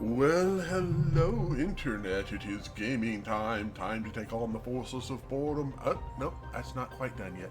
Well, hello, Internet. It is gaming time. Time to take on the forces of boredom. Oh, no, that's not quite done yet.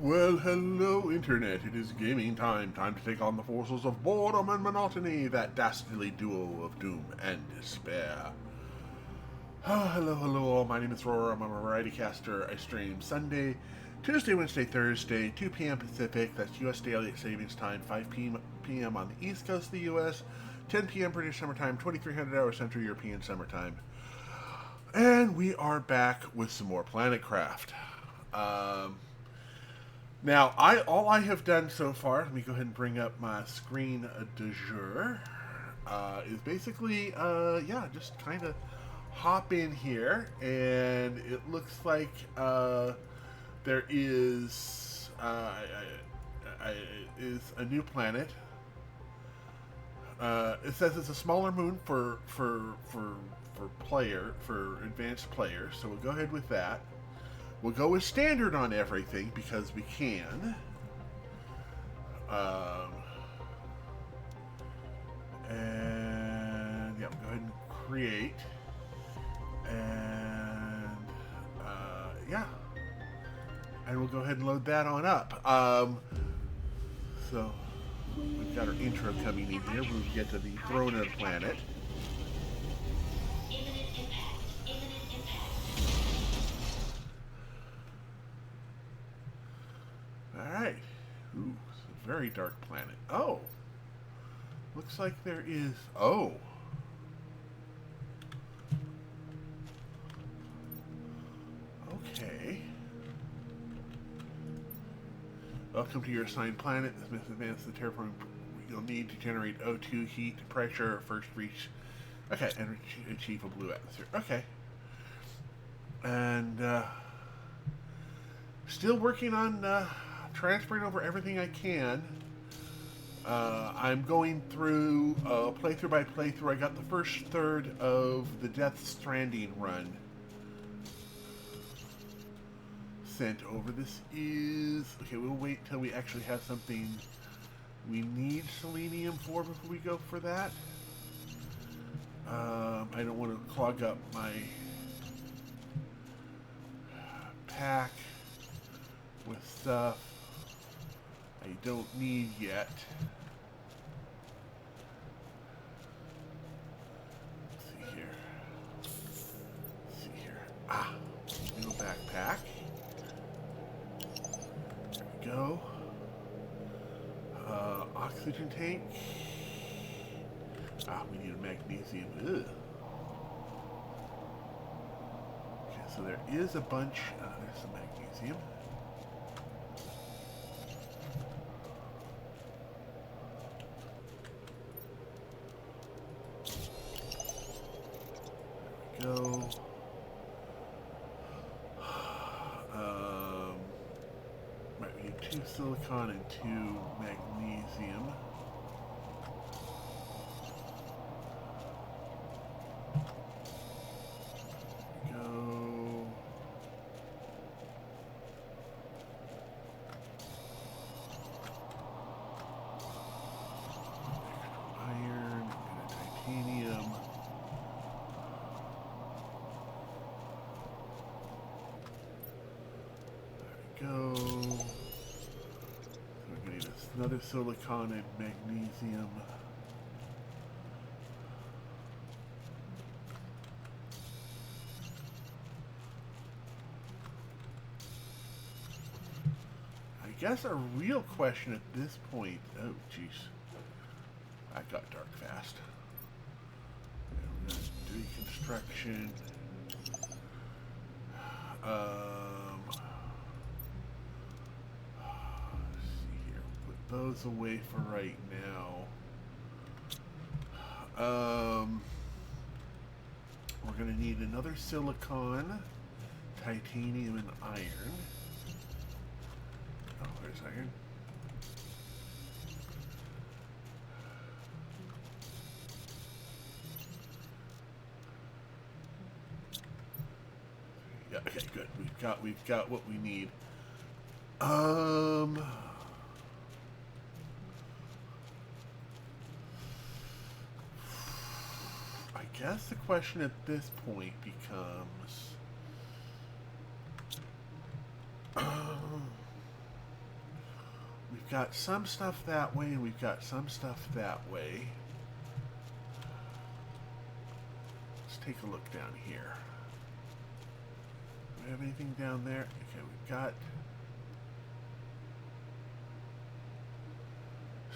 Well, hello, Internet. It is gaming time. Time to take on the forces of boredom and monotony, that dastardly duo of doom and despair. Hello, all. My name is Roar. I'm a variety caster. I stream Sunday, Tuesday, Wednesday, Thursday, 2 p.m. Pacific. That's U.S. Daylight Savings Time, 5 p.m. on the East Coast of the U.S., 10 p.m. British Summer Time, 2300 hours Central European Summer Time. And we are back with some more Planetcraft. Now, all I have done so far, let me go ahead and bring up my screen du jour, is basically, just kind of hop in here, and it looks like there is a new planet. It says it's a smaller moon for advanced players, so we'll go ahead with that. We'll go with standard on everything because we can. And yeah, we'll go ahead and create. And and we'll go ahead and load that on up. So we've got our intro coming in here. We'll get to the throne of the planet. Alright. Ooh, it's a very dark planet. Oh. Looks like there is... Oh. Okay. Welcome to your assigned planet. This must advance the terraforming you'll need to generate O2 heat, pressure, first reach... Okay, and achieve a blue atmosphere. Okay. And, still working on, transferring over everything I can. I'm going through playthrough by playthrough. I got the first third of the Death Stranding run sent over. This is... Okay, we'll wait till we actually have something we need selenium for before we go for that. I don't want to clog up my pack with stuff I don't need yet. Let's see here. Ah, new backpack. There we go. Oxygen tank. Ah, we need a magnesium. Ugh. Okay, so there is a bunch. There's some magnesium. There we go. Right, we need 2 silicon and 2 magnesium. Go. Another silicon and magnesium. I guess a real question at this point. Oh, jeez. That got dark fast. Deconstruction. Let's see here. Put those away for right now. We're going to need another silicon, titanium, and iron. Oh, there's iron. Yeah, okay, good. We've got what we need. I guess the question at this point becomes, we've got some stuff that way and we've got some stuff that way. Let's take a look down here. Do we have anything down there? Okay, we've got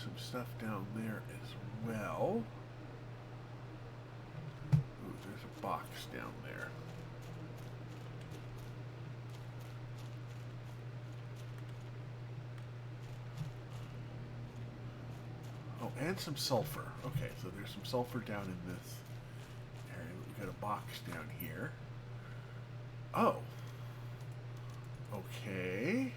some stuff down there as well. Ooh, there's a box down there. Oh, and some sulfur. Okay, so there's some sulfur down in this area. We've got a box down here. Oh. Okay.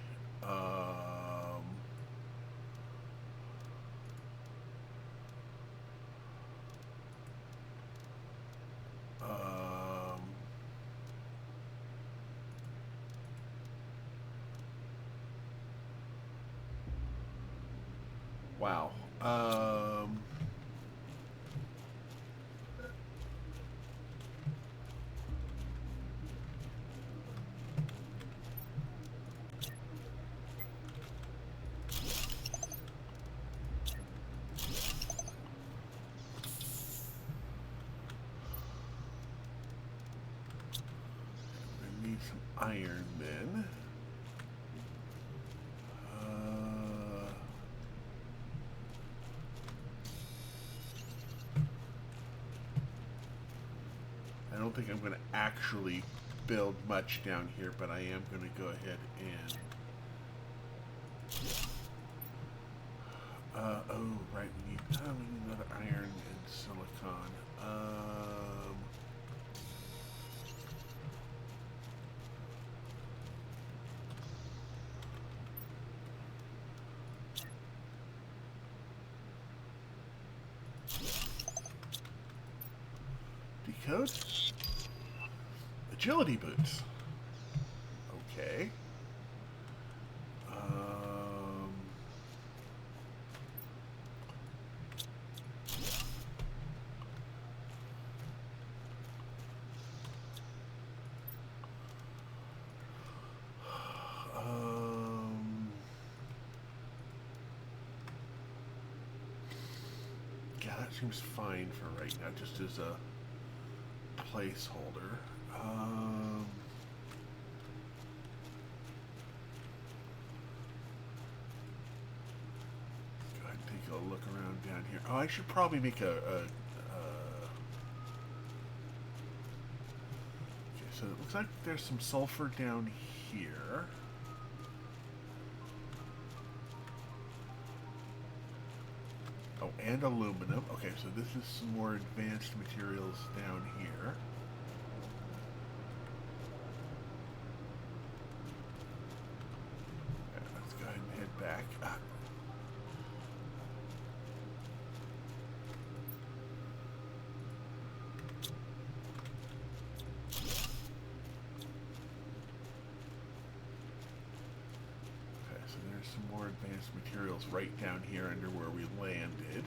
Wow. I need some iron then. I don't think I'm going to actually build much down here, but I am going to go ahead and... oh, right, we need another iron and silicon. Decode? Agility boots. Okay. Yeah, that seems fine for right now, just as a placeholder. Go ahead and take a look around down here. Oh, I should probably make okay, so it looks like there's some sulfur down here. Oh, and aluminum. Okay, so this is some more advanced materials down here. Okay, let's go ahead and head back. So there's some more advanced materials right down here under where we landed.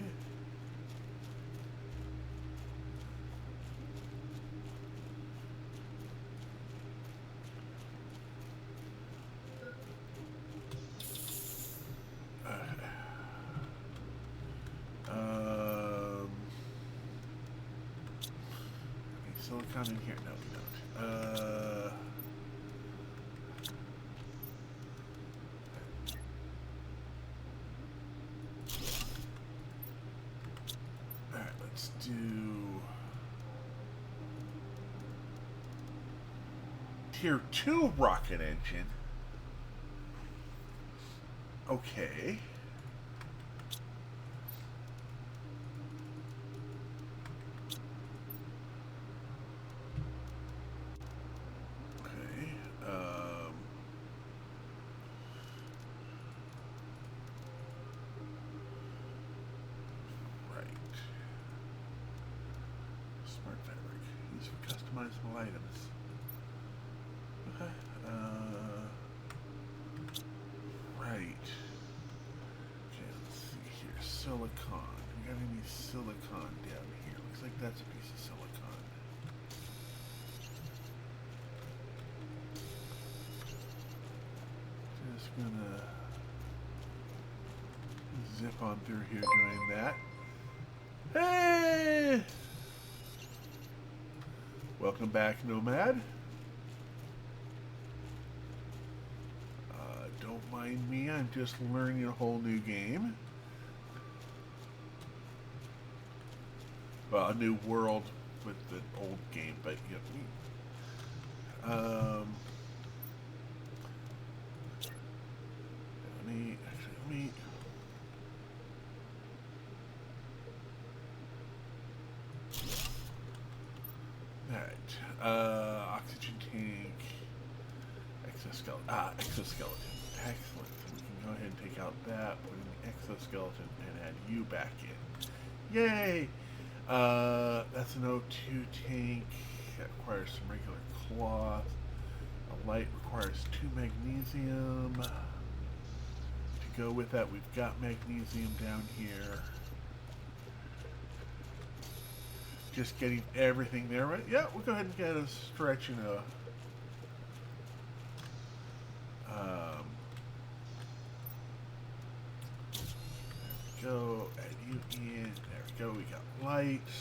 silicon in here? No, we don't. Alright, let's do Tier 2 rocket engine. Okay. Customizable items. Okay. Right. Okay, let's see here. Silicon. We got any silicon down here? Looks like that's a piece of silicon. Just gonna zip on through here doing that. Hey! Welcome back, Nomad. Don't mind me, I'm just learning a whole new game. Well, a new world with the old game, but you know, let me oxygen tank, exoskeleton. Exoskeleton. Excellent. So we can go ahead and take out that, put in the exoskeleton, and add you back in. Yay! That's an O2 tank. That requires some regular cloth. A light requires 2 magnesium. To go with that, we've got magnesium down here. Just getting everything there, right? Yeah, we'll go ahead and get a stretch and a there we go. Add you in. There we go. We got lights.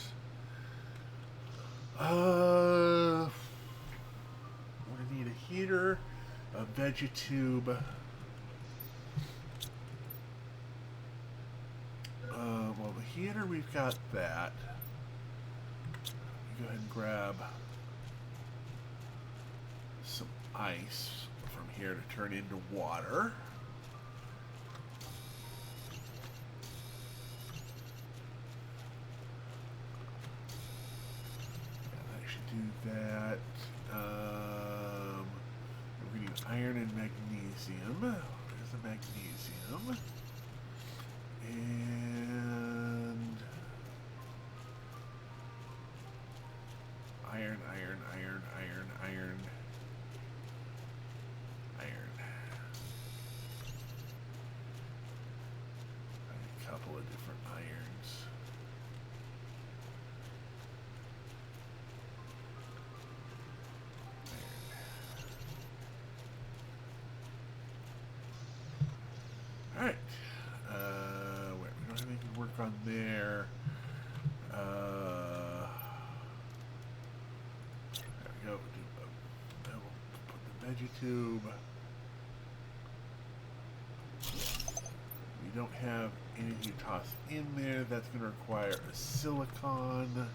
We're gonna need a heater, a vegetube. Well, the heater, we've got that. Go ahead and grab some ice from here to turn into water. And I should do that. We're going to use iron and magnesium. There's the magnesium. And iron. A couple of different irons. Alright. Wait, we don't have anything to work on there. There we go. We'll put the vegetube. We don't have anything to toss in there. That's going to require a silicon.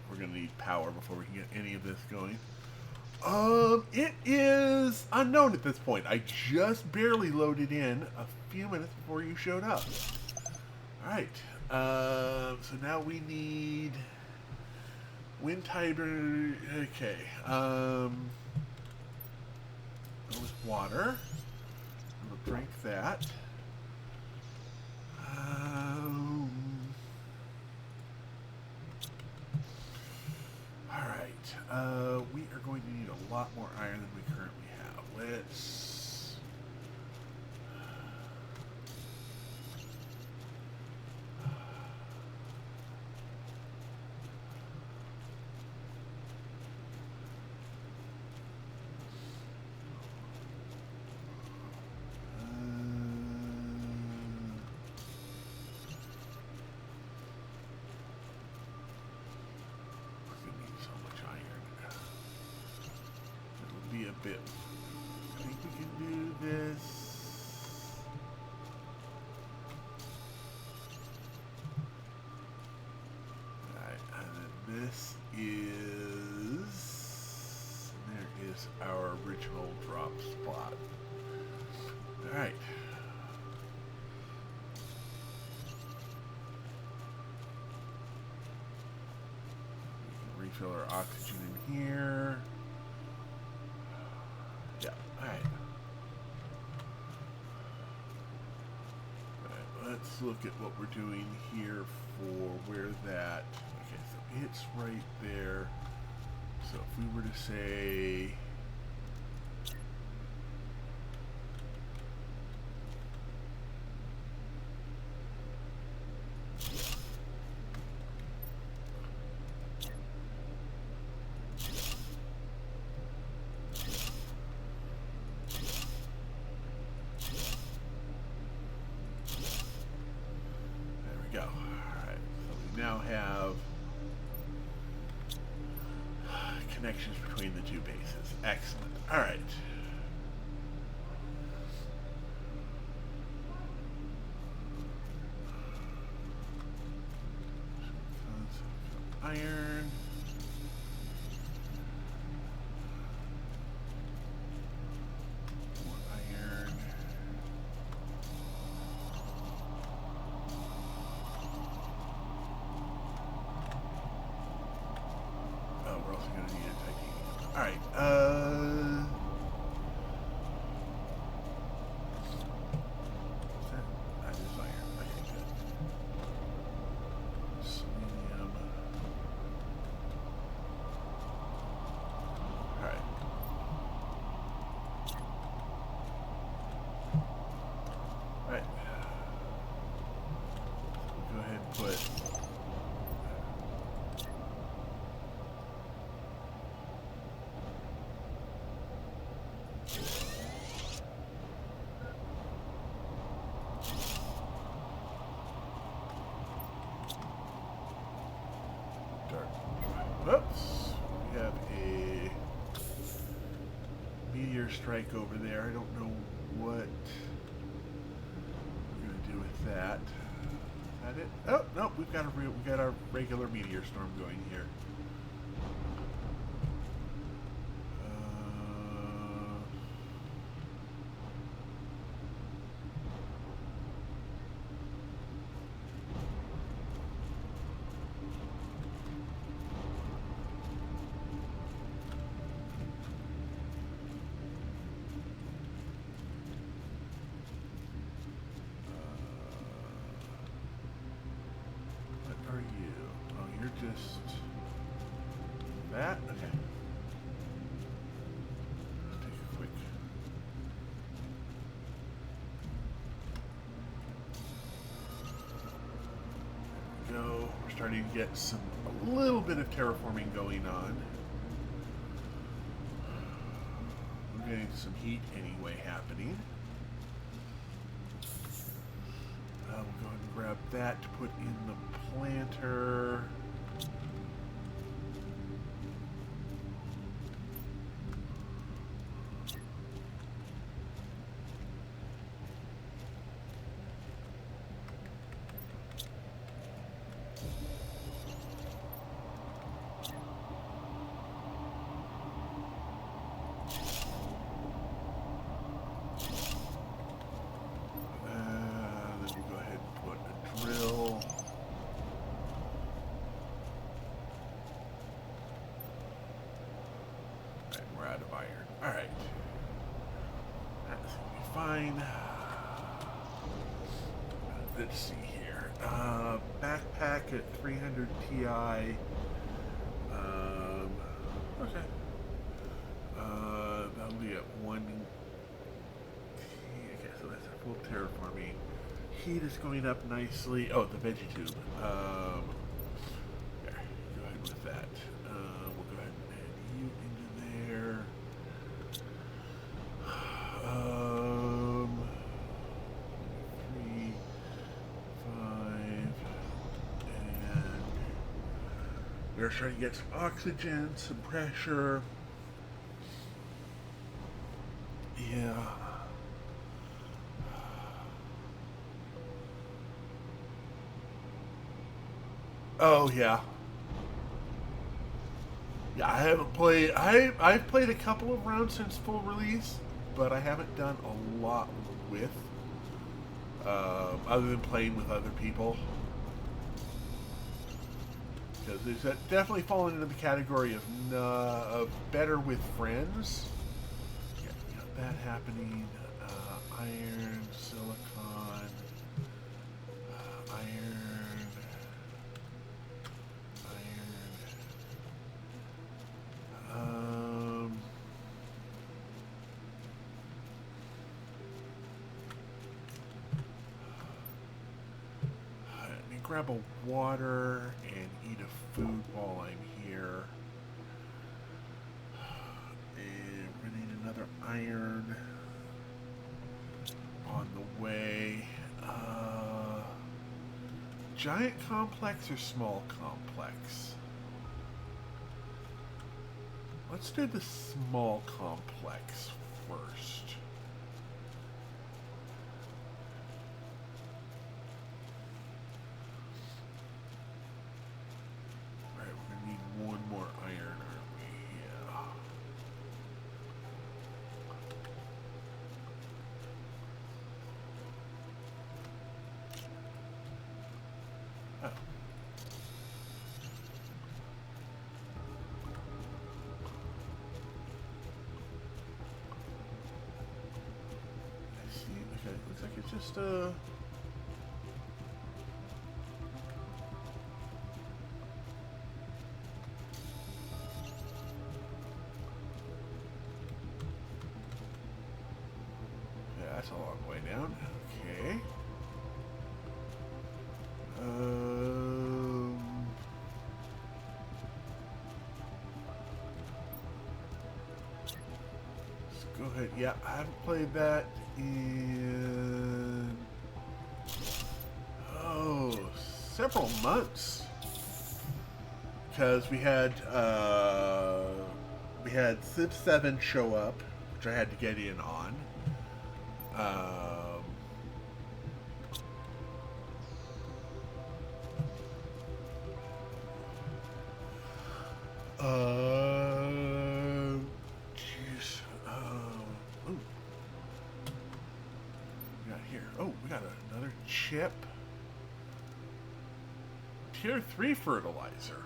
We're going to need power before we can get any of this going. It is unknown at this point. I just barely loaded in a few minutes before you showed up. Alright. So now we need wind timer. Okay. Go with water. We'll drink that. Alright. We are going to need a lot more iron than we currently have. Let's... a bit. I think we can do this. Alright, and then this is... There is our original drop spot. Alright. Refill our oxygen in here. Yeah, alright. Alright, let's look at what we're doing here for where that... Okay, so it's right there. So if we were to say... Go. Alright, so we now have connections between the two bases. Excellent. Alright. Iron. More iron. Oh, we're also going to need a titanium. Alright, what's that? That is iron. Okay, good. Selenium. Alright. Alright. So we'll go ahead and put... Whoops. We have a meteor strike over there. I don't know what we're going to do with that. Is that it? Oh, no, we've got our regular meteor storm going here. What are you? Oh, you're just that? Okay. Let's take a quick... There we go. We're starting to get a little bit of terraforming going on. We're getting some heat anyway happening. We'll go ahead and grab that to put in the planter. Then we go ahead and put a drill. Alright, we're out of iron. Alright. That's gonna be fine. Let's see here. Backpack at 300 Ti. Okay. That'll be at 1. Okay, so that's a full terraforming. Heat is going up nicely. Oh, the veggie tube. There, go ahead with that. We'll go ahead and add you into there. 3, 5, and we're trying to get some oxygen, some pressure. Yeah. Oh yeah. Yeah, I haven't played. I've played a couple of rounds since full release, but I haven't done a lot with, other than playing with other people. Because it's definitely fallen into the category of better with friends. Yeah, we got that happening. Iron, silicon, iron, iron. Let me grab a water and eat a food while I'm here. And we need another iron on the way. Giant complex or small complex? Let's do the small complex first. Alright, we're gonna need one more iron, aren't we? Yeah. Oh. I see. Okay, looks like it's just yeah, that's a long way down. Okay. Let's go ahead. Yeah, I haven't played that in several months because we had Civ 7 show up, which I had to get in on. Um, Jeez. Ooh. We got here. Oh, we got another chip. Tier 3 fertilizer.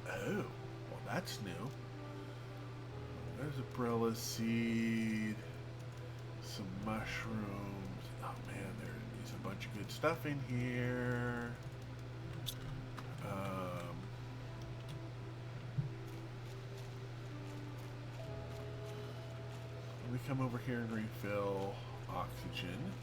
Oh, well, that's new. There's a Brella seed. Some mushrooms. Oh man, there's a bunch of good stuff in here. Let me come over here and refill oxygen.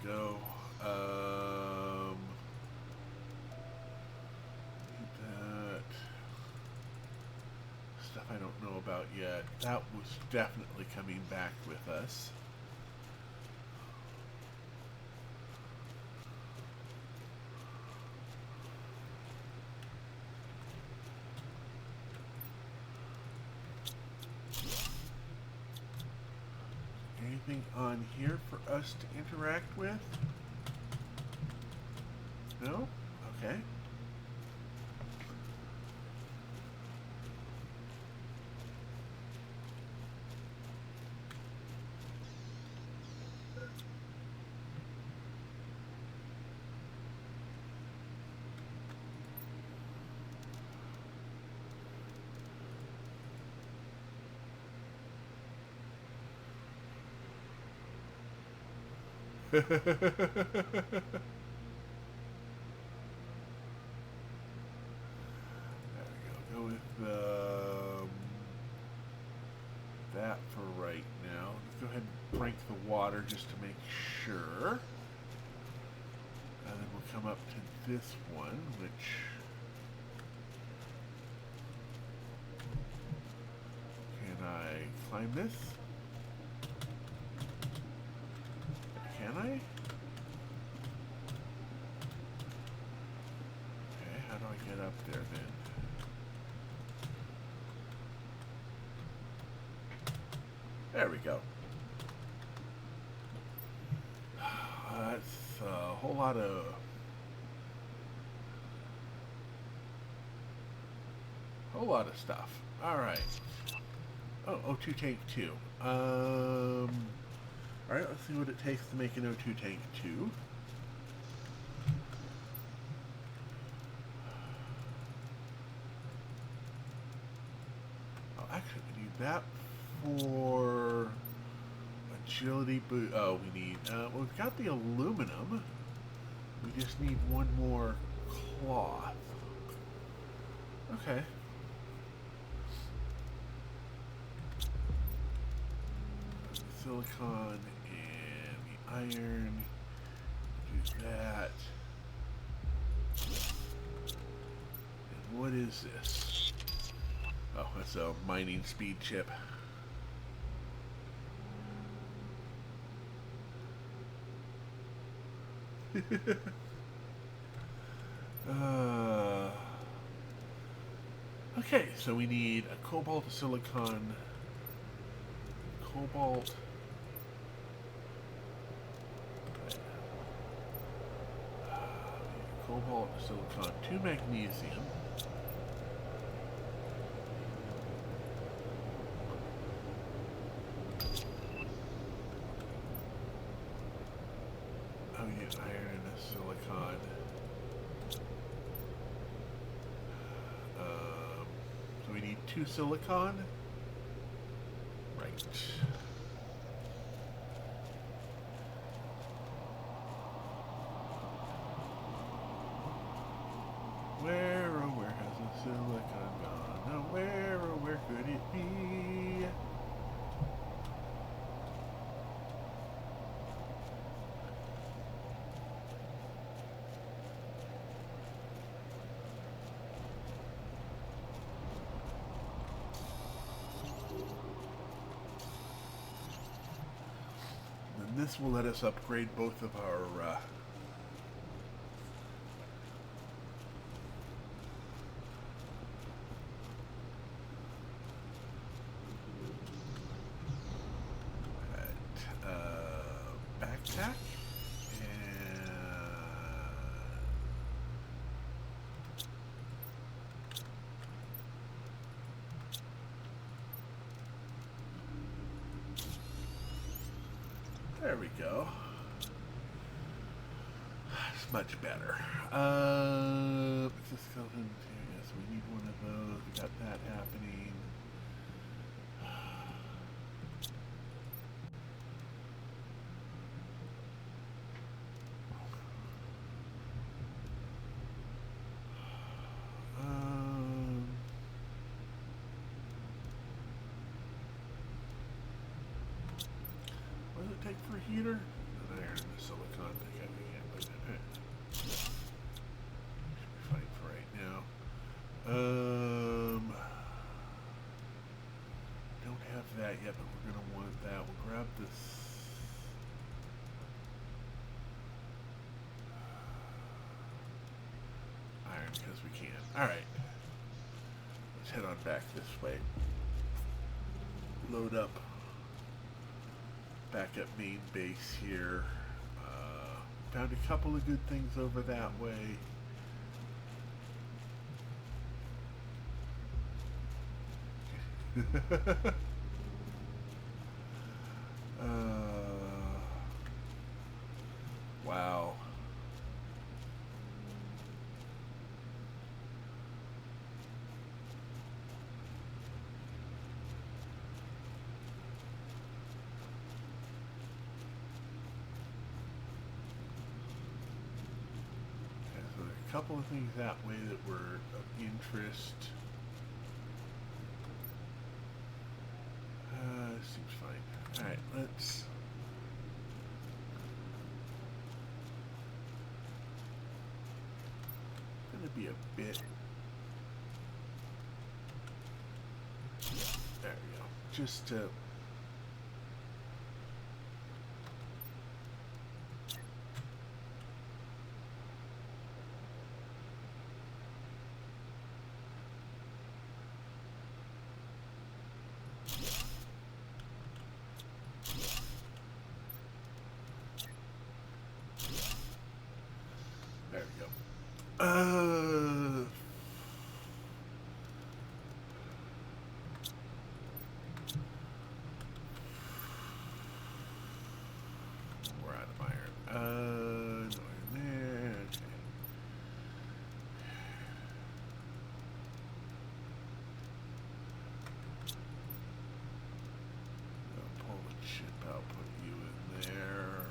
Go. That stuff I don't know about yet. That was definitely coming back with us. Anything on here for us to interact with? No? Okay. There we go. Go with that for right now. Let's go ahead and drink the water just to make sure. And then we'll come up to this one, which I climb this? Can I? Okay, how do I get up there then? There we go. That's a whole lot of... stuff. Alright. Oh, O2 tank 2. Alright, let's see what it takes to make an O2 tank 2. Oh, actually, we need that for agility boot. Oh, we need, well, we've got the aluminum. We just need one more cloth. Okay. Silicon and the iron. Use that. And what is this? Oh, it's a mining speed chip. Okay, so we need a cobalt, a silicon, cobalt. Cobalt, silicon, 2 magnesium. Oh yeah, iron and a silicon. So we need 2 silicon. Right. Where, oh, where has the silicon gone? Now where, oh, where could it be? And this will let us upgrade both of our backpack and there we go. It's much better. It's a skeleton too. Yes, we need one of those. We got that happening. What does it take for a heater? An iron and a silicon. Okay, we can't put that in. Should be fine for right now. Don't have that yet, but we're gonna want that. We'll grab this. Iron because we can. Alright. Let's head on back this way. Load up. Back at main base here. Found a couple of good things over that way. Wow. A couple of things that way that were of interest. Seems fine. Alright, let's... Gonna be a bit... There we go. just there we go. We're out of iron. No iron there. Okay. I'll pull the chip out, put you in there.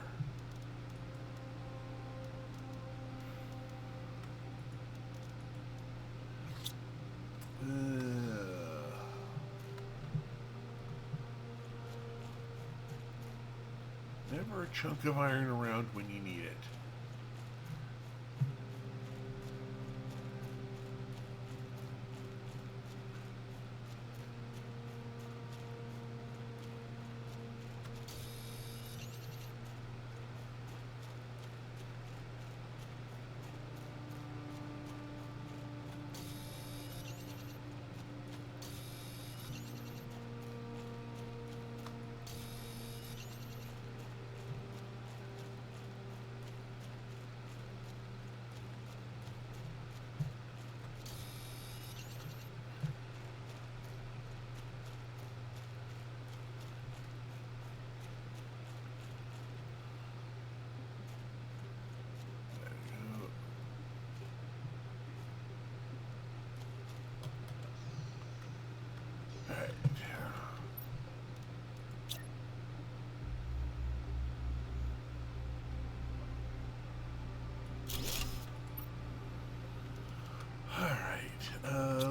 Never a chunk of iron around when you need it.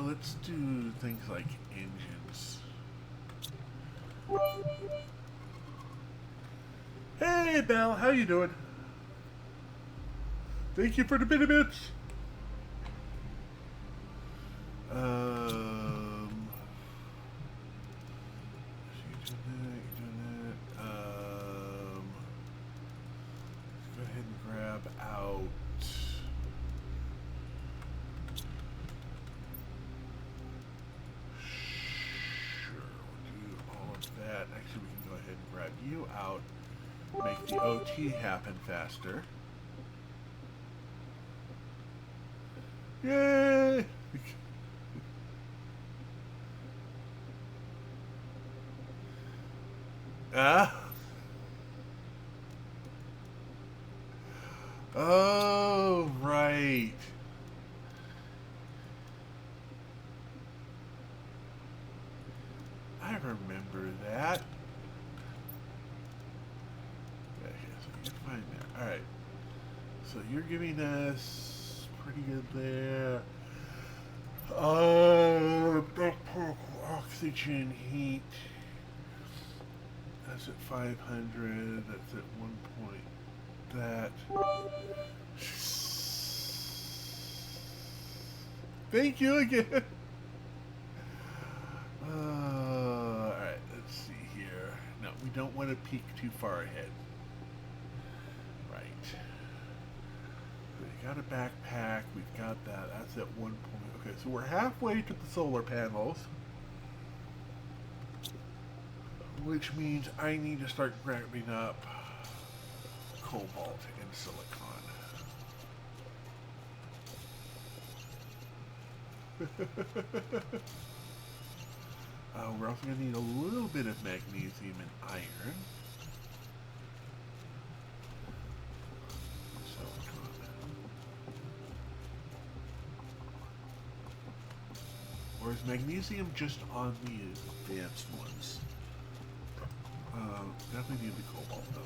Let's do things like engines. Hey, Belle, how you doing? Thank you for the bits. Let's go ahead and grab out. Actually, we can go ahead and grab you out, make the OT happen faster. Yay! Oh, right. I remember that. Okay, so you can find that. Alright. So you're giving us pretty good there. Oxygen, heat. That's at 500. That's at 1 point. That. Thank you again. Alright, let's see here. No, we don't want to peek too far ahead. Right. We got a backpack. We've got that. That's at 1 point. Okay, so we're halfway to the solar panels. Which means I need to start grabbing up cobalt and silicon. We're also going to need a little bit of magnesium and iron. Silicon. Or is magnesium just on the advanced ones? Definitely need the cobalt though.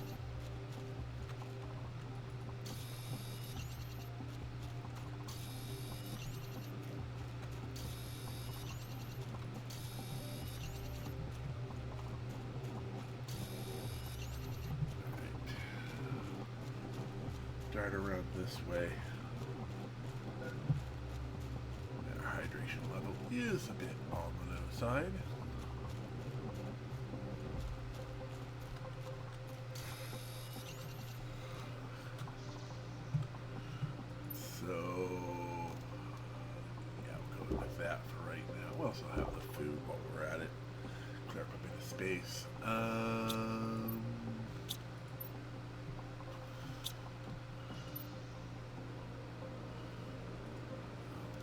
Dart around this way. Our hydration level is a bit on the low side. also have the food while we're at it. Clear up a bit of space.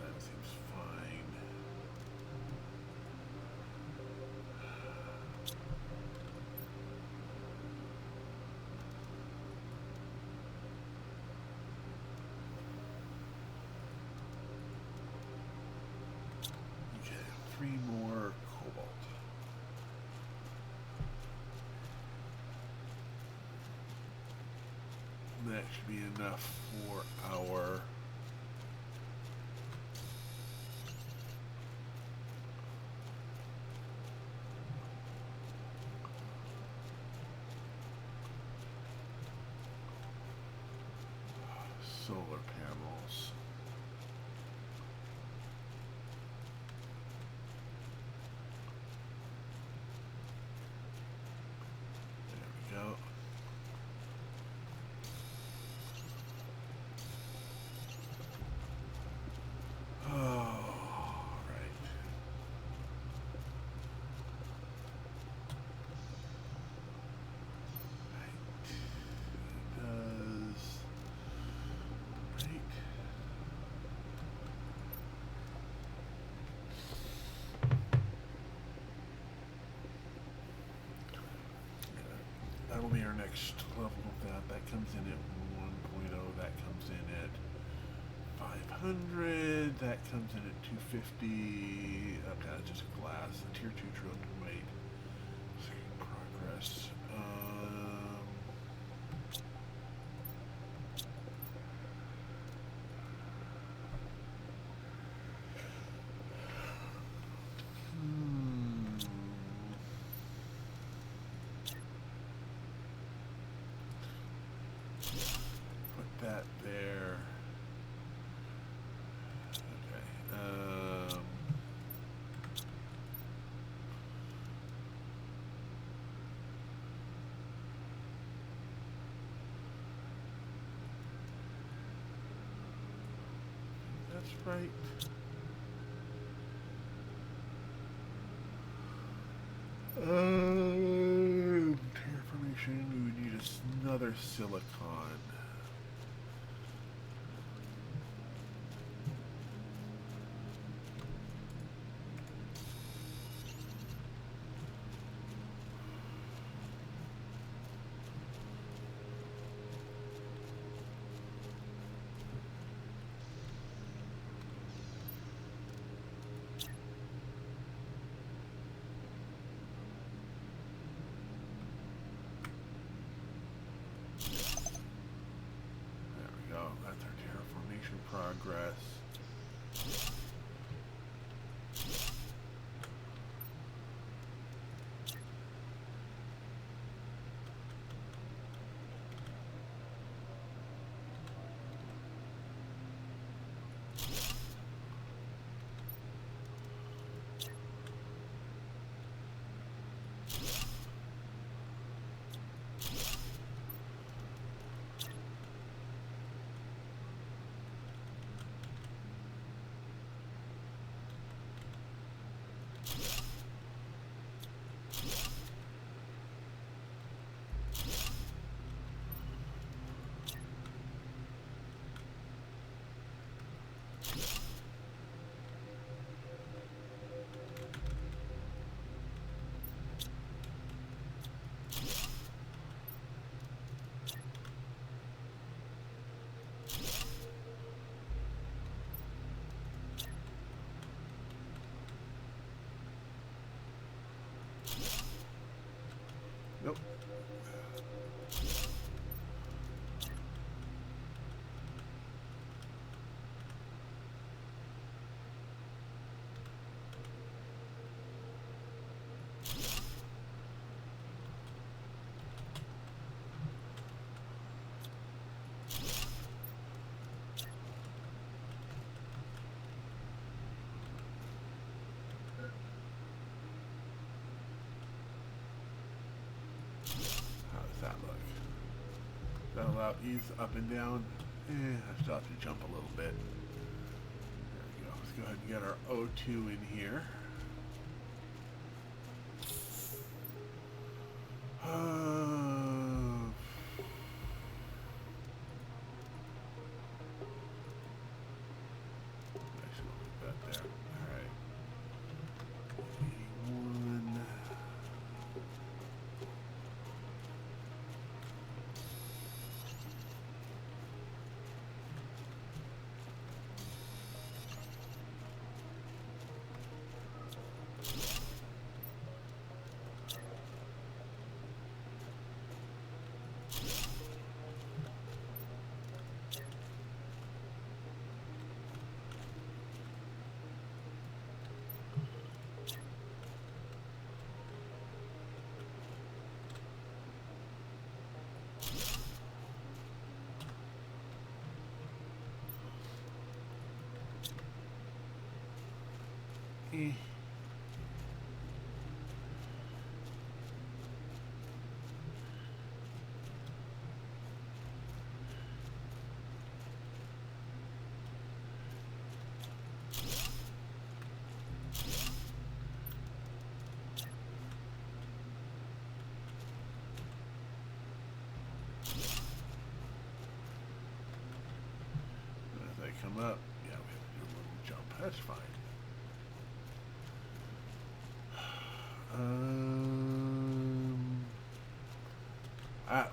That seems fine. Okay, 3 more cobalt. That should be enough for our solar panels. There we go. That'll be our next level of that. That comes in at 1.0. That comes in at 500. That comes in at 250. Okay, that's just glass. The tier 2 drilled weight. Progress. That there. Okay. That's right. Terraformation. We need another silicon. That's our terraformation progress. Nope. That look. That'll allow ease up and down. I still have to jump a little bit. There we go. Let's go ahead and get our O2 in here. Uh, Actually, we'll put that there. All right. 81. Eh. As they come up, yeah, we have to do a little jump. That's fine.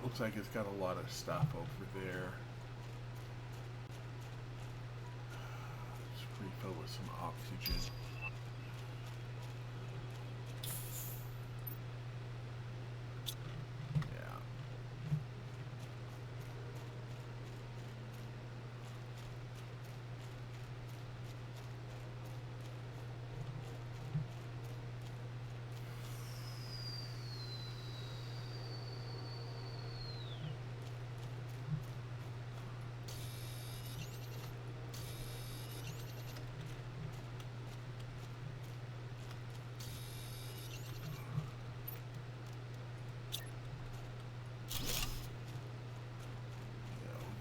Looks like it's got a lot of stuff over there. Let's refill with some oxygen. Yeah.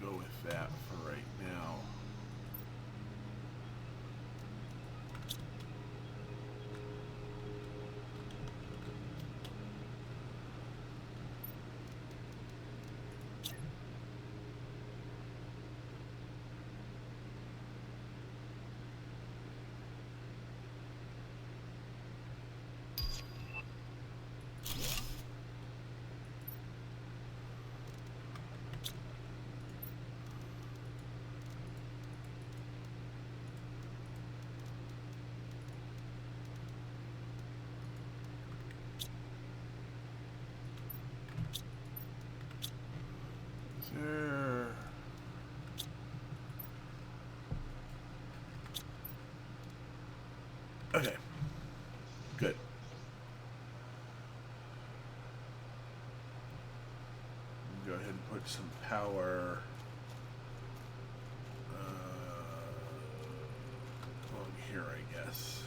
Go with that for right now. Sure. Okay. Good. Go ahead and put some power on here, I guess.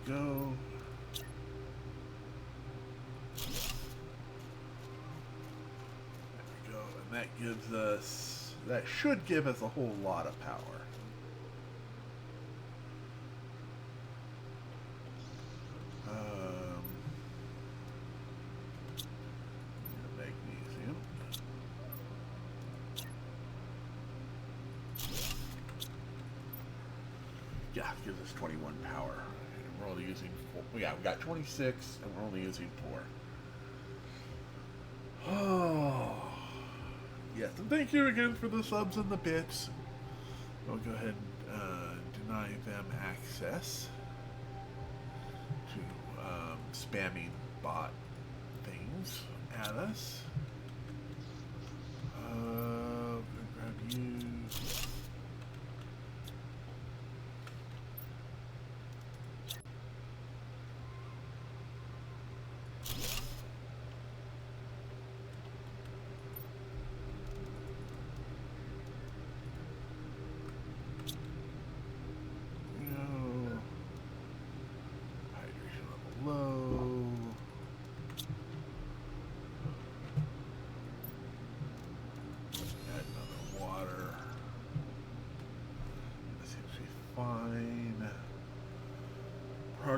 Go. There we go. And that gives us, that should give us a whole lot of power. Magnesium. Yeah, it gives us 21 power. We're only using 4. Yeah, we got 26, and we're only using 4. Oh, yes, and thank you again for the subs and the bits. We'll go ahead and deny them access to spamming bot things at us. Grab you.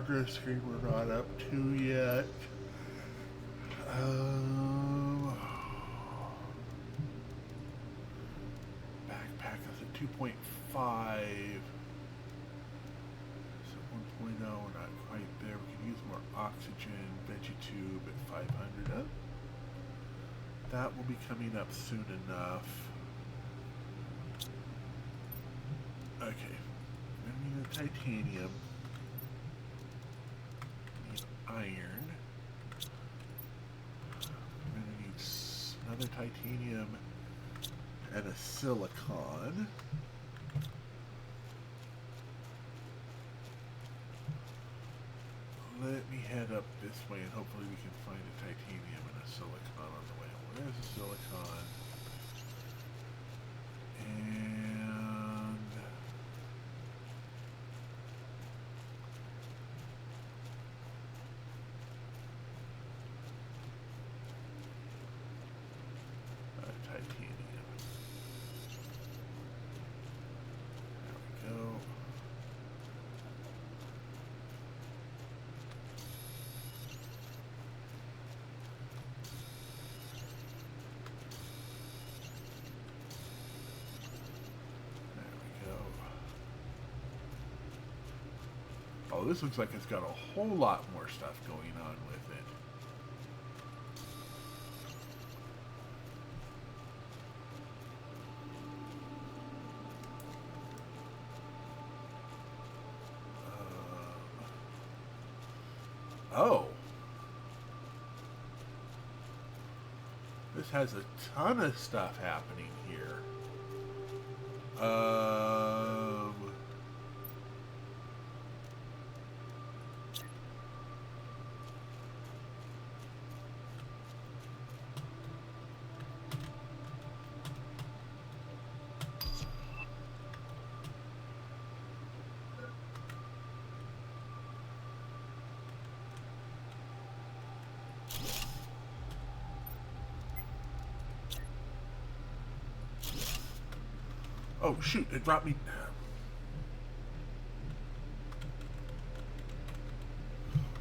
progress screen we're not up to yet. Backpack is at 2.5. So 1.0, we're not quite there. We can use more oxygen. Veggie-tube at 500. Huh? That will be coming up soon enough. Okay. We need a titanium. We need iron. We're going to need another titanium and a silicon. Let me head up this way and hopefully we can find a titanium and a silicon on the way. Well, there's a silicon. And titanium. There we go. Oh, this looks like it's got a whole lot more stuff going on with it. Oh. This has a ton of stuff happening here. Oh shoot, it dropped me.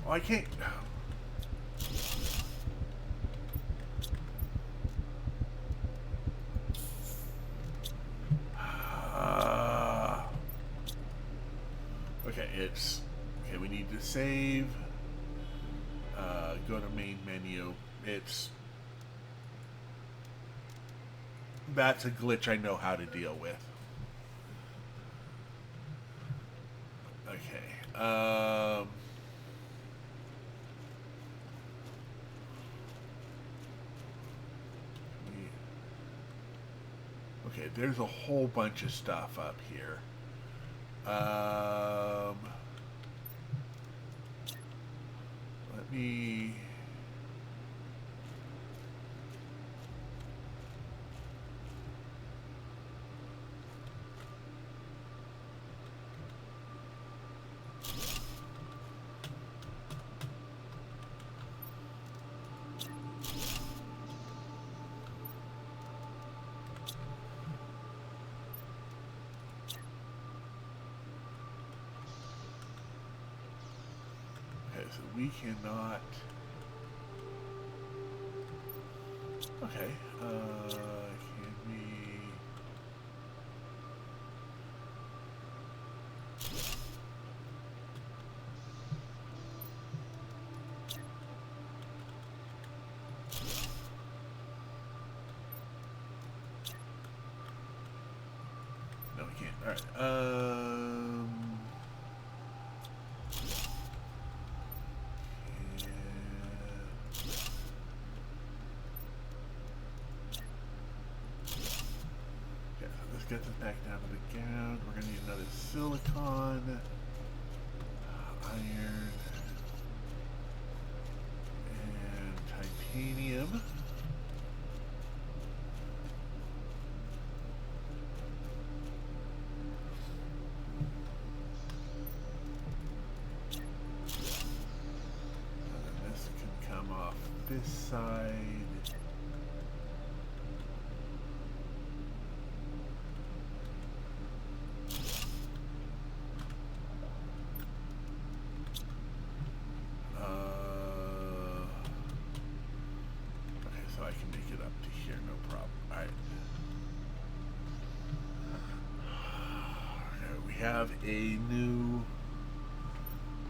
Oh, I can't. Okay, it's okay. We need to save. Go to main menu. That's a glitch I know how to deal with. Okay. Okay, there's a whole bunch of stuff up here. Let me... So we cannot. Okay. Can we? No, we can't. All right. Get this back down to the ground. We're going to need another silicon, iron, and titanium. And this can come off this side. have a new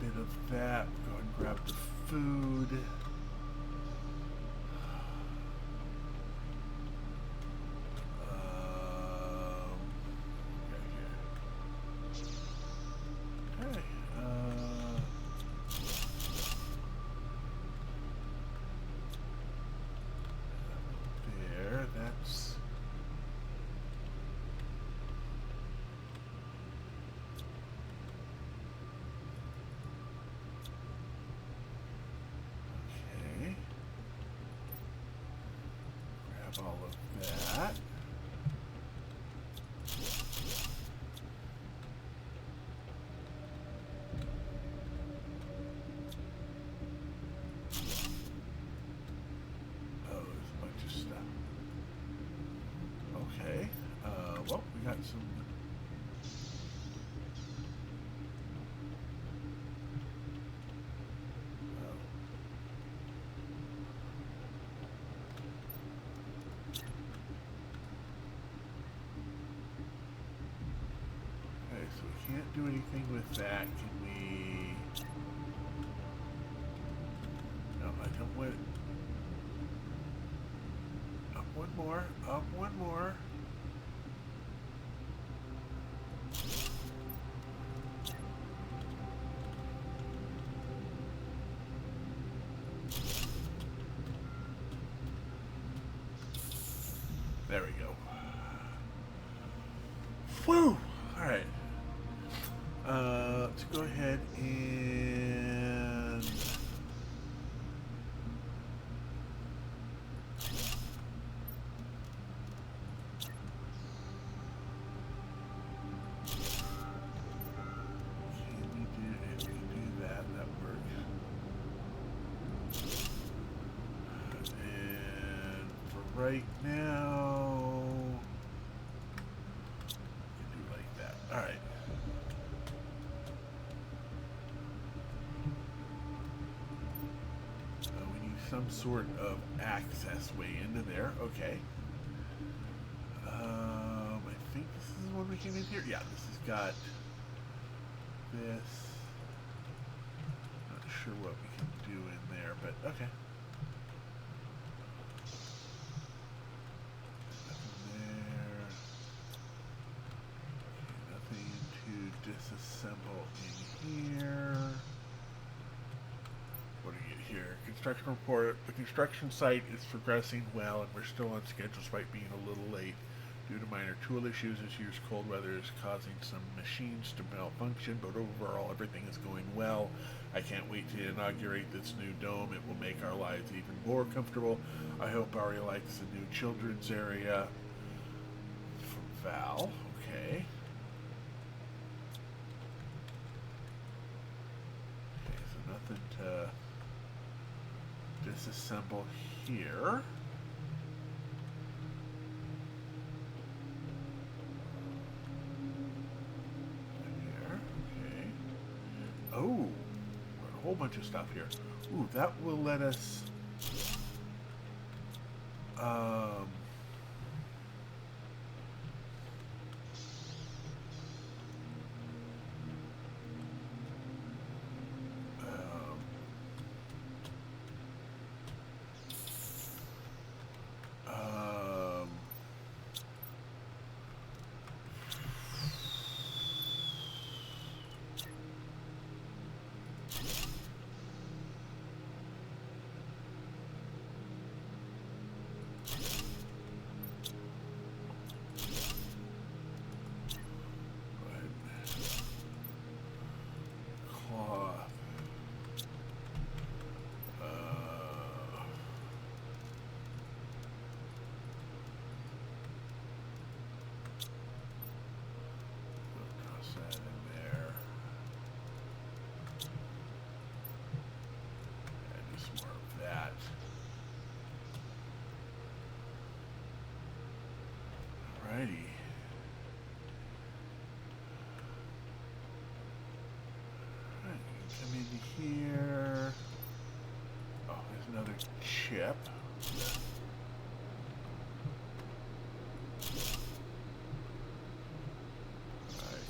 bit of that. Go and grab the food. Okay. There. That's. Okay. Grab all of that. Okay. Well, we got some. Okay, so we can't do anything with that. Can we? No, I don't want. Up one more. Up one more. There we go. Whew! Alright. Let's go ahead and... Can we do that? That works. And for right now... we can do like that. Alright. We need some sort of access way into there. Okay. I think this is one we came in here. Yeah, this has got this. Not sure what we can do in there, but okay. Nothing there. Okay, nothing to disassemble in here. What do we get here? Construction report. The construction site is progressing well, and we're still on schedule despite being a little late. Due to minor tool issues this year's cold weather is causing some machines to malfunction, but overall everything is going well. I can't wait to inaugurate this new dome. It will make our lives even more comfortable. I hope Ari likes the new children's area. From Val. Okay. Okay, so nothing to disassemble here. Oh, a whole bunch of stuff here. Ooh, that will let us Alrighty. Alright, come in here. Oh, there's another chip. Alright.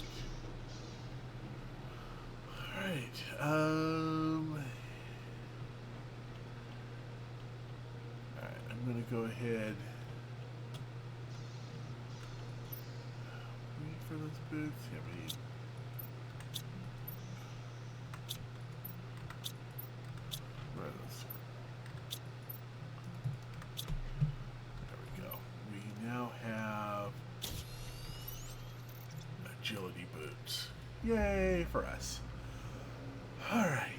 I'm going to go ahead. Wait for those boots. Yeah, we need. Where are those? There we go. We now have agility boots. Yay for us. Alright.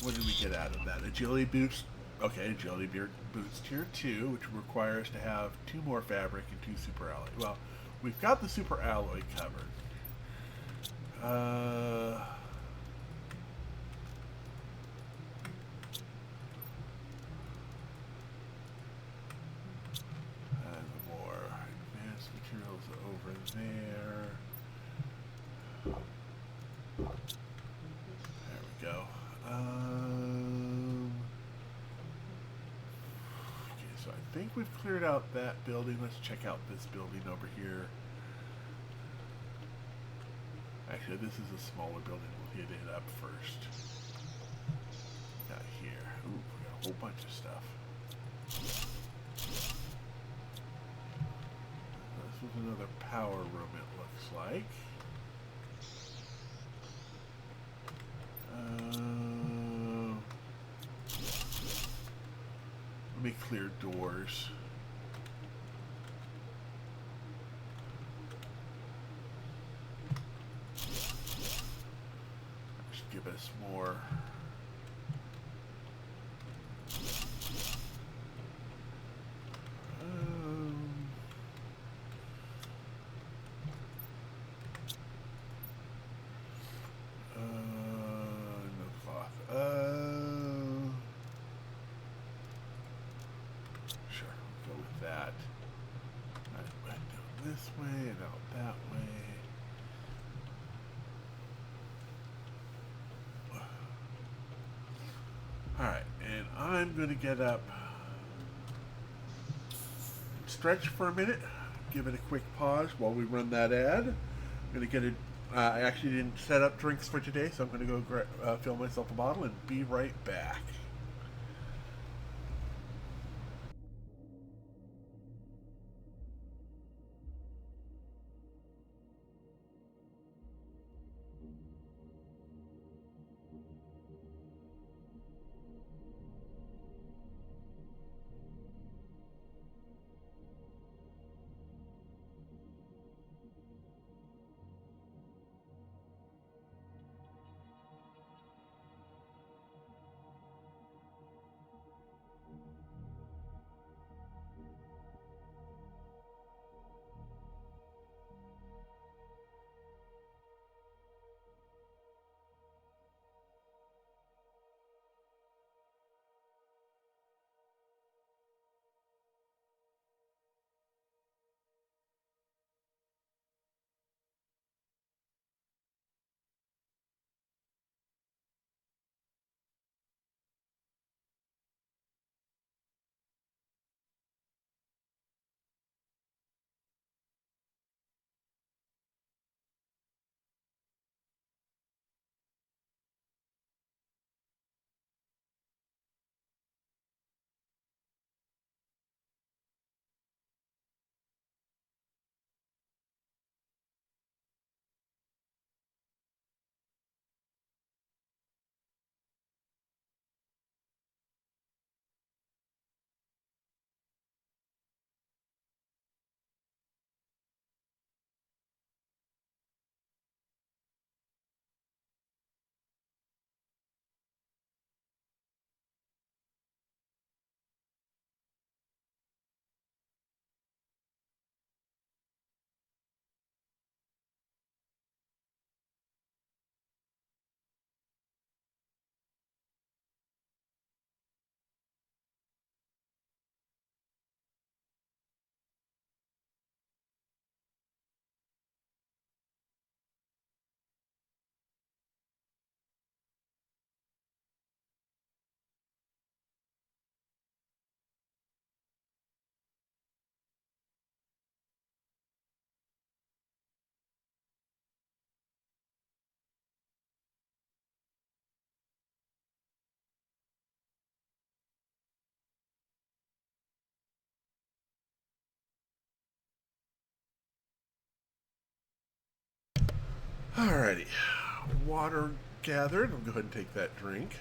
What did we get out of that? Agility boots. Okay, agility boots tier 2, which requires to have 2 more fabric and 2 super alloy. Well, we've got the super alloy covered. And more advanced materials over there. There we go. Okay, so I think we've cleared out that building. Let's check out this building over here. Actually, this is a smaller building. We'll hit it up first. Not here. Ooh, we got a whole bunch of stuff. This is another power room, it looks like. Let me clear doors. Should give us more. No cloth. Sure, we'll go with that. I went down this way and out that way. Alright, and I'm going to get up, stretch for a minute, give it a quick pause while we run that ad. I'm going to get it. I actually didn't set up drinks for today, so I'm going to go fill myself a bottle and be right back. Alrighty. Water gathered. I'll go ahead and take that drink.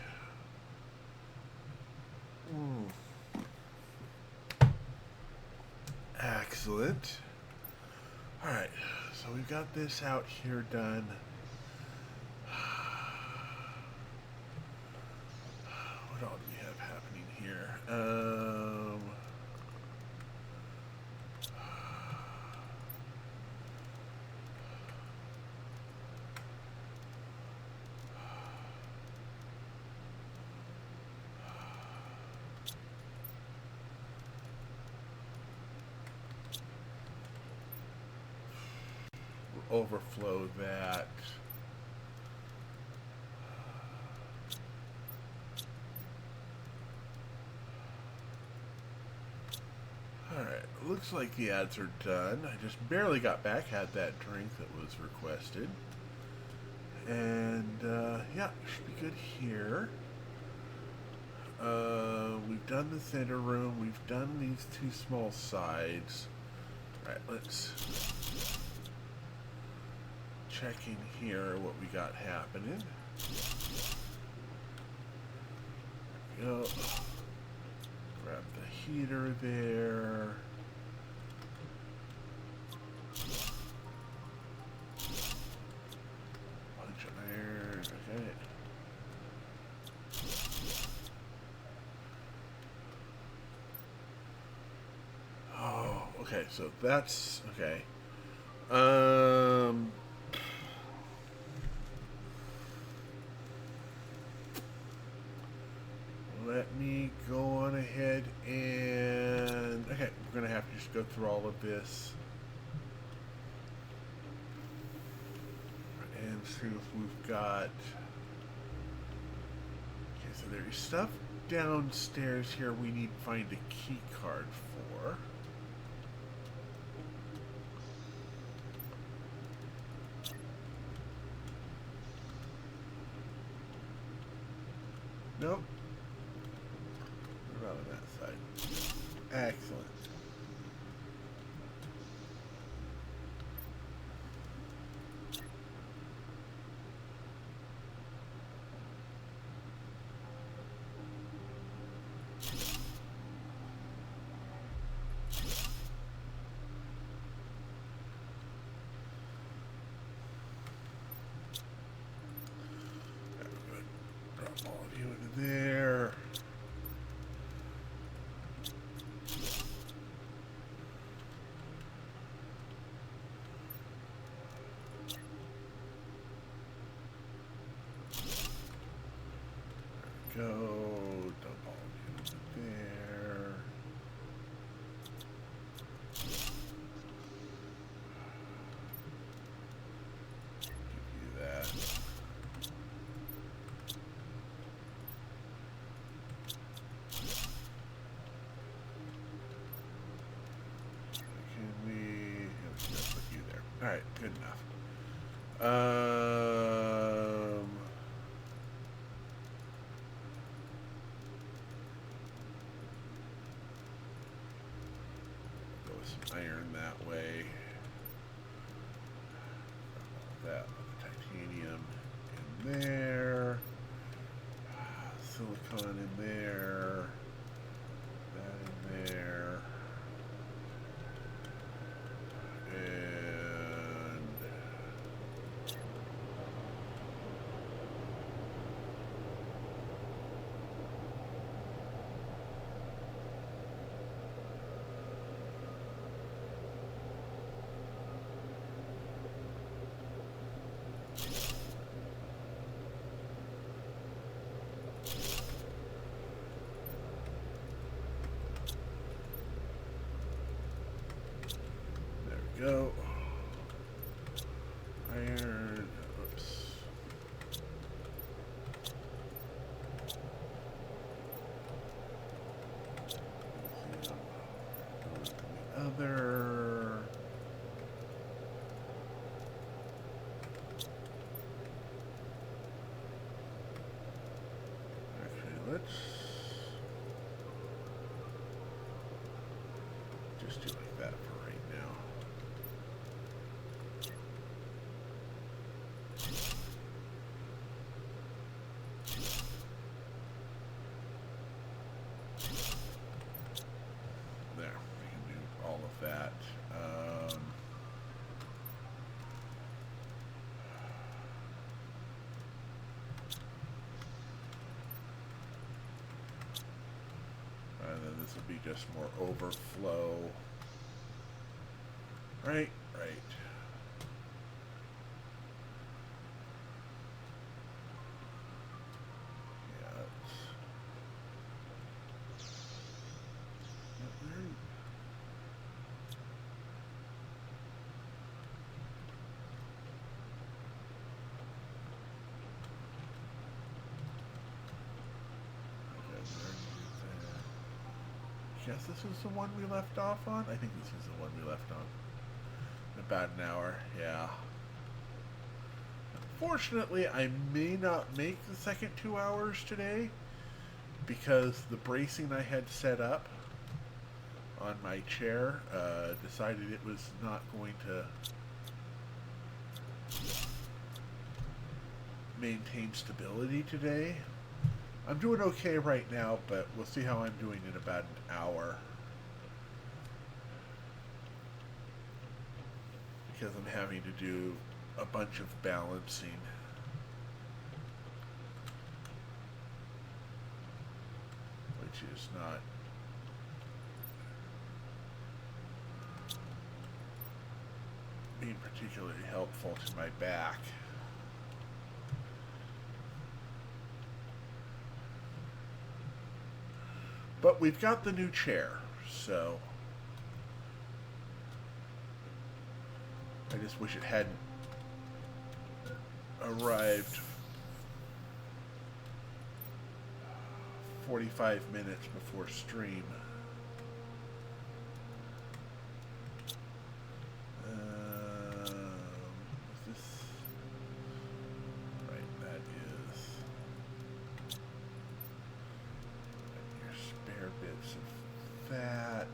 Excellent. Alright, so we've got this out here done. What all do we have happening here? Overflow that. Alright, looks like the ads are done. I just barely got back, had that drink that was requested. And, yeah, should be good here. We've done the center room. We've done these two small sides. Alright, let's check in here what we got happening. There we go. Grab the heater there. Bunch of iron. Okay. Oh, okay. So that's okay. Let me go on ahead and... Okay, we're going to have to just go through all of this. And see if we've got... Okay, so there's stuff downstairs here we need to find a key card for. Nope. What about on that side? Excellent. Drop all of you into there. Go, dump all of you into there. Give you that. Can we? Let's put you there. All right, good enough. Go with some iron that way. That with the titanium in there. Silicon in there. That in there. And there we go. Iron. Oops. The other. Actually, let's just do like that for right now. this will be just more overflow. Right. Guess this is the one we left off on? I think this is the one we left on. In about an hour, yeah. Unfortunately, I may not make the second 2 hours today because the bracing I had set up on my chair decided it was not going to maintain stability today. I'm doing okay right now, but we'll see how I'm doing in about an hour. Because I'm having to do a bunch of balancing. Which is not being particularly helpful to my back. But we've got the new chair, so I just wish it hadn't arrived 45 minutes before stream. Is this right? That is your spare bits of fat.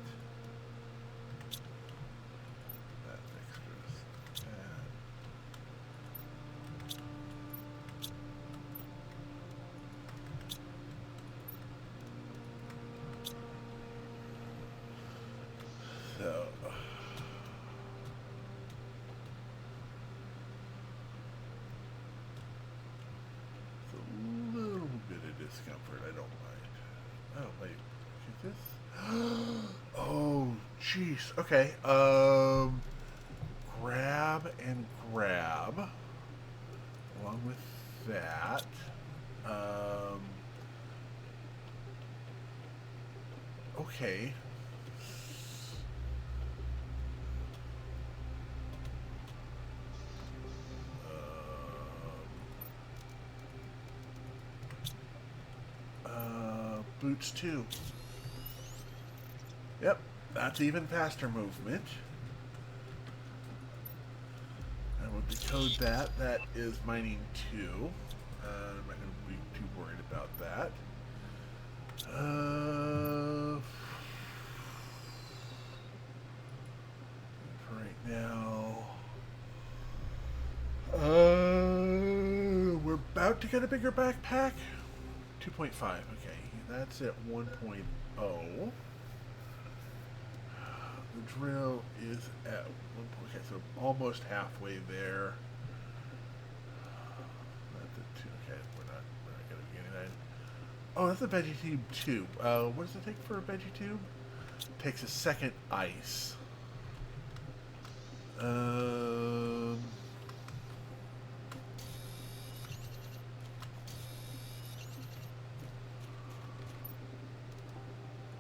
That's extras. So it's a little bit of discomfort. I don't mind. Oh wait, is this? Oh jeez. Okay. Grab and grab. Along with that. Okay. Boots 2. Yep, that's even faster movement. I will decode that. That is mining 2. I'm not going to be too worried about that. For right now, we're about to get a bigger backpack. 2.5. Okay, that's at 1.0. The drill is at 1. Okay, so almost halfway there. That's at 2. Okay, we're not going to be getting that. Oh, that's a veggie tube tube. What does it take for a veggie tube? It takes a second ice.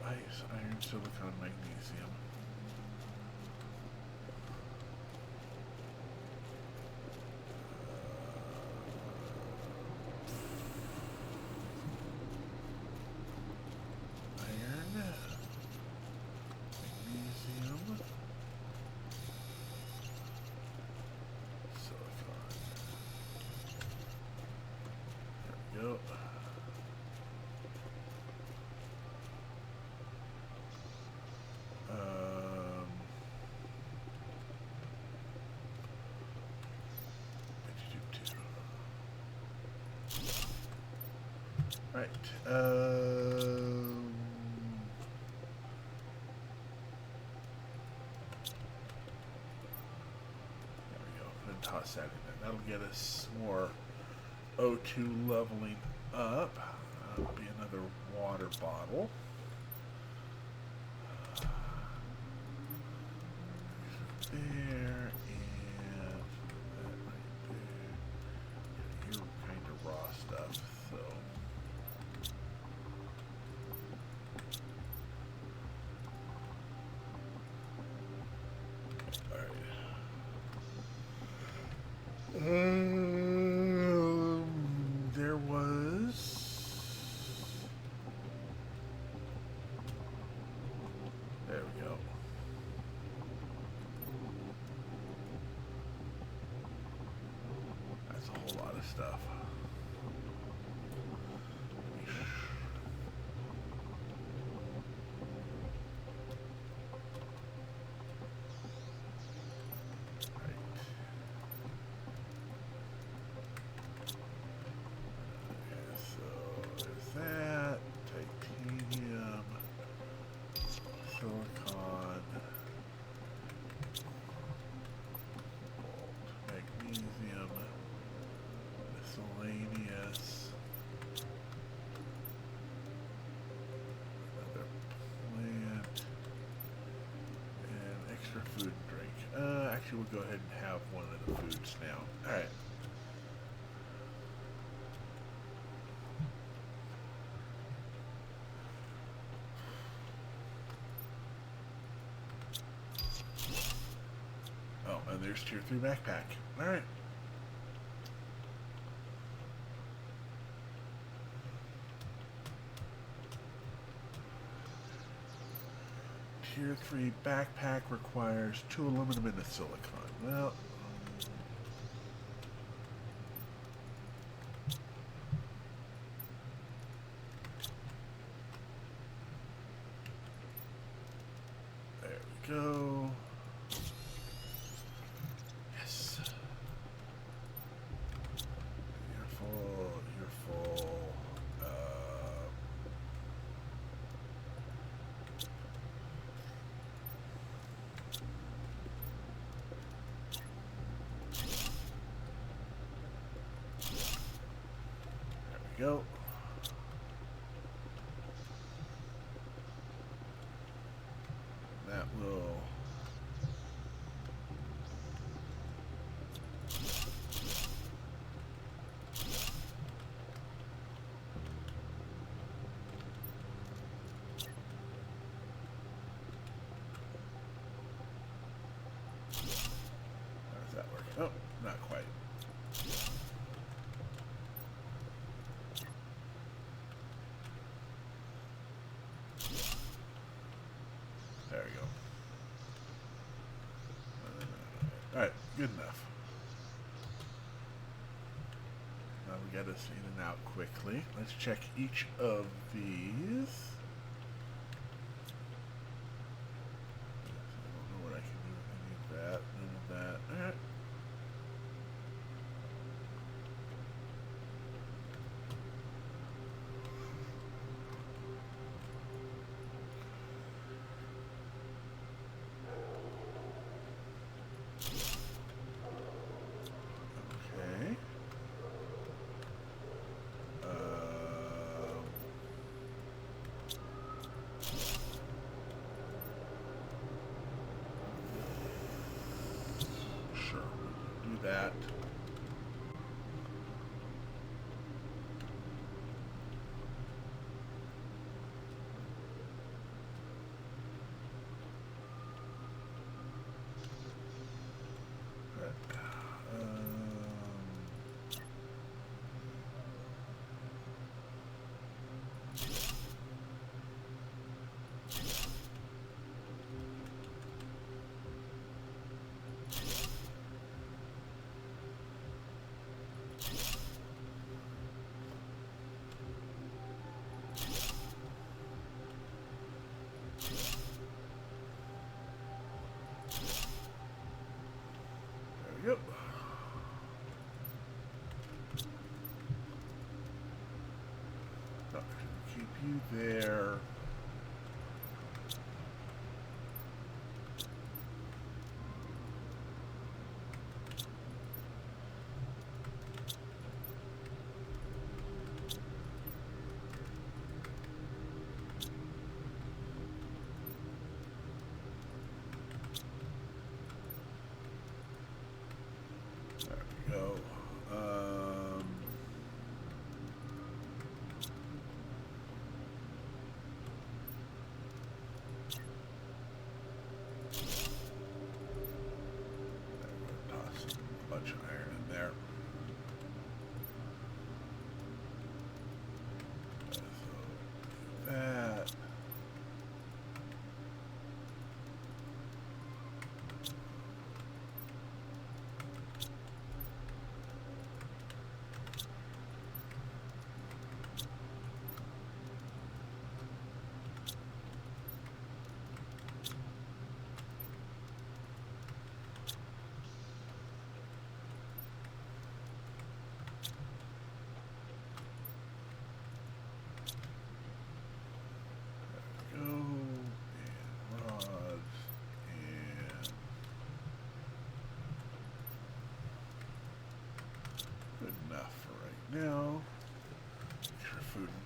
Ice, iron, silicon, magnesium. Right. There we go. I'm going to toss that in there. That'll get us more O2 leveling up. That'll be another water bottle. there, and that right there. Yeah, you're kind of raw stuff, so. There was. There we go. That's a whole lot of stuff. That titanium, silicon, magnesium, miscellaneous, another plant, and extra food and drink. Actually, we'll go ahead and have one of the foods now. All right. And there's tier 3 backpack. Alright. Tier 3 backpack requires 2 aluminum and a silicon. Well, there we go. Go. That will how does that work? Oh, not quite. There we go. Alright, good enough. Now we got us in and out quickly. Let's check each of these. I don't know what I can do with any of that, none of that. Alright. That. Yep. Keep you there.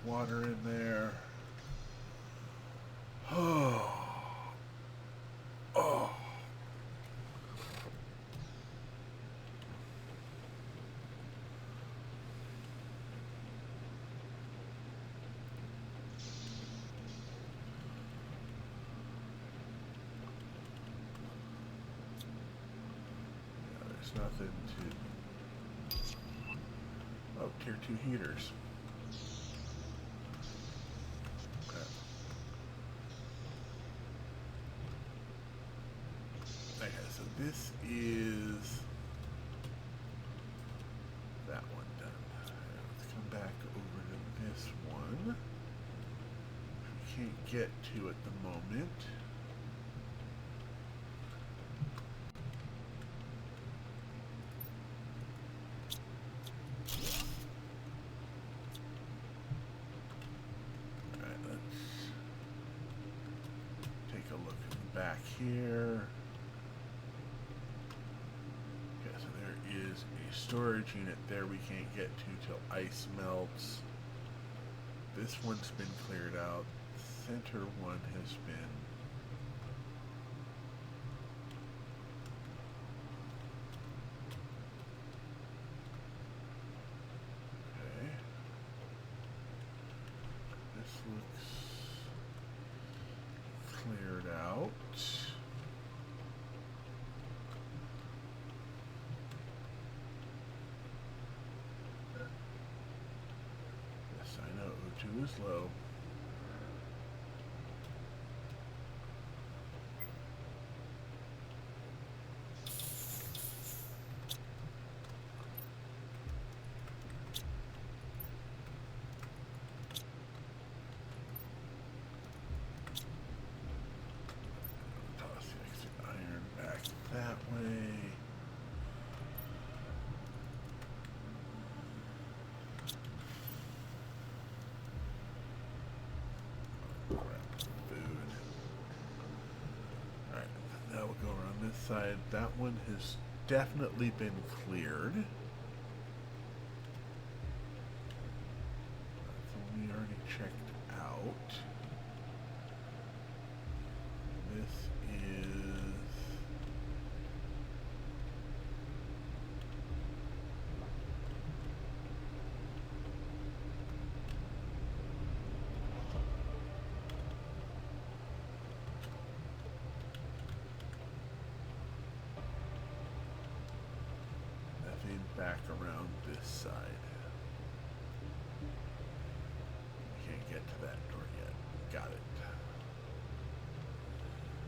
water in there. Oh. Oh. Yeah, there's nothing to... Oh, tier 2 heaters. Okay. Okay, so this is that one done. Right, let's come back over to this one. We can't get to at the moment. Alright, let's take a look in the back here. Okay, so there is a storage unit there we can't get to till ice melts. This one's been cleared out. Center one has been. Okay. This looks cleared out. Yes, I know O2 is low. Toss the extra iron back that way. Alright, now we'll go around this side. That one has definitely been cleared. That's one we already checked out. This is... nothing back around this side. We can't get to that door yet. Got it.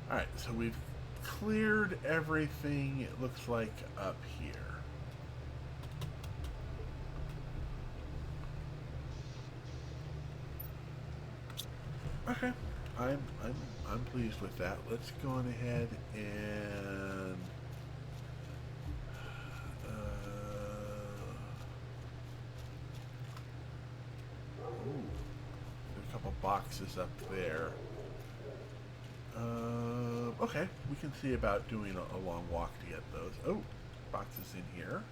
Alright, so we've cleared everything, it looks like, up here. Okay. I'm pleased with that. Let's go on ahead and there's a couple boxes up there. Okay, we can see about doing a long walk to get those. Oh, boxes in here.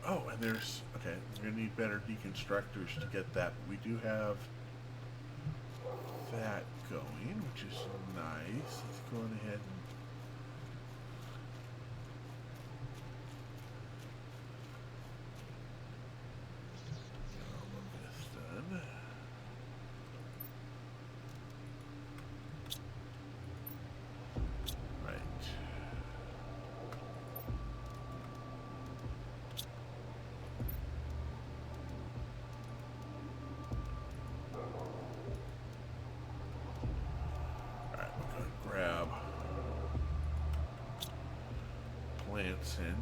Oh, and there's... okay, we're going to need better deconstructors to get that. We do have that going, which is nice. Let's go on ahead and... all of this done. Right. Alright, we're going to grab plants in.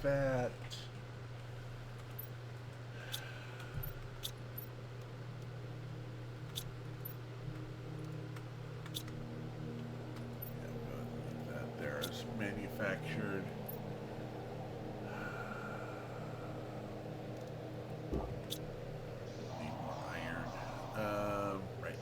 fat. Yeah, we'll go ahead and leave that there as manufactured. Need more iron. Right.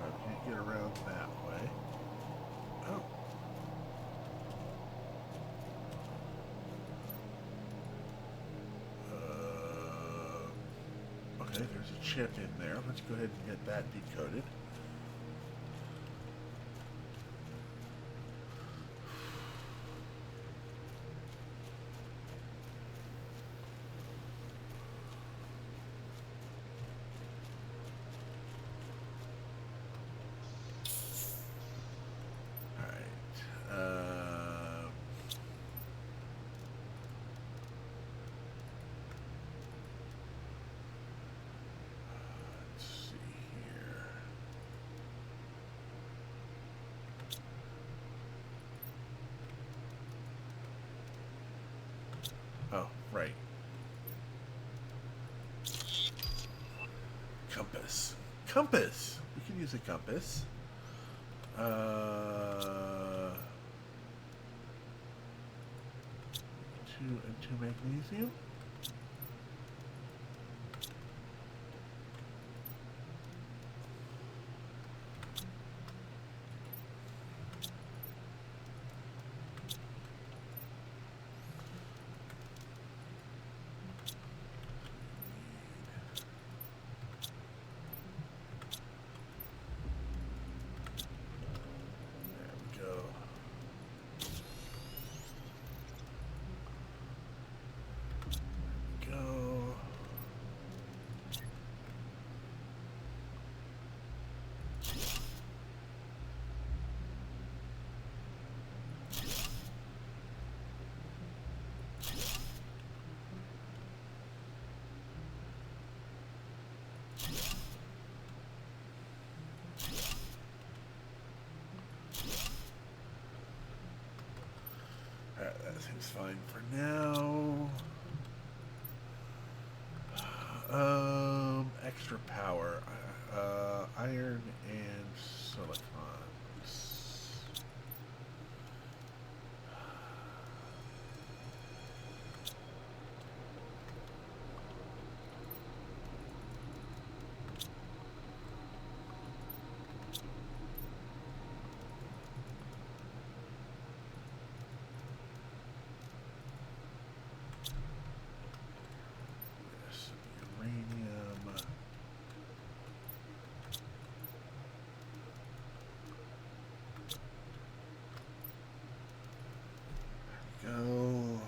I can't get around that way. Oh. Okay, there's a chip in there. Let's go ahead and get that decoded. Let's see here. Oh, right. Compass. Compass! We can use a compass. Two magnesium. There we go. Go. Alright, that seems fine for now. Extra power. Iron and silicons. Yes, uranium. Go.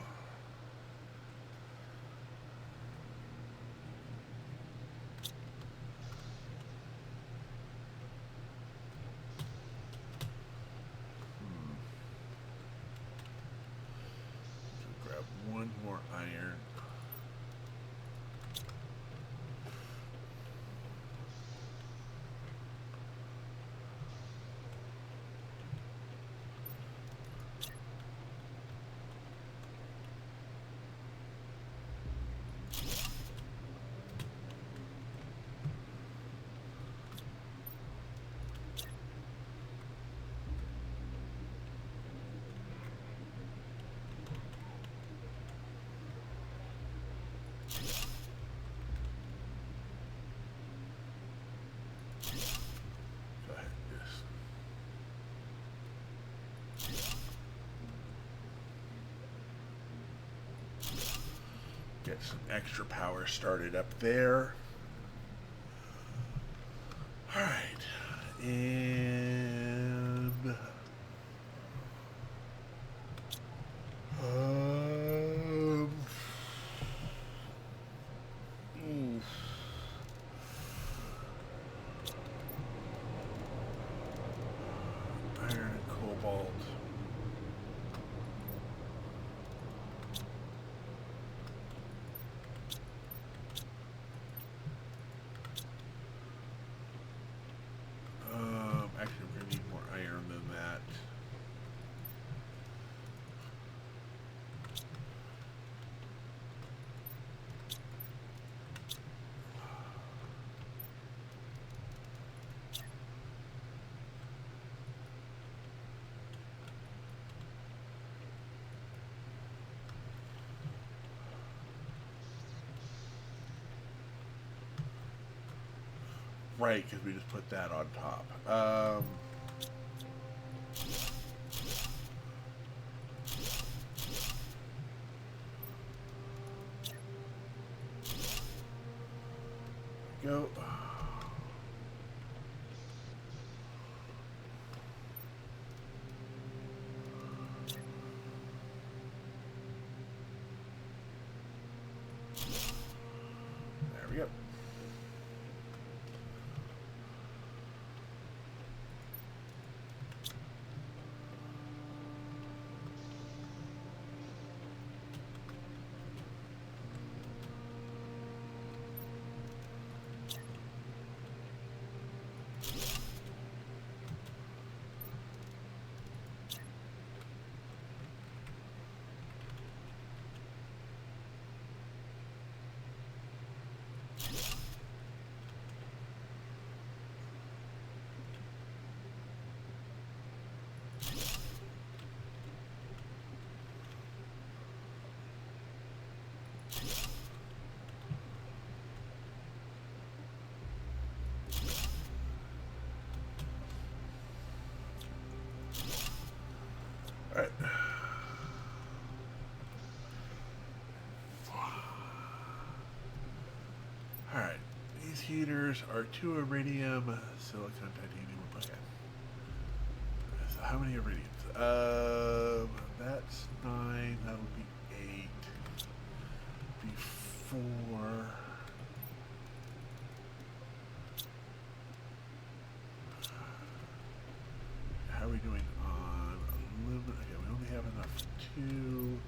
Grab one more iron. Get some extra power started up there. Alright. And iron and cobalt. Actually, we're going to need more iron than that. Right, because we just put that on top. Go. There we go. All right. All right. These heaters are 2 iridium, silicon, titanium. Okay. So how many iridiums? That's 9. That'll be 8. Be 4. How are we doing on aluminum? Okay, we only have enough 2.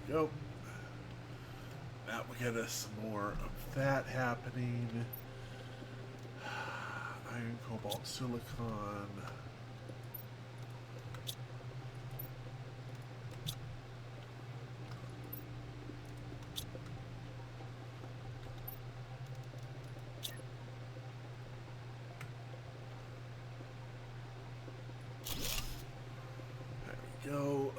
Go. That will get us some more of that happening. Iron, cobalt, silicon. There we go.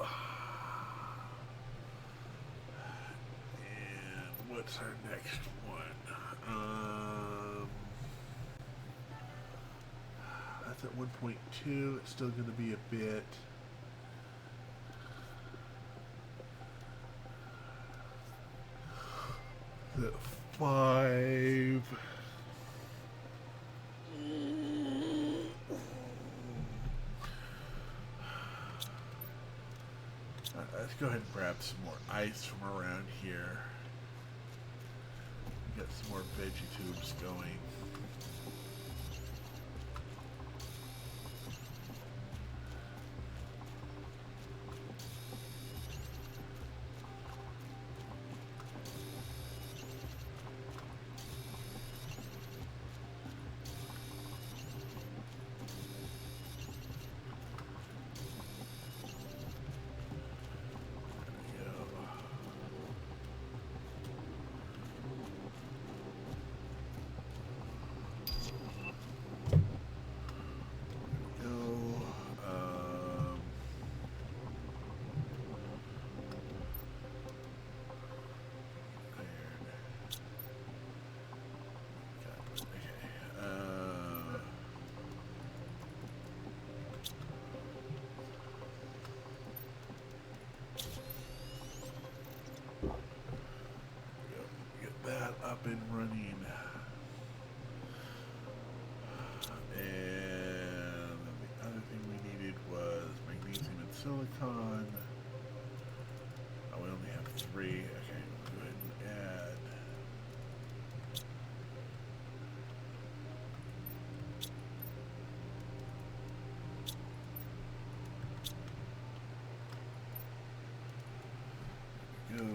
What's our next one? That's at 1.2. It's still going to be a bit. The 5. Let's go ahead and grab some more ice from around here. Get some more veggie tubes going. silicon. Oh, we only have 3. Okay, we'll go ahead and add. Go.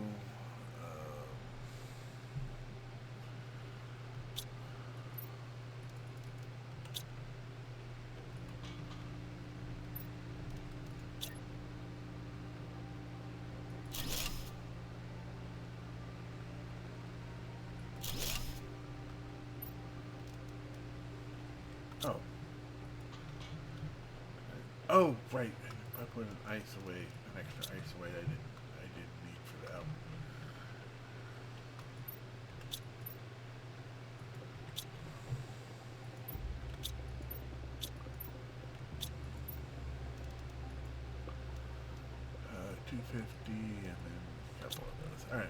Oh. Oh, right. I put an ice away, an extra ice away. I didn't need for that. Uh, 250 and then a couple of those. All right.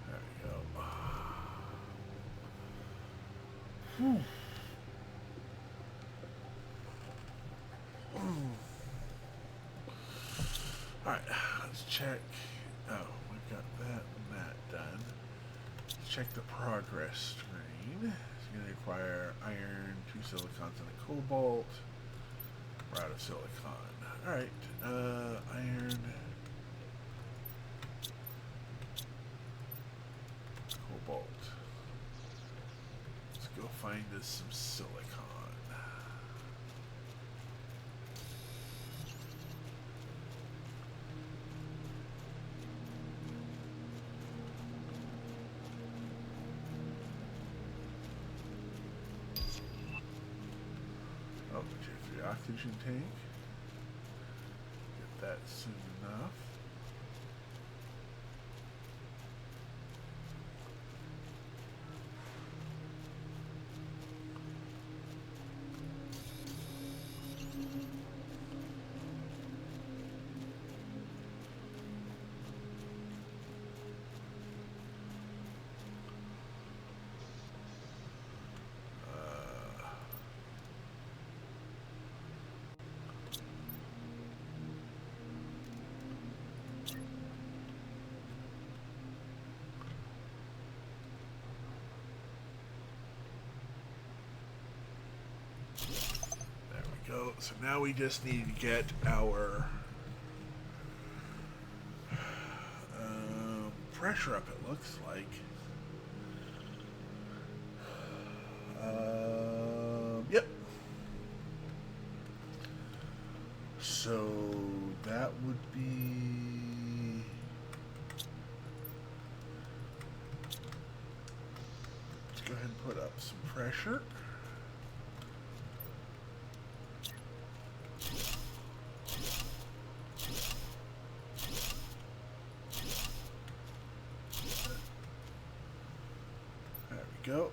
There we go. Whew. Alright, let's check. Oh, we've got that and that done. Let's check the progress screen. It's going to require iron, 2 silicons, and a cobalt. We're out of silicon. Alright, iron, cobalt. Let's go find us some silicon. Oh, check the oxygen tank. Get that soon enough. Go. So now we just need to get our pressure up, it looks like. Yep. So that would be... Let's go ahead and put up some pressure. Go.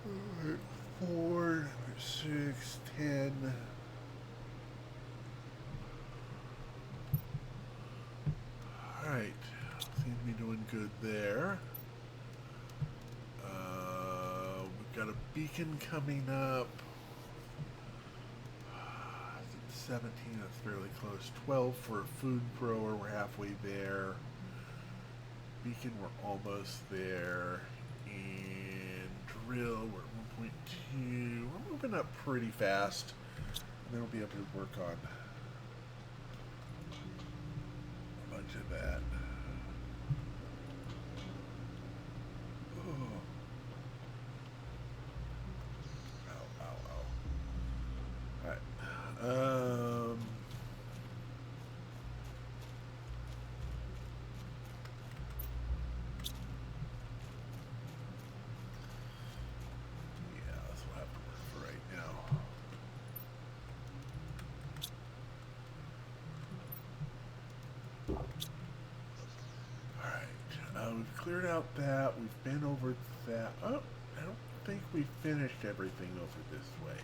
Alright, 4, 6, 10. Alright, seem to be doing good there. Got a beacon coming up. I think 17, that's fairly close. 12 for a food grower, we're halfway there. Beacon, we're almost there. And drill, we're at 1.2. We're moving up pretty fast. And then we'll be able to work on a bunch of that. cleared out that. We've been over that. Oh, I don't think we finished everything over this way.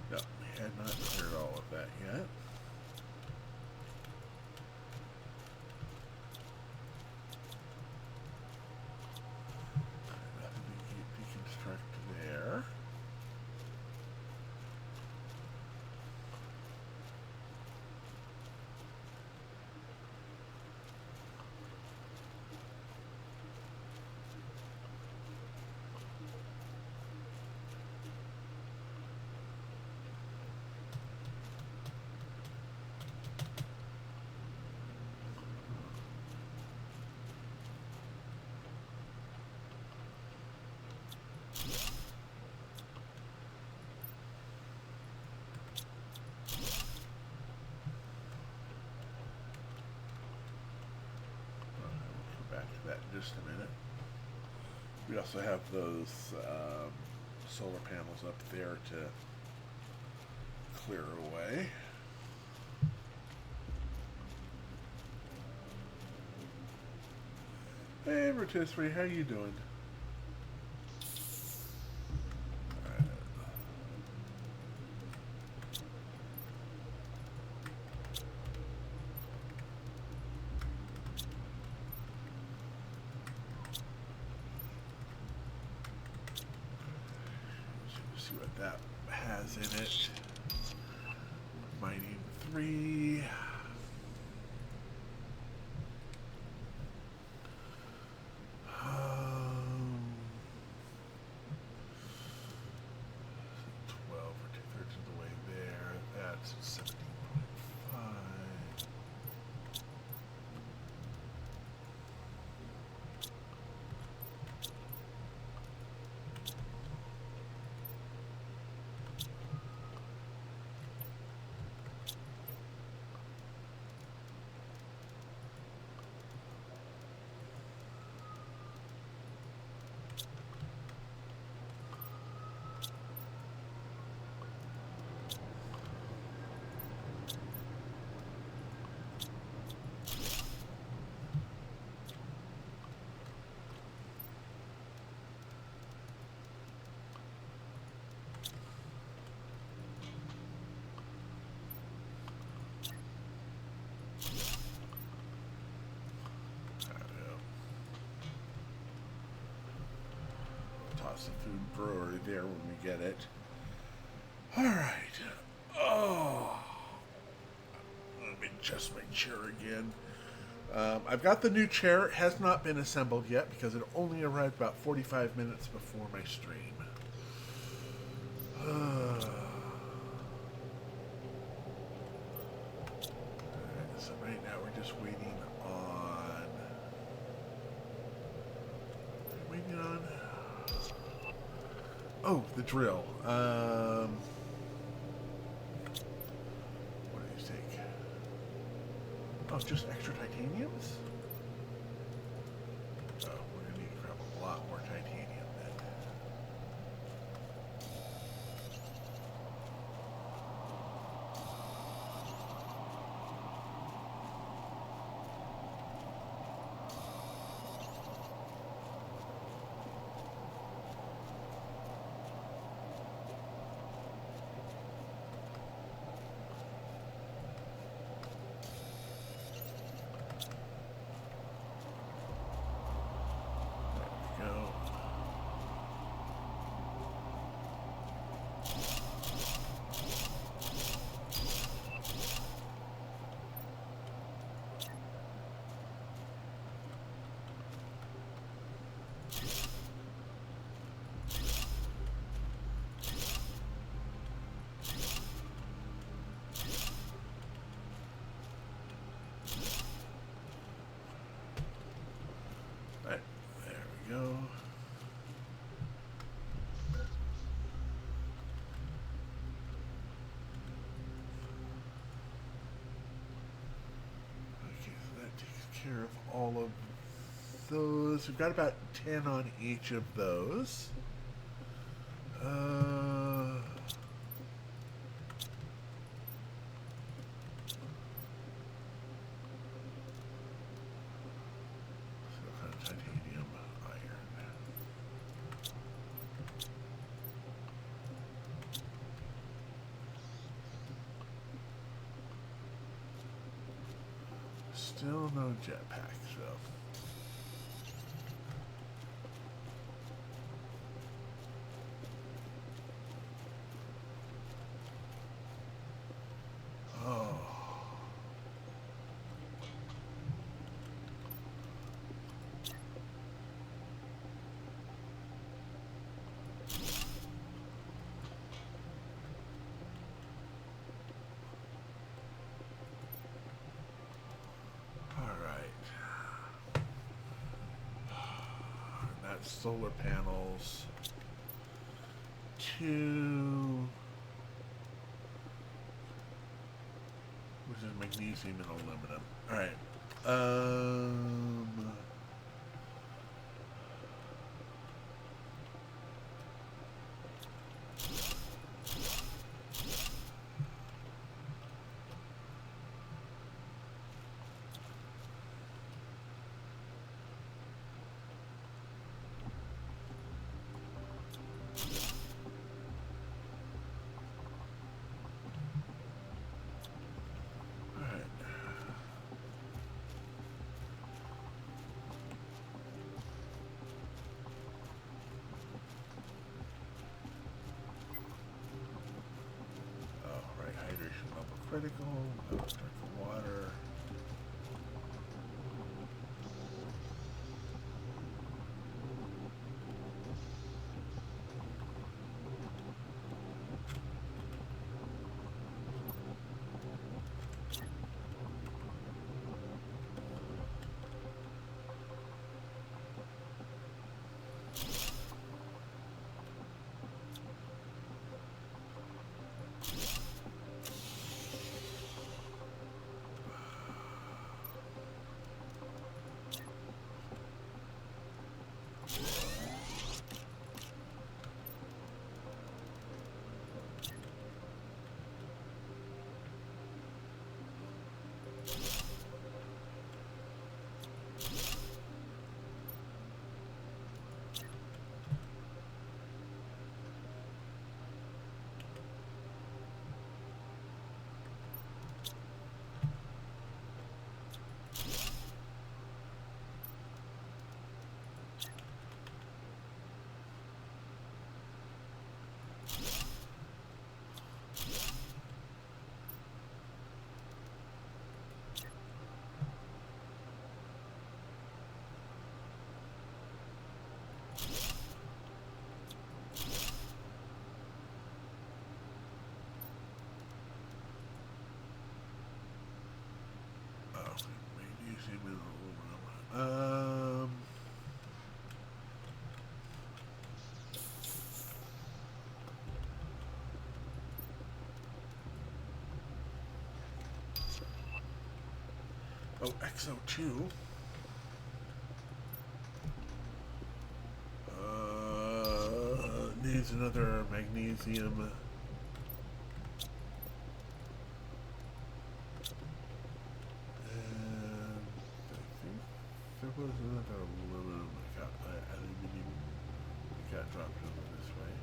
No, we had not cleared all of that yet. Nothing to deconstruct there. That in just a minute. We also have those solar panels up there to clear away. Hey, Rotisserie, how you doing? See what that has in it. Mining 3. Toss the food brewery there when we get it. Alright. Oh. Let me adjust my chair again. I've got the new chair. It has not been assembled yet because it only arrived about 45 minutes before my stream. So right now we're just waiting on... Oh, the drill. What do you think? Oh, just extra titaniums? Oh, we're going to need to grab a lot more titanium then. Right, there we go. Okay, so that takes care of all of those. We've got about 10 on each of those. Silicon, titanium, iron. Still no jetpacks, though. Solar panels, 2, which is magnesium and aluminum. All right. Critical, drink of water. Magnesium and aluminum. Oh, XO2. Needs another magnesium. And I think there was another aluminum that got aluminium that got dropped over this way.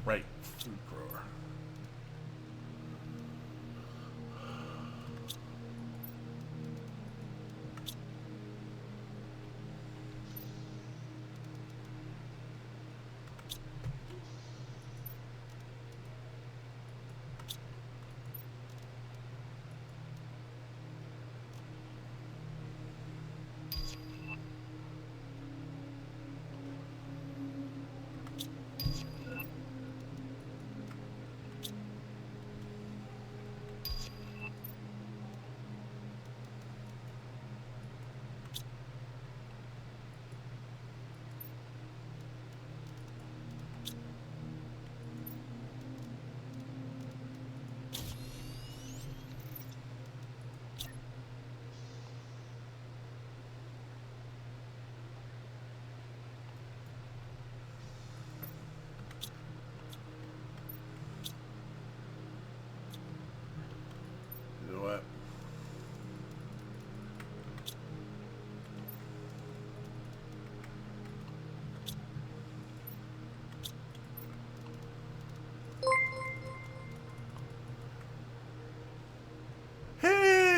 Right, food grower.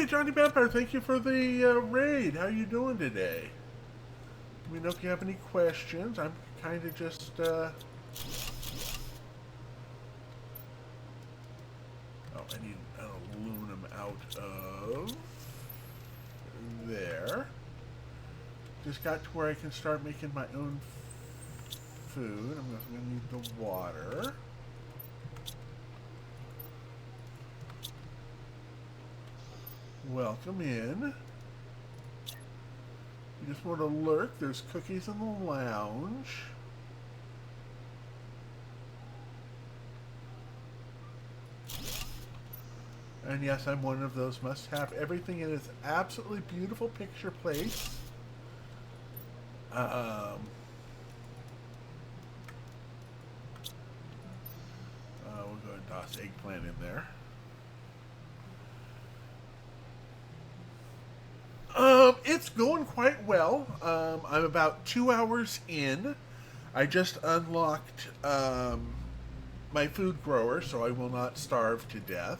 Hey, Johnny Vampire, thank you for the raid. How you doing today? Let me know if you have any questions. I'm kind of just... Oh, I need an aluminum out of there. Just got to where I can start making my own food. I'm just going to need the water. Welcome in. You just want to lurk. There's cookies in the lounge. And yes, I'm one of those must-have everything in its absolutely beautiful picture place. We'll go and toss eggplant in there. It's going quite well. I'm about 2 hours in. I just unlocked my food grower, so I will not starve to death.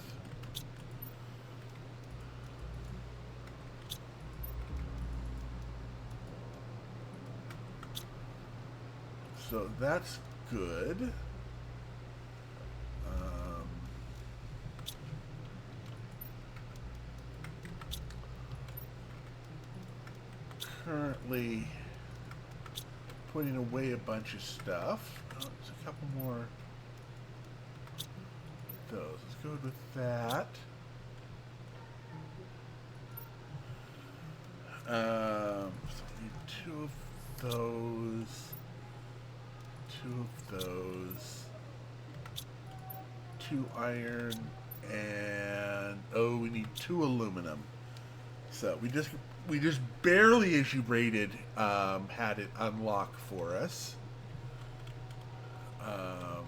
So that's good. Currently putting away a bunch of stuff. Oh, there's a couple more of those. Let's go with that. So we need 2 of those. 2 of those. 2 iron, and oh, we need 2 aluminum. So we just barely, as you rated, had it unlocked for us. Oh,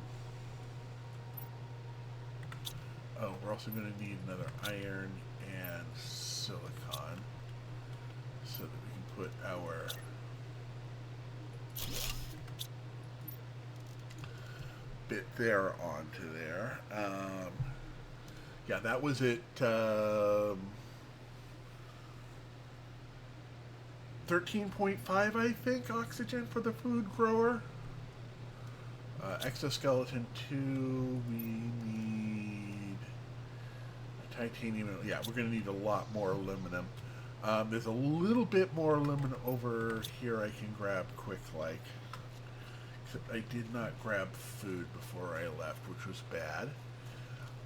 we're also going to need another iron and silicon so that we can put our bit there onto there. Yeah, that was it. 13.5, I think, oxygen for the food grower. Exoskeleton 2, we need titanium. Yeah, we're going to need a lot more aluminum. There's a little bit more aluminum over here I can grab quick like. Except I did not grab food before I left, which was bad.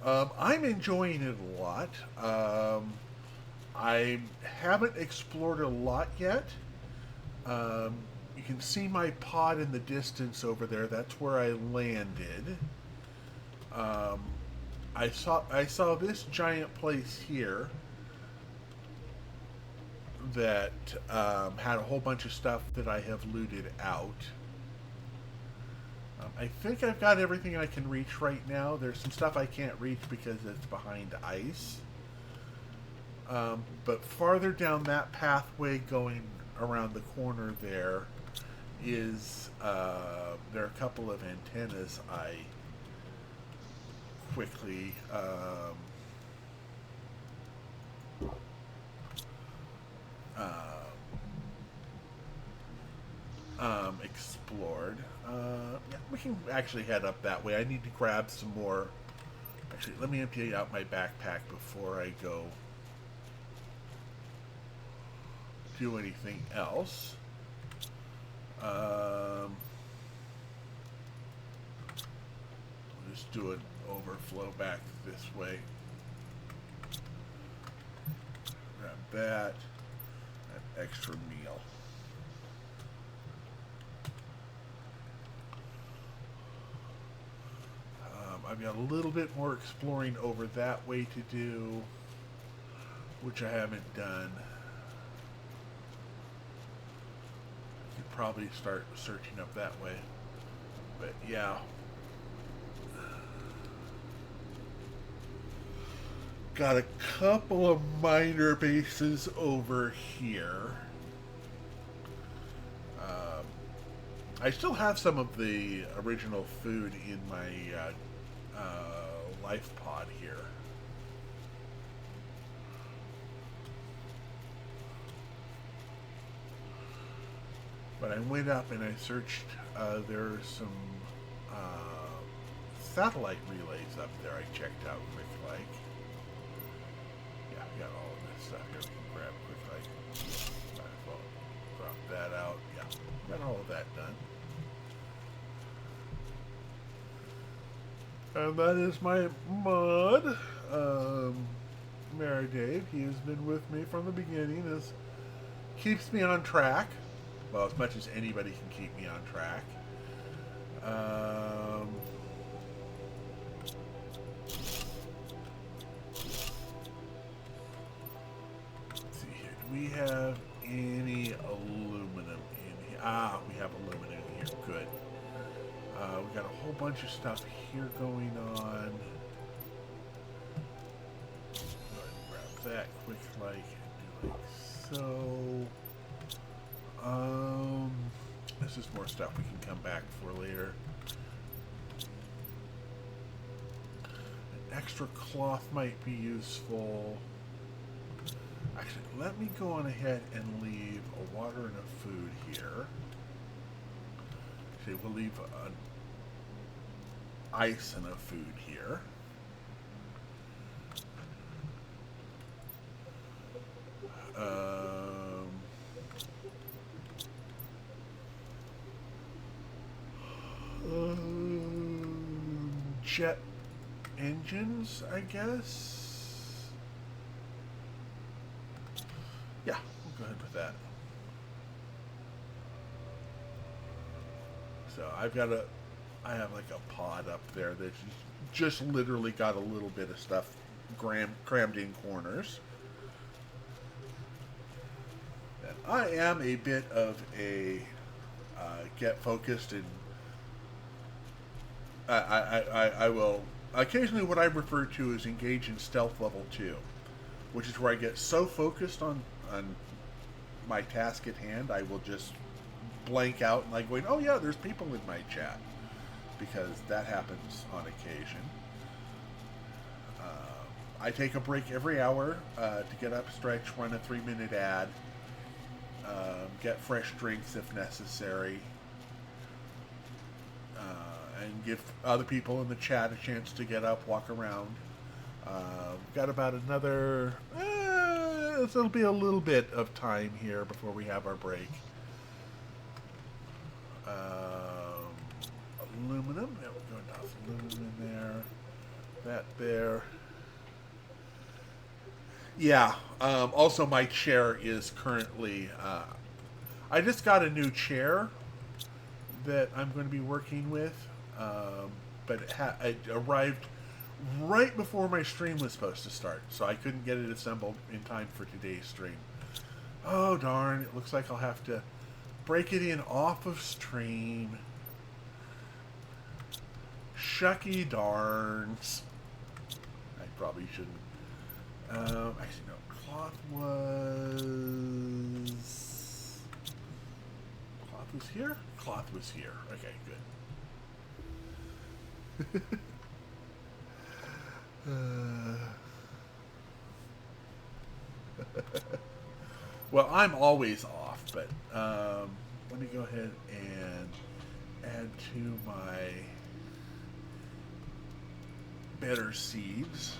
I'm enjoying it a lot. I haven't explored a lot yet. You can see my pod in the distance over there. That's where I landed. I saw this giant place here that had a whole bunch of stuff that I have looted out. I think I've got everything I can reach right now. There's some stuff I can't reach because it's behind ice. But farther down that pathway going around the corner there is, there are a couple of antennas I quickly explored. Yeah, we can actually head up that way. I need to grab some more. Actually, let me empty out my backpack before I go do anything else. We'll just do an overflow back this way. Grab that. An extra meal. I've got a little bit more exploring over that way to do, which I haven't done. I could probably start searching up that way. But yeah. Got a couple of minor bases over here. I still have some of the original food in my life pod here. But I went up and I searched. There are some satellite relays up there. I checked out quick like. Yeah, we got all of this stuff here. We can grab quick like. Might as well drop that out. Yeah, got all of that done. And that is my mod, Mary Dave. He has been with me from the beginning. This keeps me on track. Well, as much as anybody can keep me on track. Let's see here. Do we have any aluminum in here? Ah, we have aluminum in here. Good. We got a whole bunch of stuff here going on. Go ahead and grab that quick like and do like so. This is more stuff we can come back for later. An extra cloth might be useful. Actually, let me go on ahead and leave a water and a food here. Actually, we'll leave an ice and a food here. Jet engines, I guess. Yeah, we'll go ahead with that. So I have like a pod up there that's just literally got a little bit of stuff crammed in corners. And I am a bit of a get focused and I will occasionally what I refer to as engage in stealth level 2, which is where I get so focused on my task at hand, I will just blank out and like going, oh yeah, there's people in my chat, because that happens on occasion. I take a break every hour to get up, stretch, run a 3-minute ad, get fresh drinks if necessary. And give other people in the chat a chance to get up, walk around. Got about another... it'll be a little bit of time here before we have our break. Aluminum. Yeah, we're going to toss aluminum in there. That there. Yeah. Also, my chair is currently... I just got a new chair that I'm going to be working with. But it arrived right before my stream was supposed to start, so I couldn't get it assembled in time for today's stream. Oh darn, it looks like I'll have to break it in off of stream. Shucky darns. I probably shouldn't. Actually no, cloth was here? Cloth was here. Okay, good. Well, I'm always off, but let me go ahead and add to my better seeds.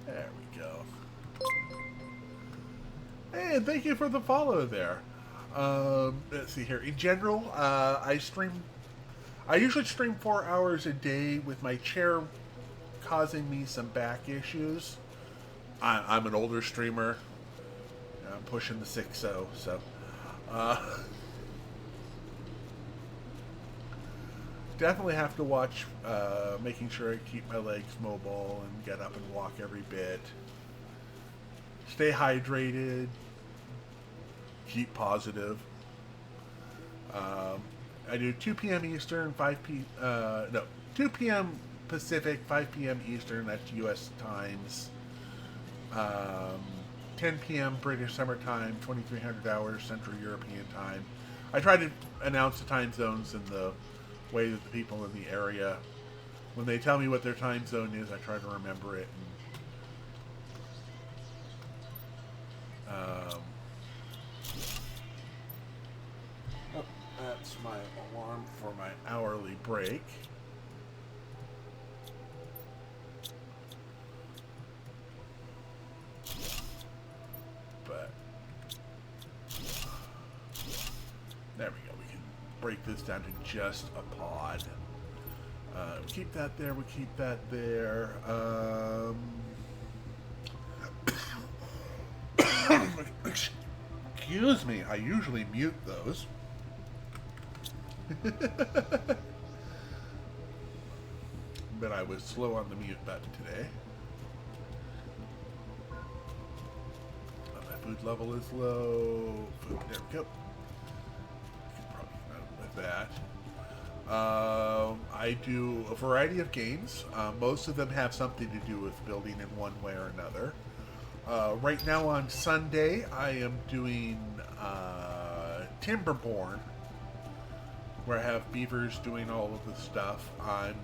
There we go. And thank you for the follow there. Let's see here. In general, I usually stream 4 hours a day with my chair causing me some back issues. I'm an older streamer. I'm pushing the 6-0, so definitely have to watch, making sure I keep my legs mobile and get up and walk every bit. Stay hydrated. Keep positive. I do 2 p.m. Eastern, 2 p.m. Pacific, 5 p.m. Eastern, that's U.S. times. 10 p.m. British Summer Time, 2300 hours Central European Time. I try to announce the time zones in the way that the people in the area, when they tell me what their time zone is, I try to remember it. Oh, that's my alarm for my hourly break. But there we go. We can break this down to just a pod. We keep that there. We keep that there. Excuse me. I usually mute those. But I was slow on the mute button today. My food level is low. Food, there we go. I can probably come out with that. I do a variety of games. Most of them have something to do with building in one way or another. Right now on Sunday, I am doing Timberborn, where I have beavers doing all of the stuff. I'm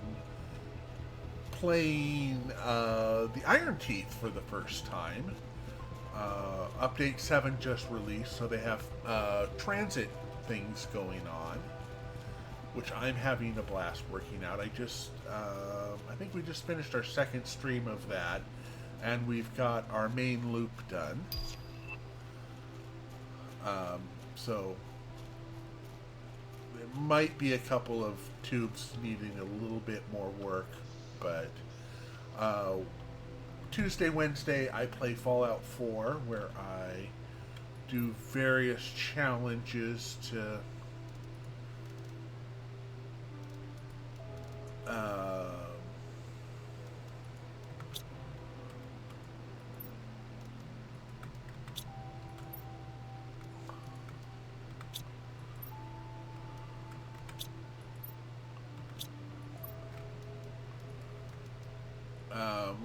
playing the Iron Teeth for the first time. Update 7 just released, so they have transit things going on, which I'm having a blast working out. I think we just finished our second stream of that, and we've got our main loop done. So there might be a couple of tubes needing a little bit more work, but Tuesday, Wednesday, I play Fallout 4, where I do various challenges to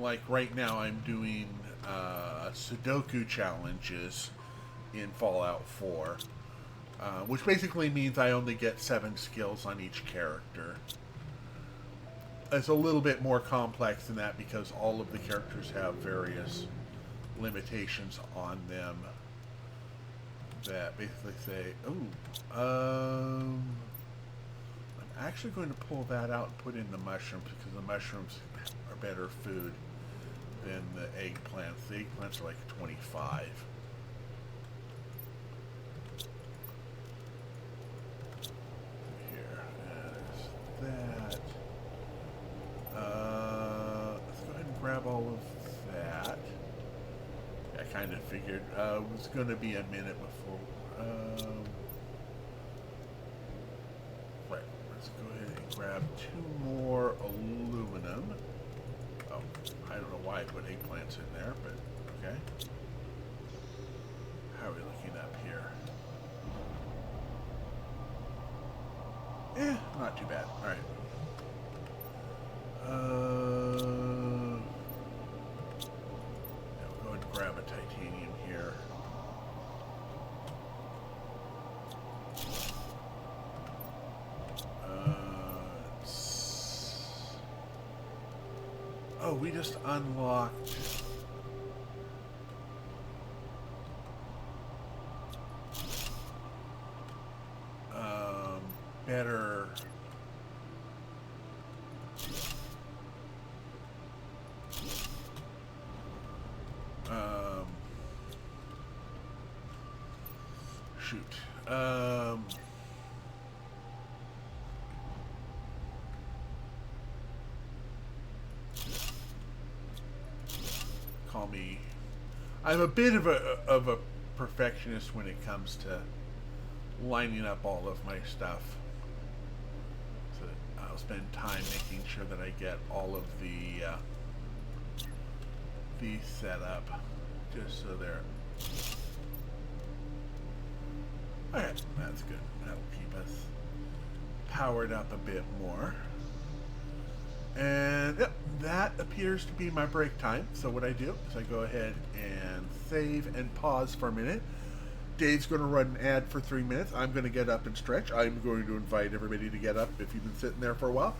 like right now I'm doing Sudoku challenges in Fallout 4, which basically means I only get 7 skills on each character. It's a little bit more complex than that because all of the characters have various limitations on them that basically say, I'm actually going to pull that out and put in the mushrooms because the mushrooms are better food than the eggplants. The eggplants are like 25. Here, there's that. Let's go ahead and grab all of that. I kind of figured it was going to be a minute before. Right, let's go ahead and grab 2 more aluminum. Oh, I don't know why I put eggplants in there, but okay. How are we looking up here? Not too bad. All right. Now we'll go ahead and grab a titanium here. Oh, we just unlocked better shoot call me, I'm a bit of a perfectionist when it comes to lining up all of my stuff. So I'll spend time making sure that I get all of these set up, just so they're alright. That's good. That'll keep us powered up a bit more. And yep, that appears to be my break time. So what I do is I go ahead and save and pause for a minute. Dave's going to run an ad for 3 minutes. I'm going to get up and stretch. I'm going to invite everybody to get up if you've been sitting there for a while.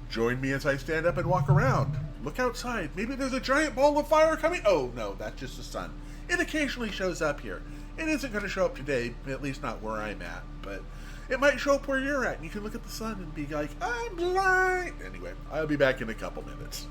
Join me as I stand up and walk around. Look outside. Maybe there's a giant ball of fire coming. Oh, no, that's just the sun. It occasionally shows up here. It isn't going to show up today, at least not where I'm at, but it might show up where you're at, and you can look at the sun and be like, I'm blind. Anyway, I'll be back in a couple minutes.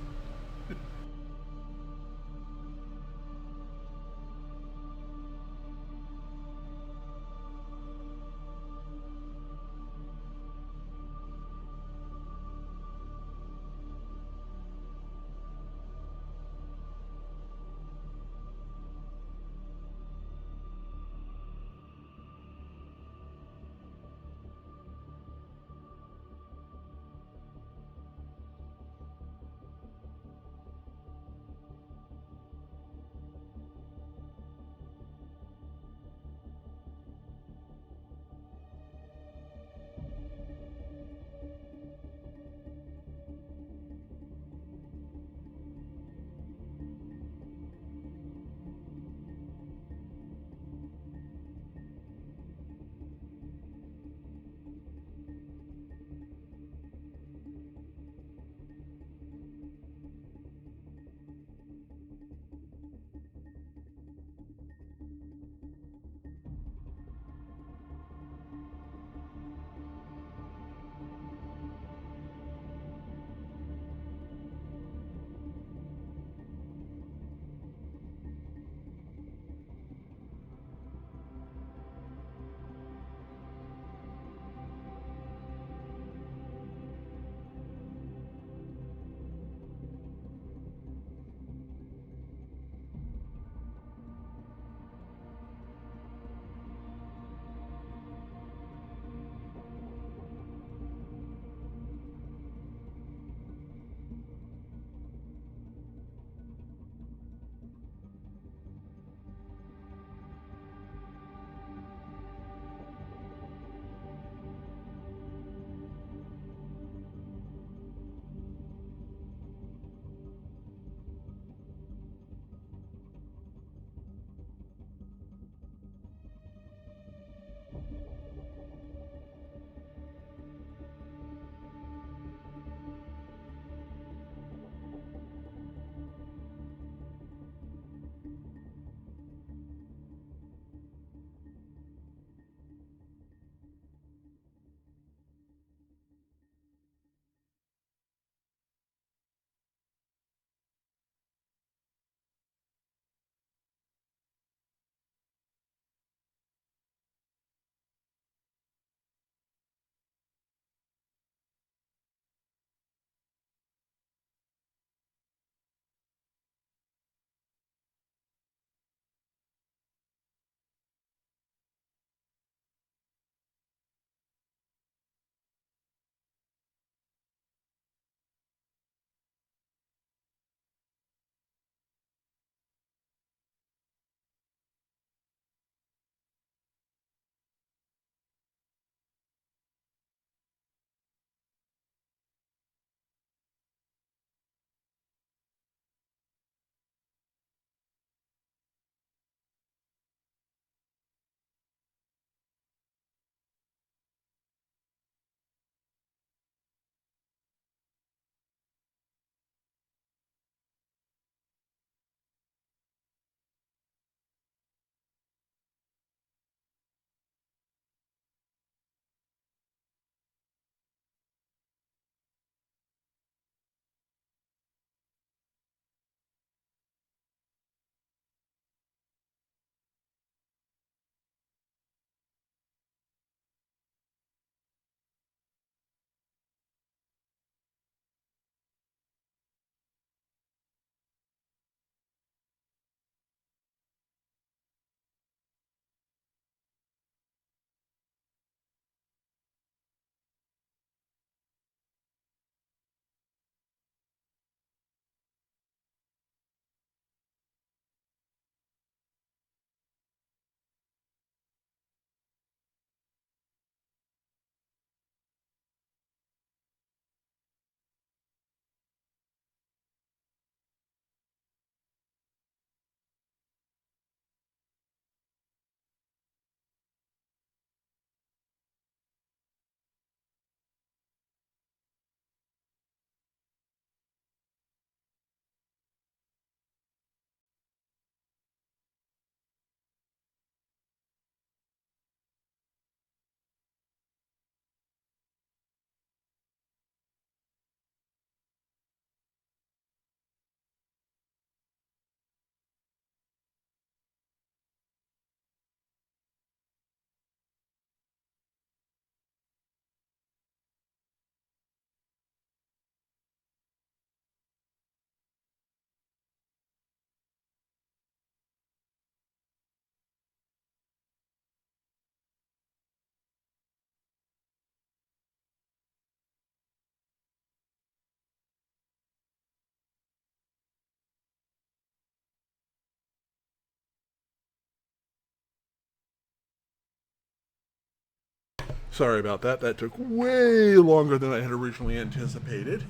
Sorry about that. That took way longer than I had originally anticipated.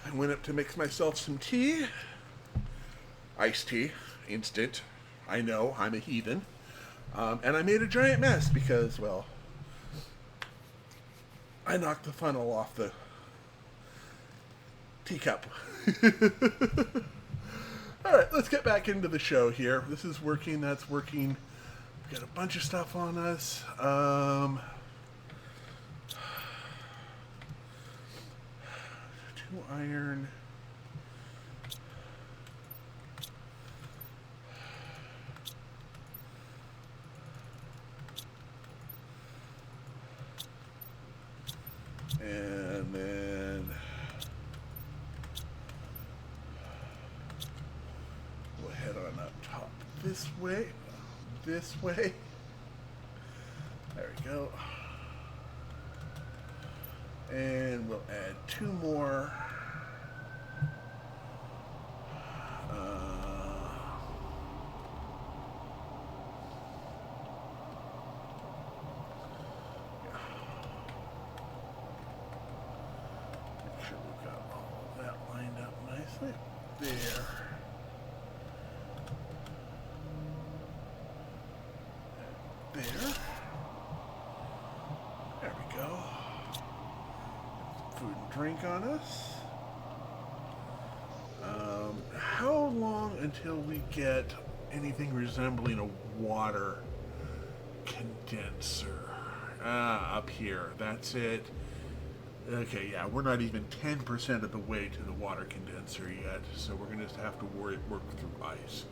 I went up to mix myself some tea. Iced tea. Instant. I know, I'm a heathen. And I made a giant mess because, well, I knocked the funnel off the teacup. Alright, let's get back into the show here. This is working, that's working. We've got a bunch of stuff on us. 2 iron. And then we'll head on up top this way. This way. There we go. And we'll add 2 more. Make sure we've got all of that lined up nicely. There. There. There we go. Food and drink on us. How long until we get anything resembling a water condenser? Up here. That's it. Okay, yeah, we're not even 10% of the way to the water condenser yet, so we're going to have to work through ice.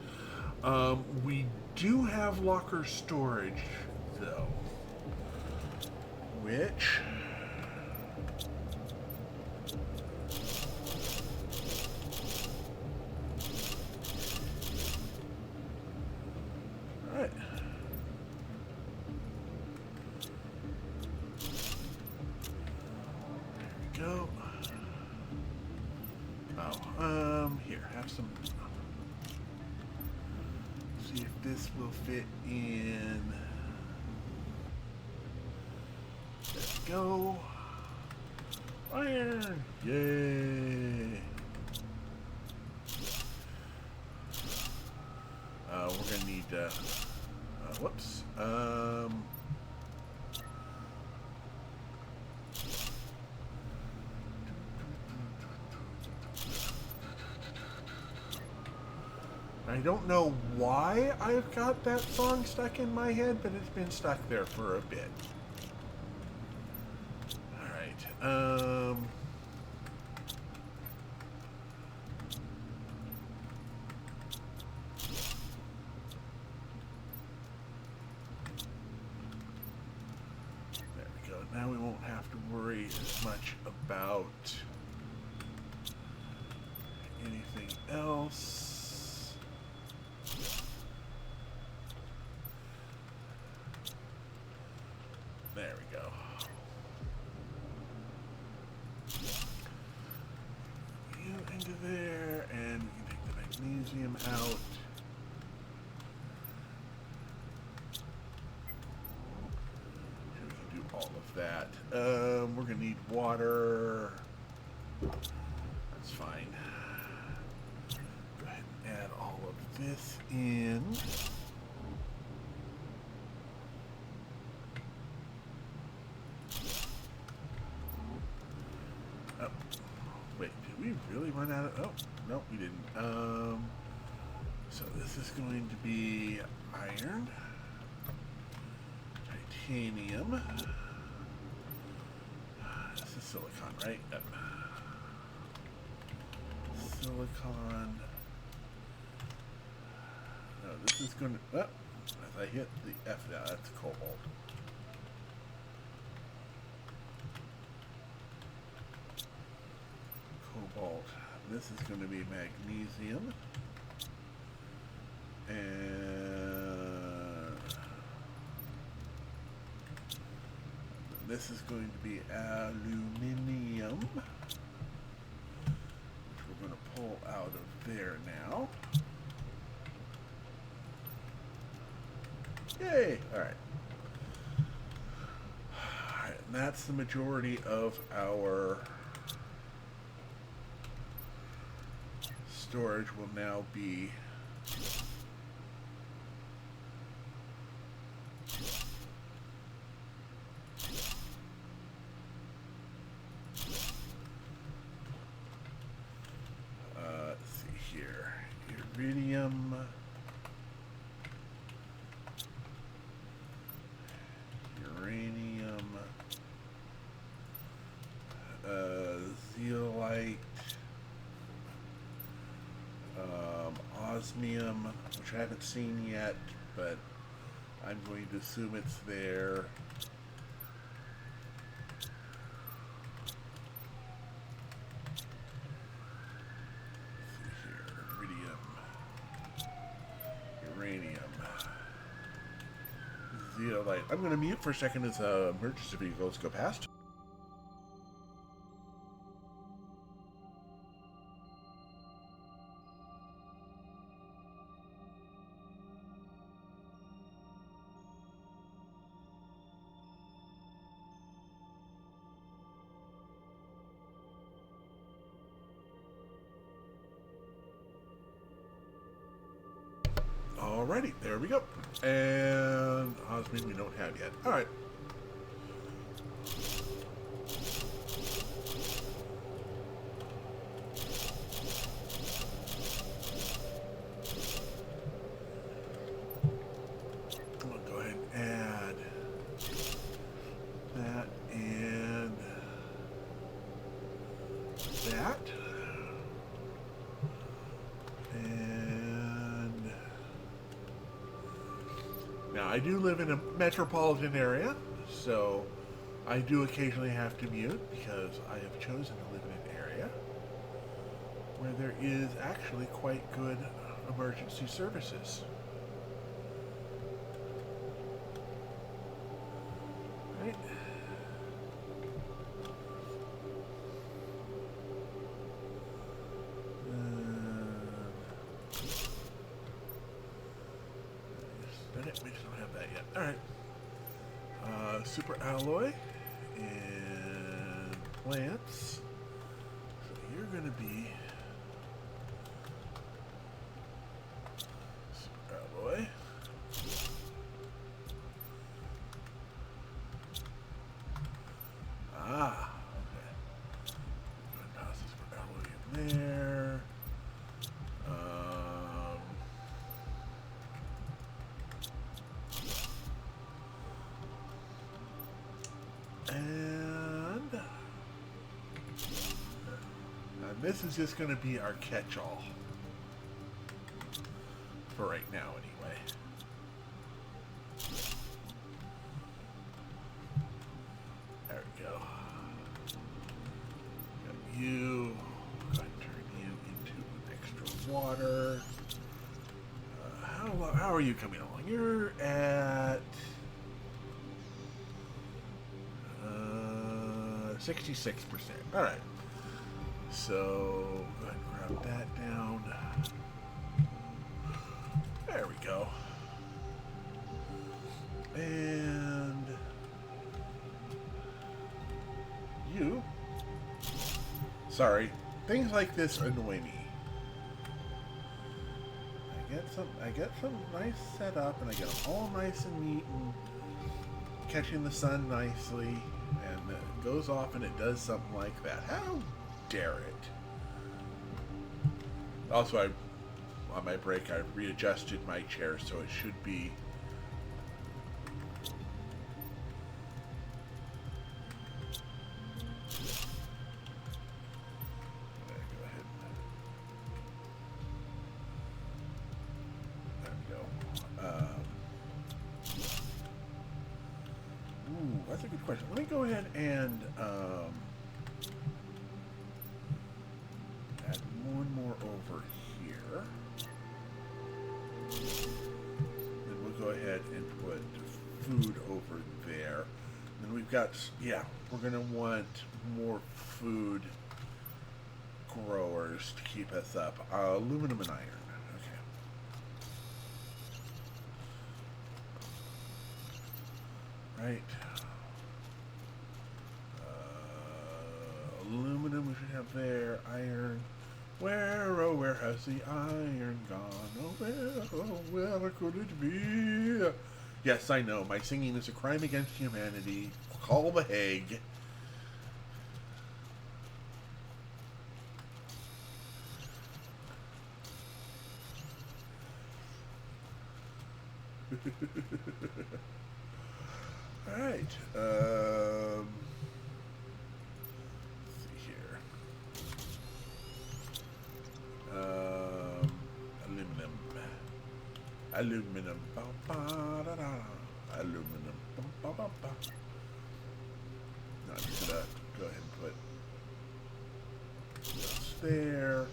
We do have locker storage, though, which... Alright. There we go. Here, have some... See if this will fit in. There we go. Iron! Yay! We're gonna need, whoops. I don't know why I've got that song stuck in my head, but it's been stuck there for a bit. Alright, there we go. Now we won't have to worry as much about anything else. There we go. You into there, and we can take the magnesium out. And we can do all of that. We're gonna need water. That's fine. Go ahead and add all of this in. Really run out of... Oh, no, we didn't. So this is going to be iron, titanium. This is silicon, right? Yep. Silicon. No, this is going to... Oh, as I hit the F now, that's cobalt. Cobalt. This is going to be magnesium, and this is going to be aluminium, which we're going to pull out of there now. Yay! All right. that's the majority of our storage will now be let's see here. Iridium. Uranium. Zeolite. Osmium, which I haven't seen yet, but I'm going to assume it's there. Let's see here. Iridium. Uranium. Zeolite. I'm going to mute for a second as emergency vehicles go past. Alrighty, there we go. And osmium we don't have yet. Alright. I'm going to go ahead and add that and that. Now, I do live in a metropolitan area, so I do occasionally have to mute because I have chosen to live in an area where there is actually quite good emergency services. Right? We just don't have that yet. Alright. Super alloy and plants. So you're going to be super alloy. Ah, okay. Go ahead and toss the super alloy in there. And this is just going to be our catch-all for right now, anyway. There we go. Got you. Go ahead and turn you into an extra water. How are you coming along? You're at 66%. All right. So go ahead and grab that down. There we go. And you. Sorry. Things like this annoy me. I get some nice setup, and I get them all nice and neat and catching the sun nicely, and it goes off and it does something like that. How dare it? Also, on my break, I readjusted my chair so it should be that's a good question. Let me go ahead and add one more over here. Then we'll go ahead and put food over there. Then we've got, yeah, we're going to want more food growers to keep us up. Aluminum and iron. Okay. Right. aluminum we should have there. Iron. Where, oh, where has the iron gone? Oh, where could it be? Yes, I know. My singing is a crime against humanity. Call the Hague. Alright. Let's see here. Aluminum. Aluminum. Ba, ba, da, da. Aluminum. Ba, ba, ba, ba. No, I'm just gonna go ahead and put this there.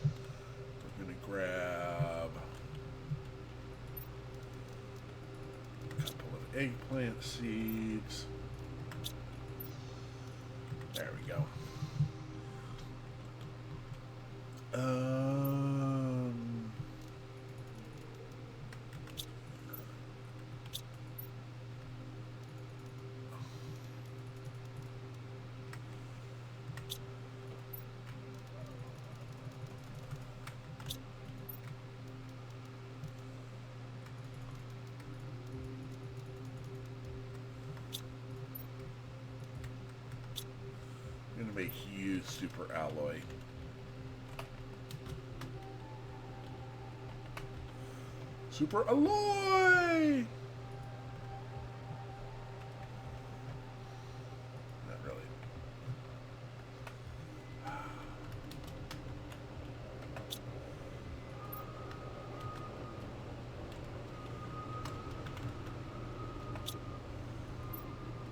We're gonna grab a couple of eggplant seeds. There we go. I'm gonna make use super alloy. Super alloy! Not really.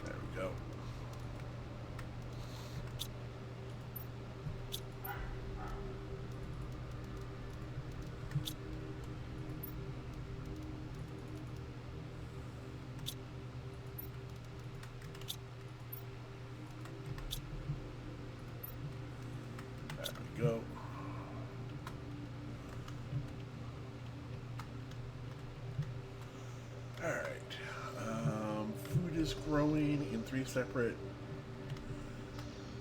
There we go. Go. All right. Food is growing in 3 separate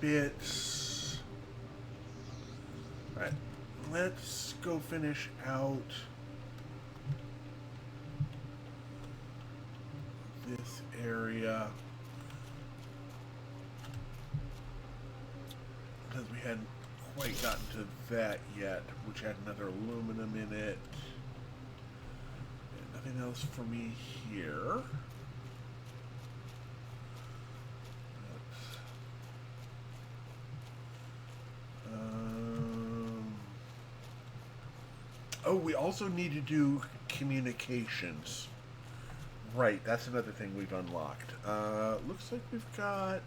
bits. All right. Let's go finish out this area because we hadn't quite gotten to that yet, which had another aluminum in it. And nothing else for me here. Oh, we also need to do communications. Right, that's another thing we've unlocked. Looks like we've got...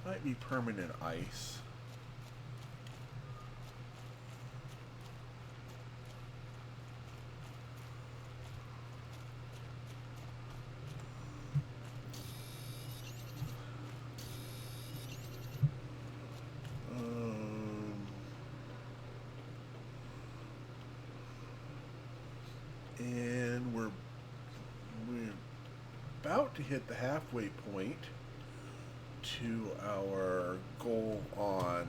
might be permanent ice. And we're about to hit the halfway point to our goal on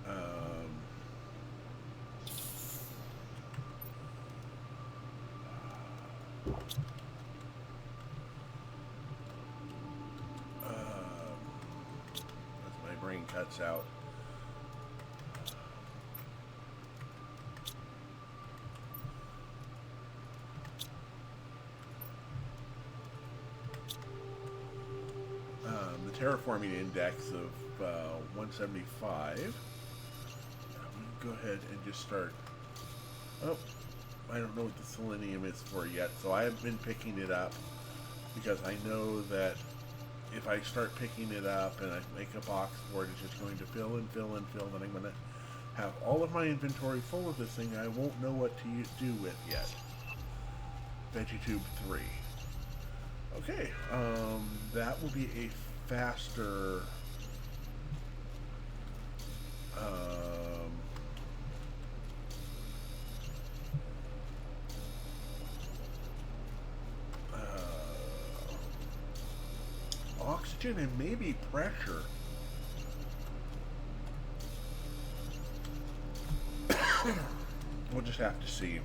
as my brain cuts out. The terraforming index of 175. I'm going to go ahead and just start. Oh, I don't know what the selenium is for yet, so I haven't been picking it up because I know that if I start picking it up and I make a box for it, it's just going to fill and fill and fill, and I'm going to have all of my inventory full of this thing I won't know what to do with yet. VeggieTube 3. Okay, that will be a faster oxygen and maybe pressure. We'll just have to see.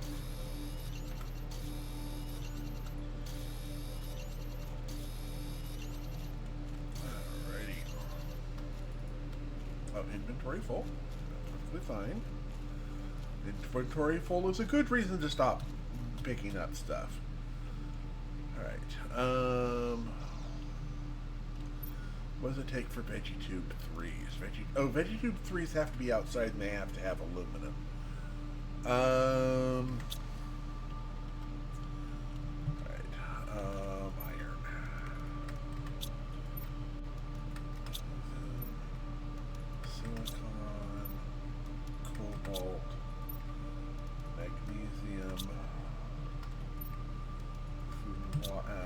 Alrighty. Oh, inventory full. Perfectly fine. Inventory full is a good reason to stop picking up stuff. Alright. What does it take for VeggieTube 3s? VeggieTube 3s have to be outside and they have to have aluminum. Iron. Silicon, cobalt, magnesium, food and water.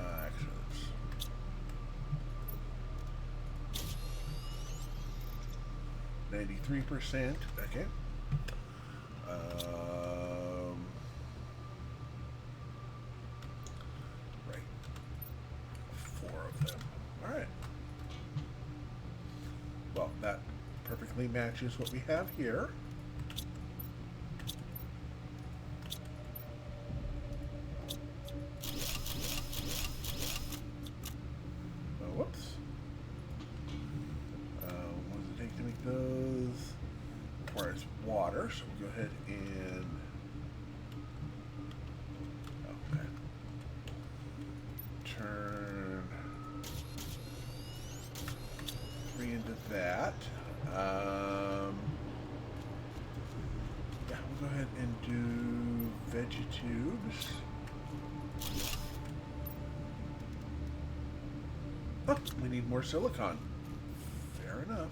Actually, 93%. Okay. Right. 4 of them. All right. Well, that perfectly matches what we have here. Oh, whoops. What does it take to make those? Requires water, so we'll go ahead and turn 3 into that. Yeah, we'll go ahead and do VeggieTubes. Oh, we need more silicon. Fair enough.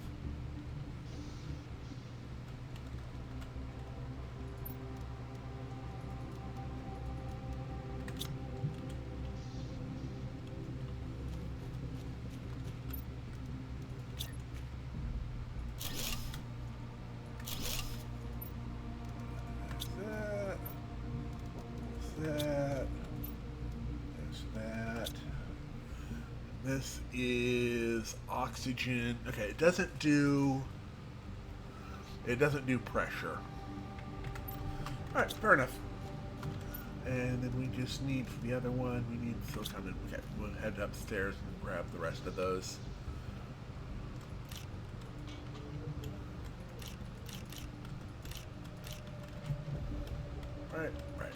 This is oxygen. Okay, it doesn't do pressure. Alright, fair enough. And then we just need, for the other one, we need silicon. Okay, we'll head upstairs and grab the rest of those. Alright, right.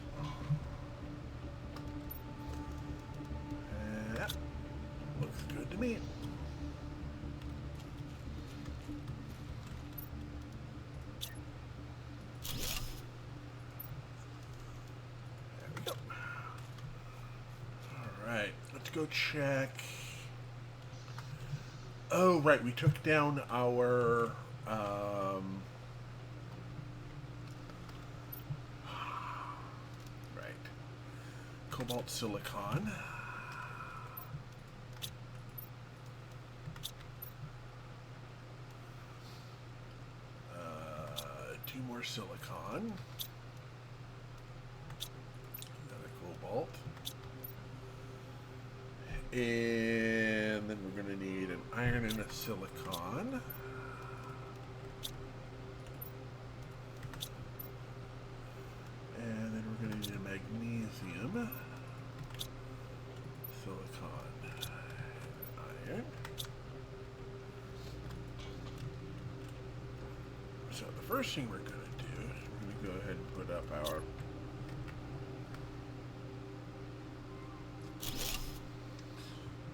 Looks good to me. There we go. Alright, let's go check. Oh, right, we took down our right. Cobalt silicon. More silicon, another cobalt, and then we're going to need an iron and a silicon. And then we're going to need a magnesium, silicon, iron. So the first thing we're going to do is we're going to go ahead and put up our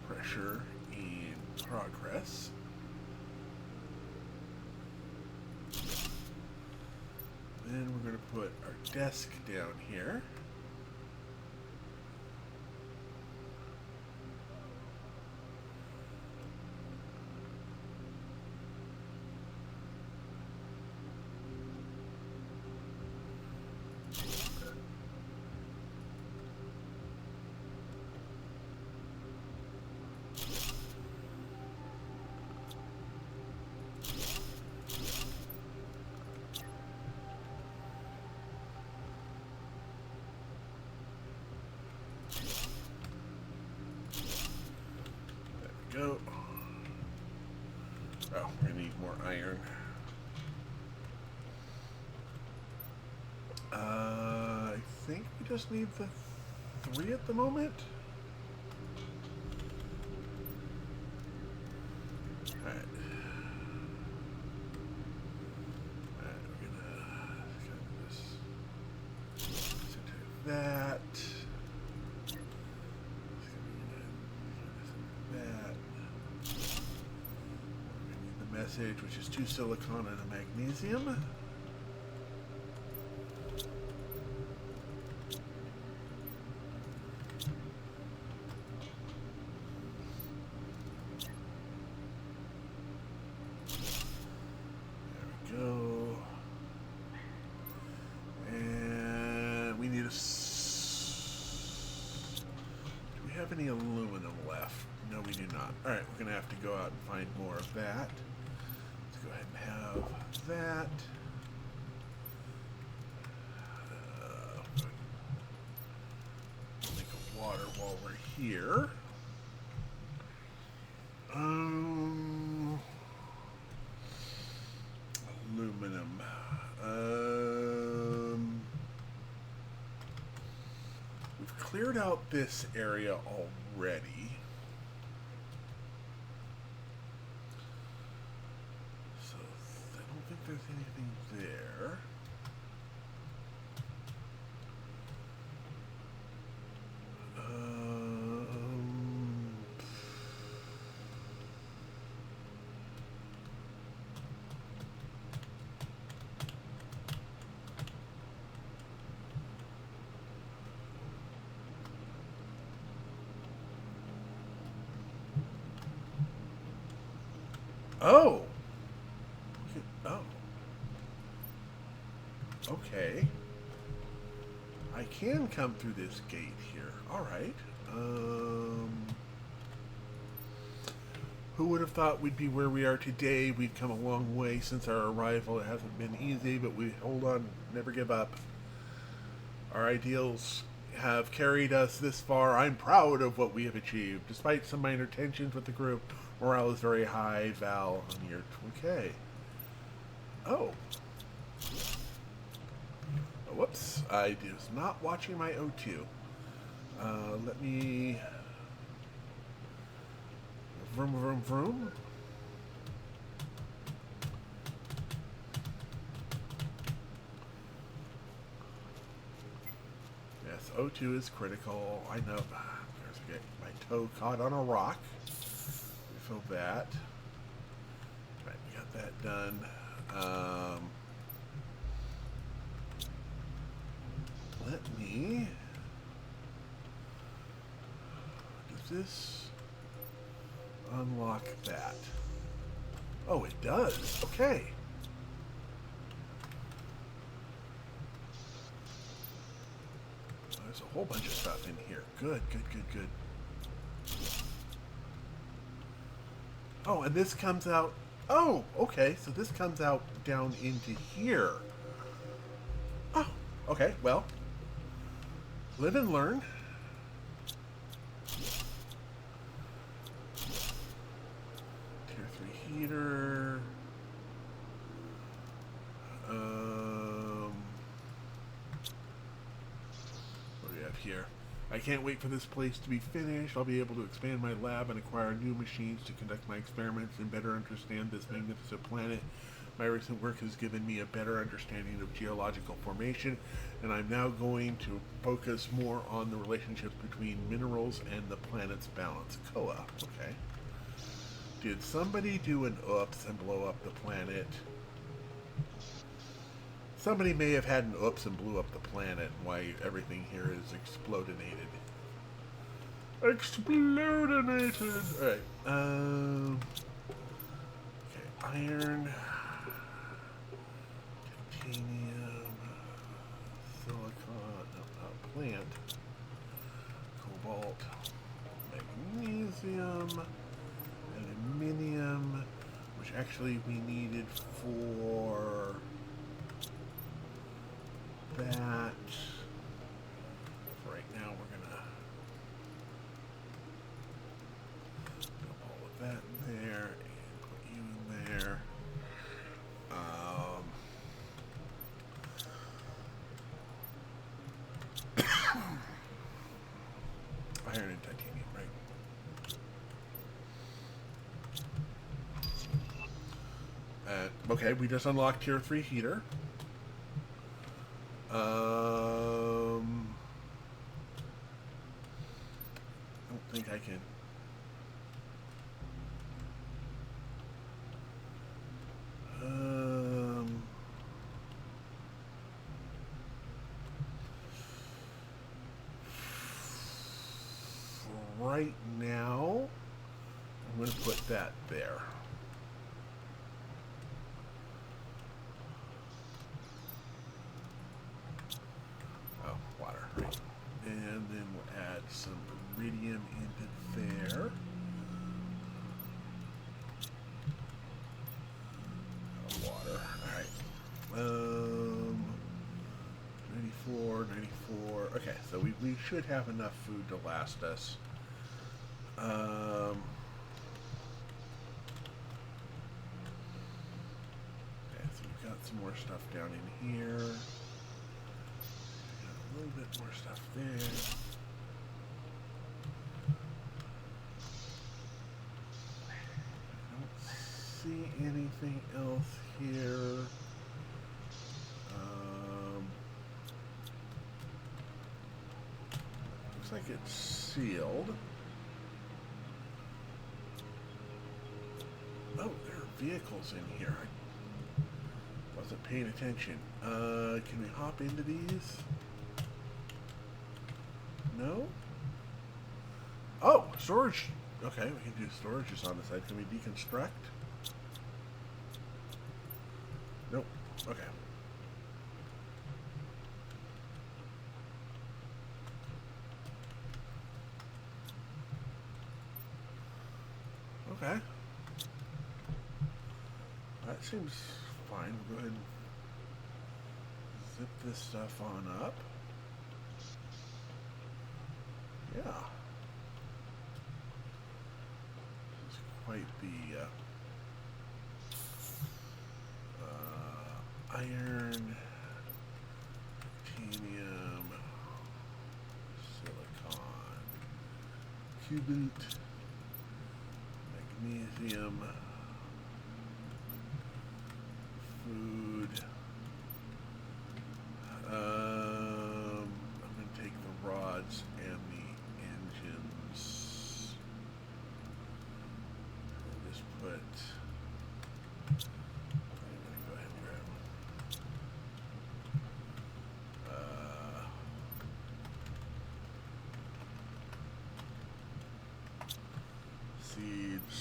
pressure in progress. Then we're going to put our desk down here. Go. Oh, we need more iron. I think we just need the 3 at the moment. Alright. Alright, we're gonna just that. Message, which is 2 silicon and a magnesium. There we go. And we need a... Do we have any aluminum left? No, we do not. Alright, we're going to have to go out and find more of that. Go ahead and have that. Make a water while we're here. Aluminum. We've cleared out this area already. There's anything there. Oh! Oh. Okay. I can come through this gate here. Alright. Who would have thought we'd be where we are today? We've come a long way since our arrival. It hasn't been easy, but we hold on, never give up. Our ideals have carried us this far. I'm proud of what we have achieved. Despite some minor tensions with the group, morale is very high. Val, on your... Okay. Oh. Whoops, I was not watching my O2. Let me... Vroom, vroom, vroom. Yes, O2 is critical. I know. There's get my toe caught on a rock. Refill that. Right, we got that done. Let me... Does this unlock that? Oh, it does. Okay. There's a whole bunch of stuff in here. Good, good, good, good. Oh, and this comes out... Oh, okay. So this comes out down into here. Oh, okay. Well... Live and learn. Tier 3 heater. What do we have here? I can't wait for this place to be finished. I'll be able to expand my lab and acquire new machines to conduct my experiments and better understand this magnificent planet. My recent work has given me a better understanding of geological formation, and I'm now going to focus more on the relationships between minerals and the planet's balance. Koa, okay. Did somebody do an oops and blow up the planet? Somebody may have had an oops and blew up the planet, and why everything here is explodinated. Explodinated! Alright, okay, iron... Titanium, silicon, no, plant, cobalt, magnesium, aluminium, which actually we needed for that. For right now, we're gonna dump all of that in there and put you in Okay, we just unlocked tier 3 heater. I don't think I can. Right now, I'm going to put that there. Oh, water, right. And then we'll add some iridium into there. Water, alright. 94, 94. Okay, so we should have enough food to last us. Okay, so we've got some more stuff down in here. Got a little bit more stuff there. I don't see anything else here. Looks like it's sealed. Oh, there are vehicles in here. I wasn't paying attention. Can we hop into these? No? Oh, storage. Okay, we can do storage just on the side. Can we deconstruct? Nope. Okay. Okay. That seems fine. We'll go ahead and zip this stuff on up. Yeah. This is quite the iron, titanium, silicon, cubite, magnesium, food. I'm going to take the rods and the engines. And just put. I'm going to go ahead and grab seeds.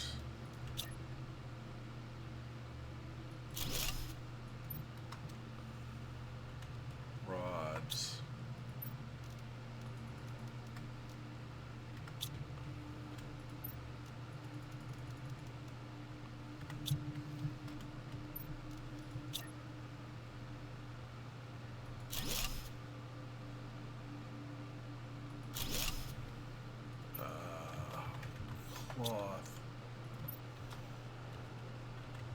Rods. Cloth.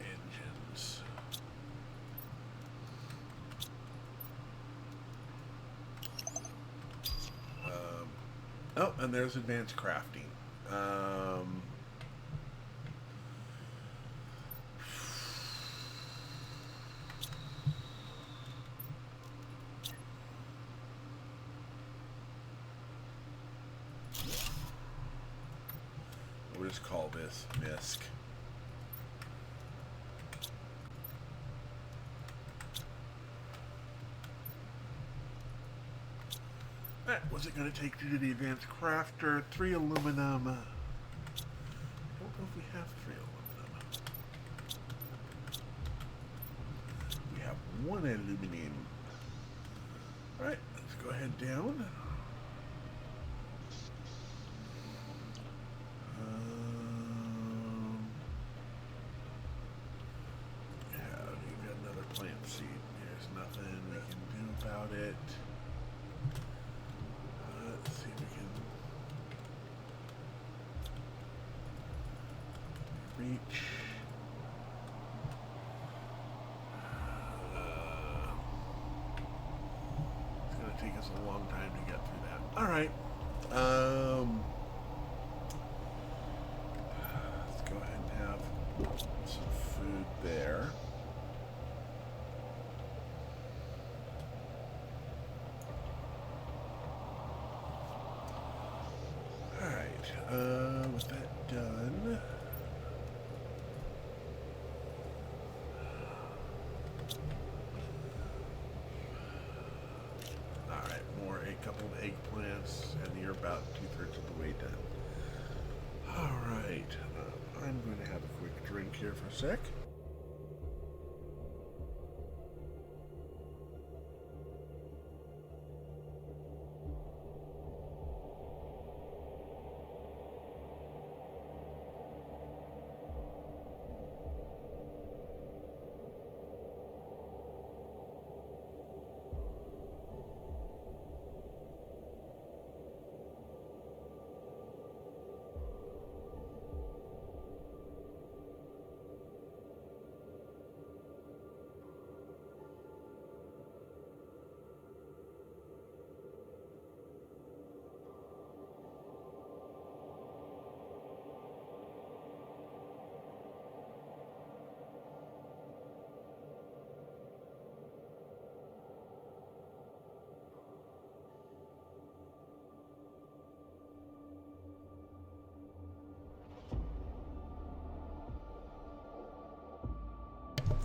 Engines. Oh, and there's advanced crafting. We'll just call this MISC. What's it going to take to do the advanced crafter? 3 aluminum. I don't know if we have 3 aluminum. We have 1 aluminum. Alright, let's go ahead down. Yeah, we've got another plant seed. There's nothing we can do about it. Let's see if we can reach. It's going to take us a long time to get through that. All right. Let's go ahead and have some food there. Alright, a couple of eggplants, and you're about 2/3 of the way done. Alright, I'm going to have a quick drink here for a sec.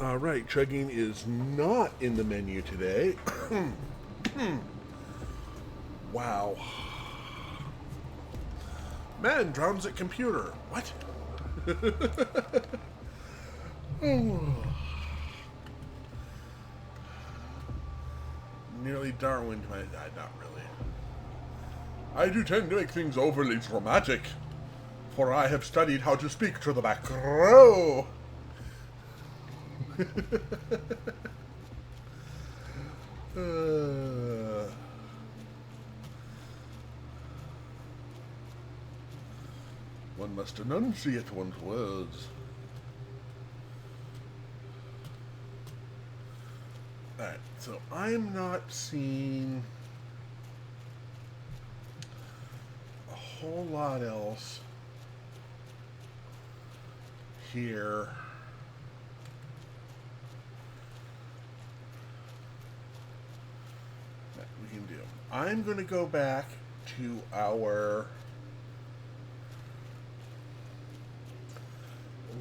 Alright, chugging is not in the menu today. Wow. Man drowns at computer. What? Nearly Darwin to my... not really. I do tend to make things overly dramatic, for I have studied how to speak to the back row. One must enunciate one's words. Alright, so I'm not seeing a whole lot else here. That we can do. I'm going to go back to our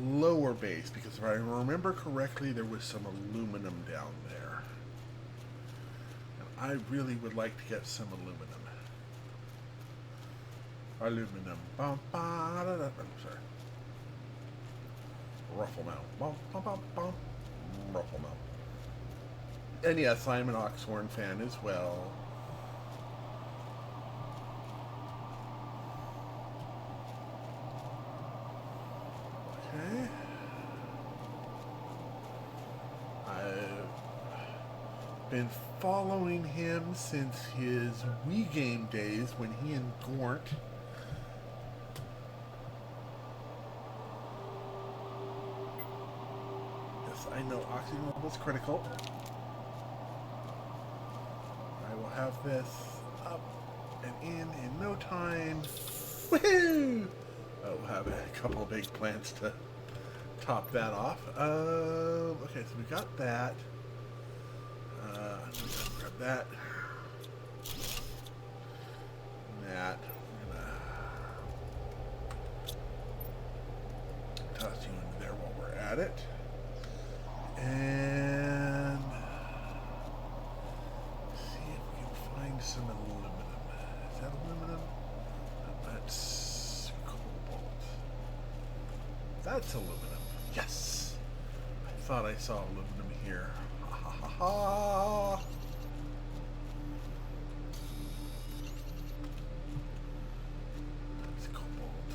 lower base, because if I remember correctly, there was some aluminum down there. And I really would like to get some aluminum. Aluminum. Bum, ba, da, da. I'm sorry. Ruffle mount. Bum, bum, bum, bum. Ruffle mount. And yes, I'm an Oxhorn fan as well. Okay. I've been following him since his Wii game days when he and Gort I know oxygen level is critical. I will have this up and in no time. Woohoo! I'll have a couple of big plants to top that off. Okay, so we got that. Grab that. That. I'm gonna toss you into there while we're at it. And see if we can find some aluminum. Is that aluminum? No, that's cobalt. That's aluminum. Yes! I thought I saw aluminum here. Ha ha ha ha! That's cobalt.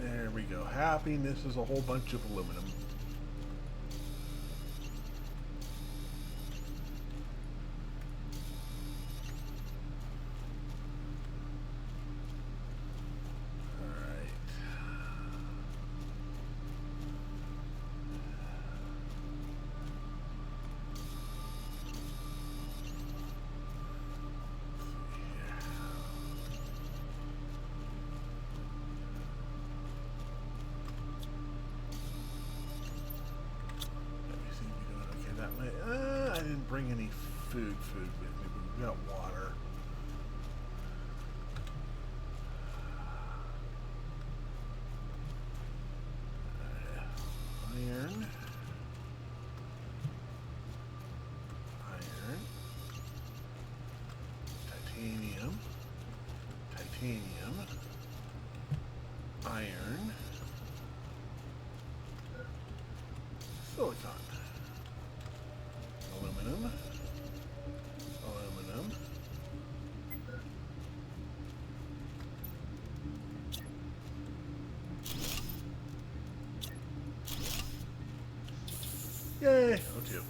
There we go. Happiness is a whole bunch of aluminum. I didn't bring any food with me, but we got water. titanium, iron, silicon, aluminum, aluminum, yay, O2.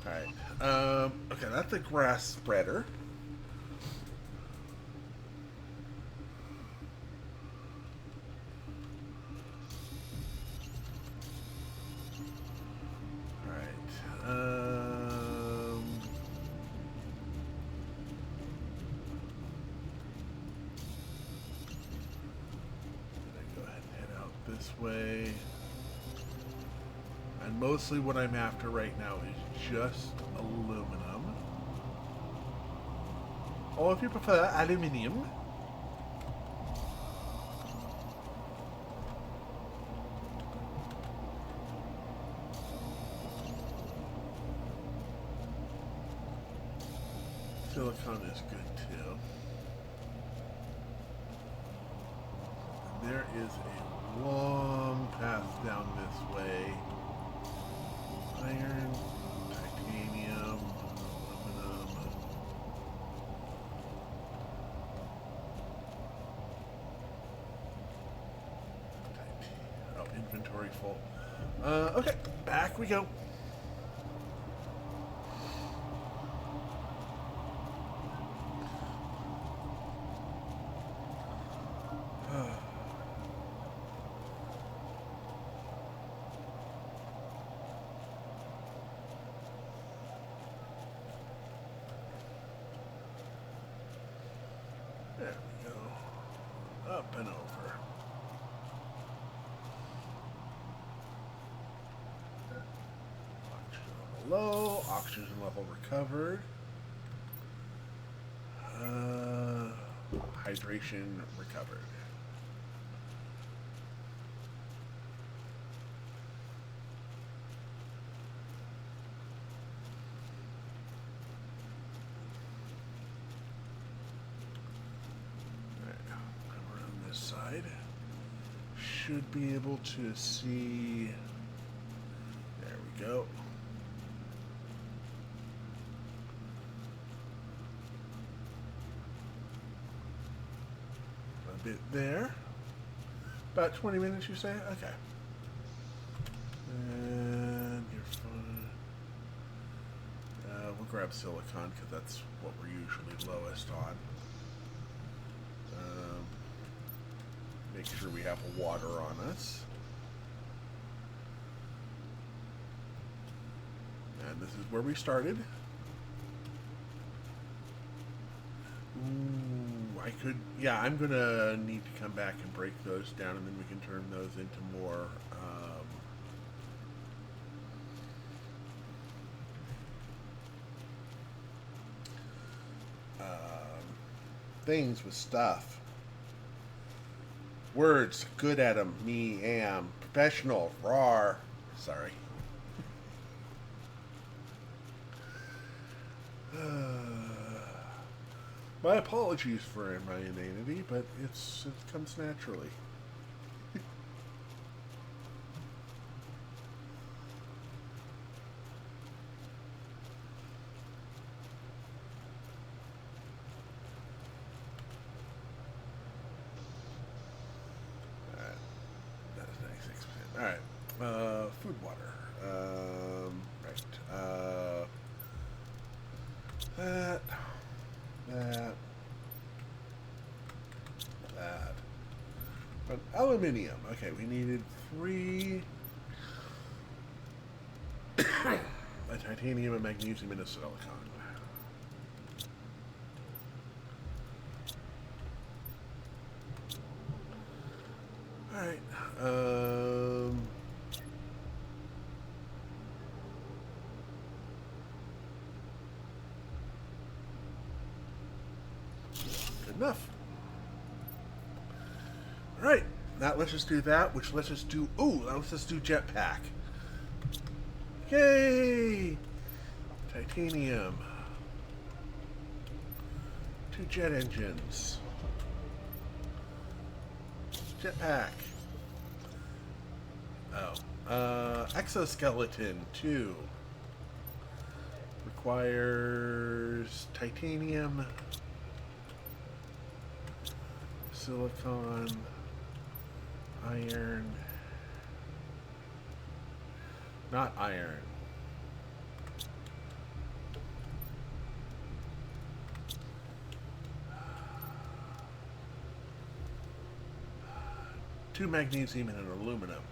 Alright, okay, that's a grass spreader. This way, and mostly what I'm after right now is just aluminum. Or if you prefer, aluminium. Silicon is good too. There is a long path down this way. Iron, titanium, aluminum. Oh, inventory full. Okay, back we go. There we go. Up and over. Oxygen level low. Oxygen level recovered. Hydration recovered. Side should be able to see. There we go. A bit there. About 20 minutes, you say? Okay. And you're fine. We'll grab silicon because that's what we're usually lowest on. Make sure we have water on us. And this is where we started. Ooh, I could, yeah, I'm gonna need to come back and break those down and then we can turn those into more, things with stuff. Words, good at them, me, am, professional, rawr. Sorry. My apologies for my inanity, but it comes naturally. Alright, food, water. Right. That. But aluminium. Okay, we needed 3. A titanium, a magnesium, and a silicon. Alright. Good enough. Alright. Now let's just do that, which let's just do... Ooh, let's just do jetpack. Yay! Titanium. 2 jet engines. Jetpack. Oh. Exoskeleton 2. Requires titanium, silicon, iron, not iron. Two magnesium and an aluminum.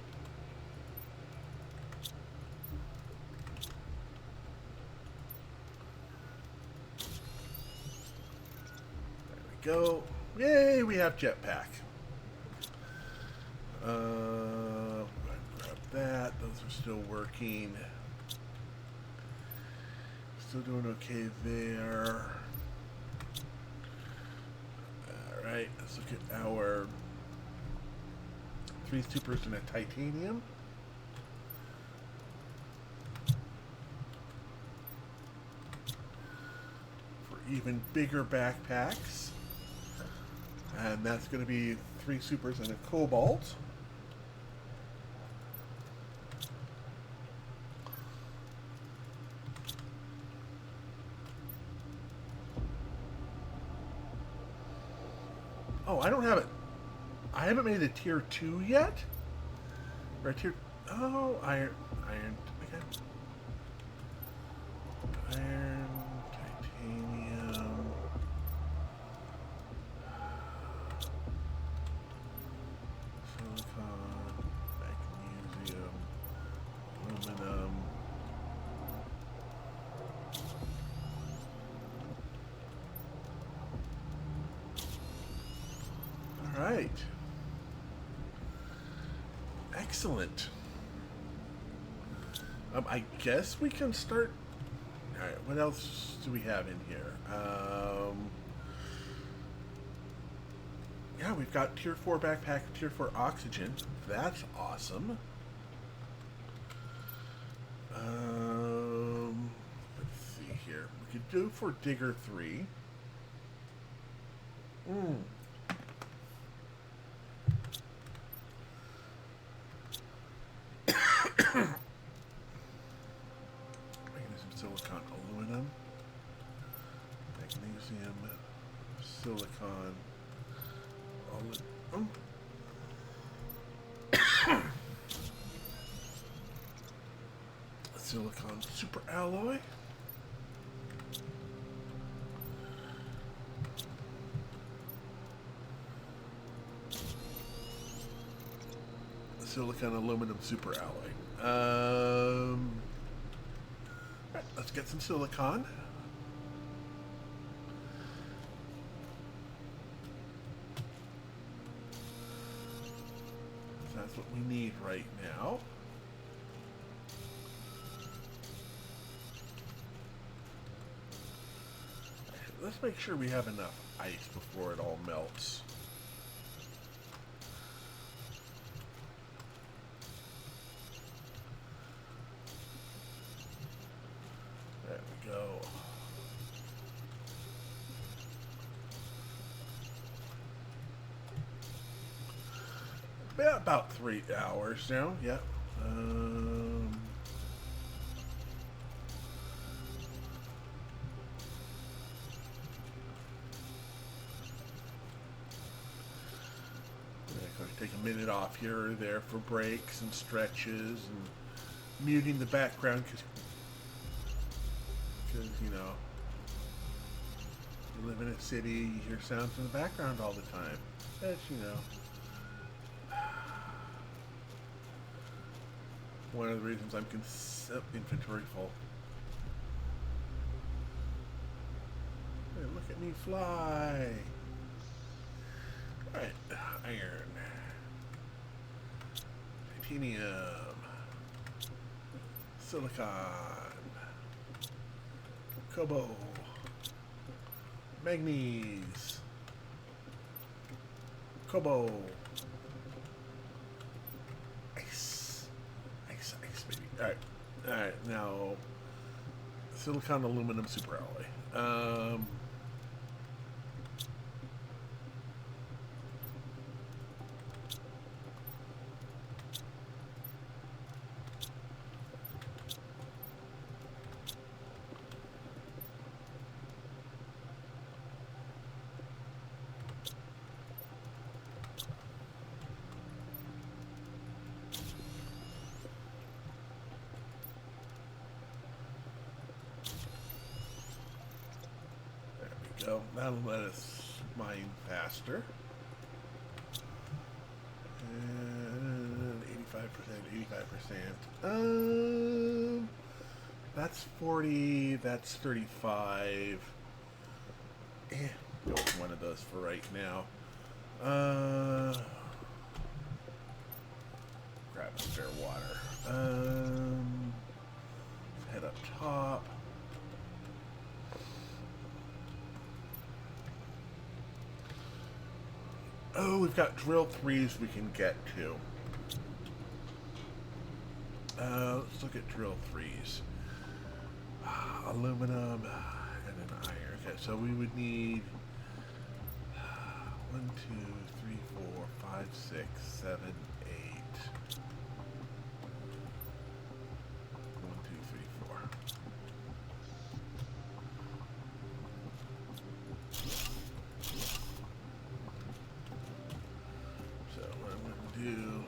Go. Yay, we have jetpack. Grab that. Those are still working. Still doing okay there. Alright, let's look at our 3 supers and a titanium. For even bigger backpacks. And that's going to be 3 supers and a cobalt. Oh, I don't have it. I haven't made a tier 2 yet. Or a tier... Oh, iron. Okay. Iron, titanium... silicon, magnesium, aluminum. All right. Excellent. I guess we can start. All right. What else do we have in here? Yeah, we've got tier 4 backpack, tier 4 oxygen. That's awesome. Let's see here. We could do for Digger 3. Magnesium, silicon, aluminum. Magnesium, silicon. Silicon super alloy. Silicon aluminum super alloy. Right, let's get some silicon. That's what we need right now. Let's make sure we have enough ice before it all melts. There we go. About 3 hours now, yeah. Take a minute off here or there for breaks and stretches and muting the background because you know, you live in a city, you hear sounds in the background all the time. As you know. One of the reasons I'm inventory full. Hey, look at me fly. Alright, iron. Titanium. Silicon. Cobalt. Manganese. Cobalt. Ice, baby. Alright, now silicon aluminum super alloy. go. That'll let us mine faster. And 85%. That's 40. That's 35. Go with one of those for right now. Grab a spare water. Head up top. Oh, we've got drill 3s we can get to. Let's look at drill 3s. Aluminum and an iron. Okay, so we would need 1, 2, 3, 4, 5, 6, 7, 8. 1, 2, 3, 4. So what I'm going to do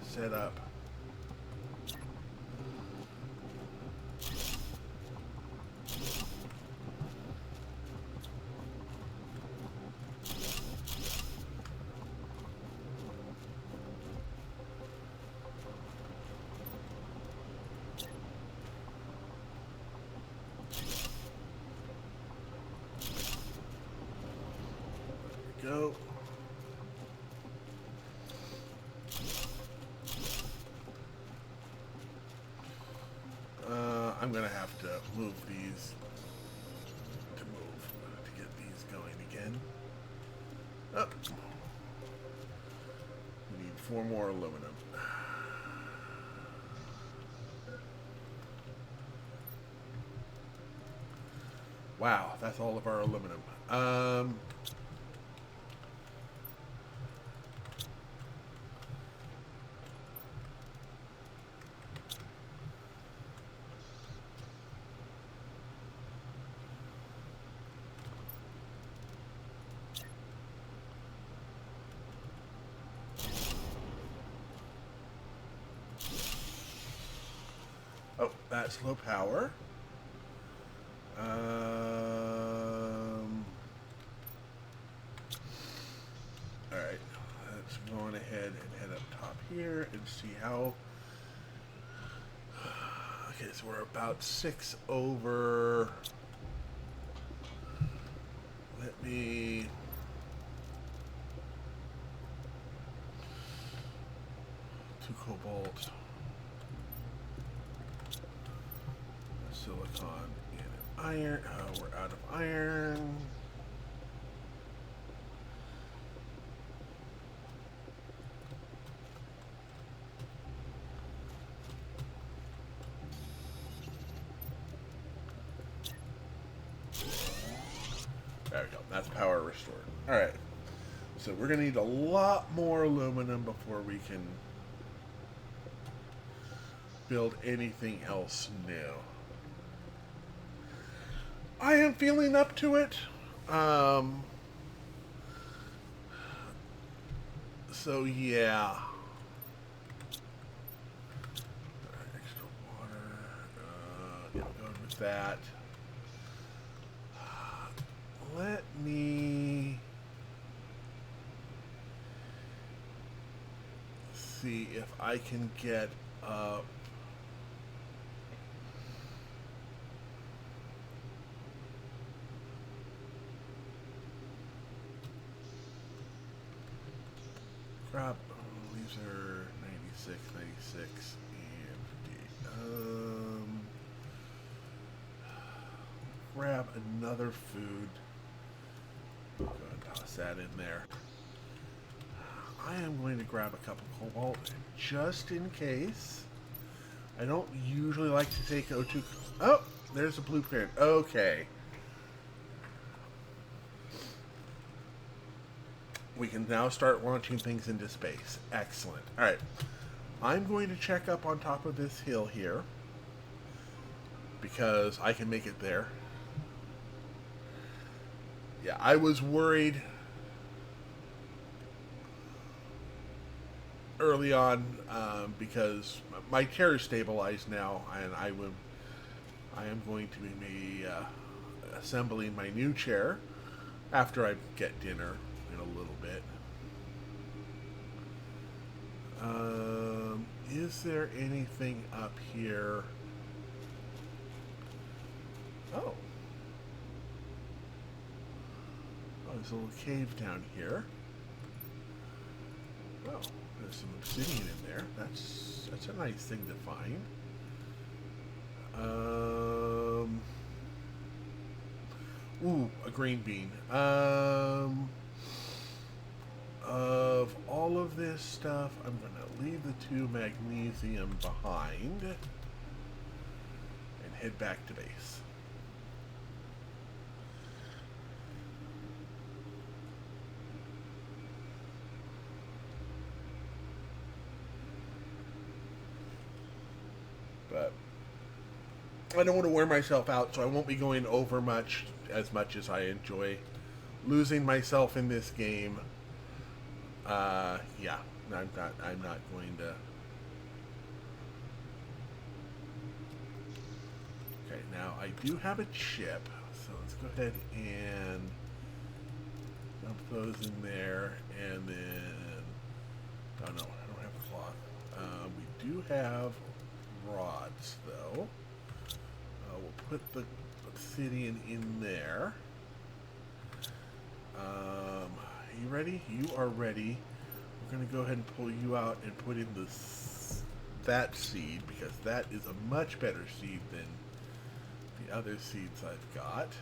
is set up go. I'm gonna have to move these to get these going again. Oh. We need 4 more aluminum. Wow, that's all of our aluminum. Oh, that's low power. Alright, let's go on ahead and head up top here and see how... Okay, so we're about 6 over. Let me... Two cobalt. Silicon and iron. We're out of iron. There we go. That's power restored. Alright. So we're going to need a lot more aluminum before we can build anything else new. I am feeling up to it. So yeah. Extra water. Yeah, going with that. Let me see if I can get up. Grab, these are 96, 96, and 50. Grab another food. Go ahead and toss that in there. I am going to grab a couple cobalt just in case. I don't usually like to take O2. Oh, there's a blueprint. Okay. We can now start launching things into space. Excellent. All right. I'm going to check up on top of this hill here because I can make it there. Yeah, I was worried early on because my chair is stabilized now, and I am going to be assembling my new chair. After I get dinner in a little bit. Is there anything up here? Oh. Oh, there's a little cave down here. Well, there's some obsidian in there. That's a nice thing to find. Ooh, a green bean. Of all of this stuff, I'm going to leave the 2 magnesium behind and head back to base. But I don't want to wear myself out, so I won't be going over as much as I enjoy losing myself in this game. Yeah, I'm not going to. Okay, now I do have a chip, so let's go ahead and dump those in there, and then, oh no, I don't have a cloth. We do have rods, though. We'll put the obsidian in there. You ready? You are ready. We're going to go ahead and pull you out and put in that seed, because that is a much better seed than the other seeds I've got.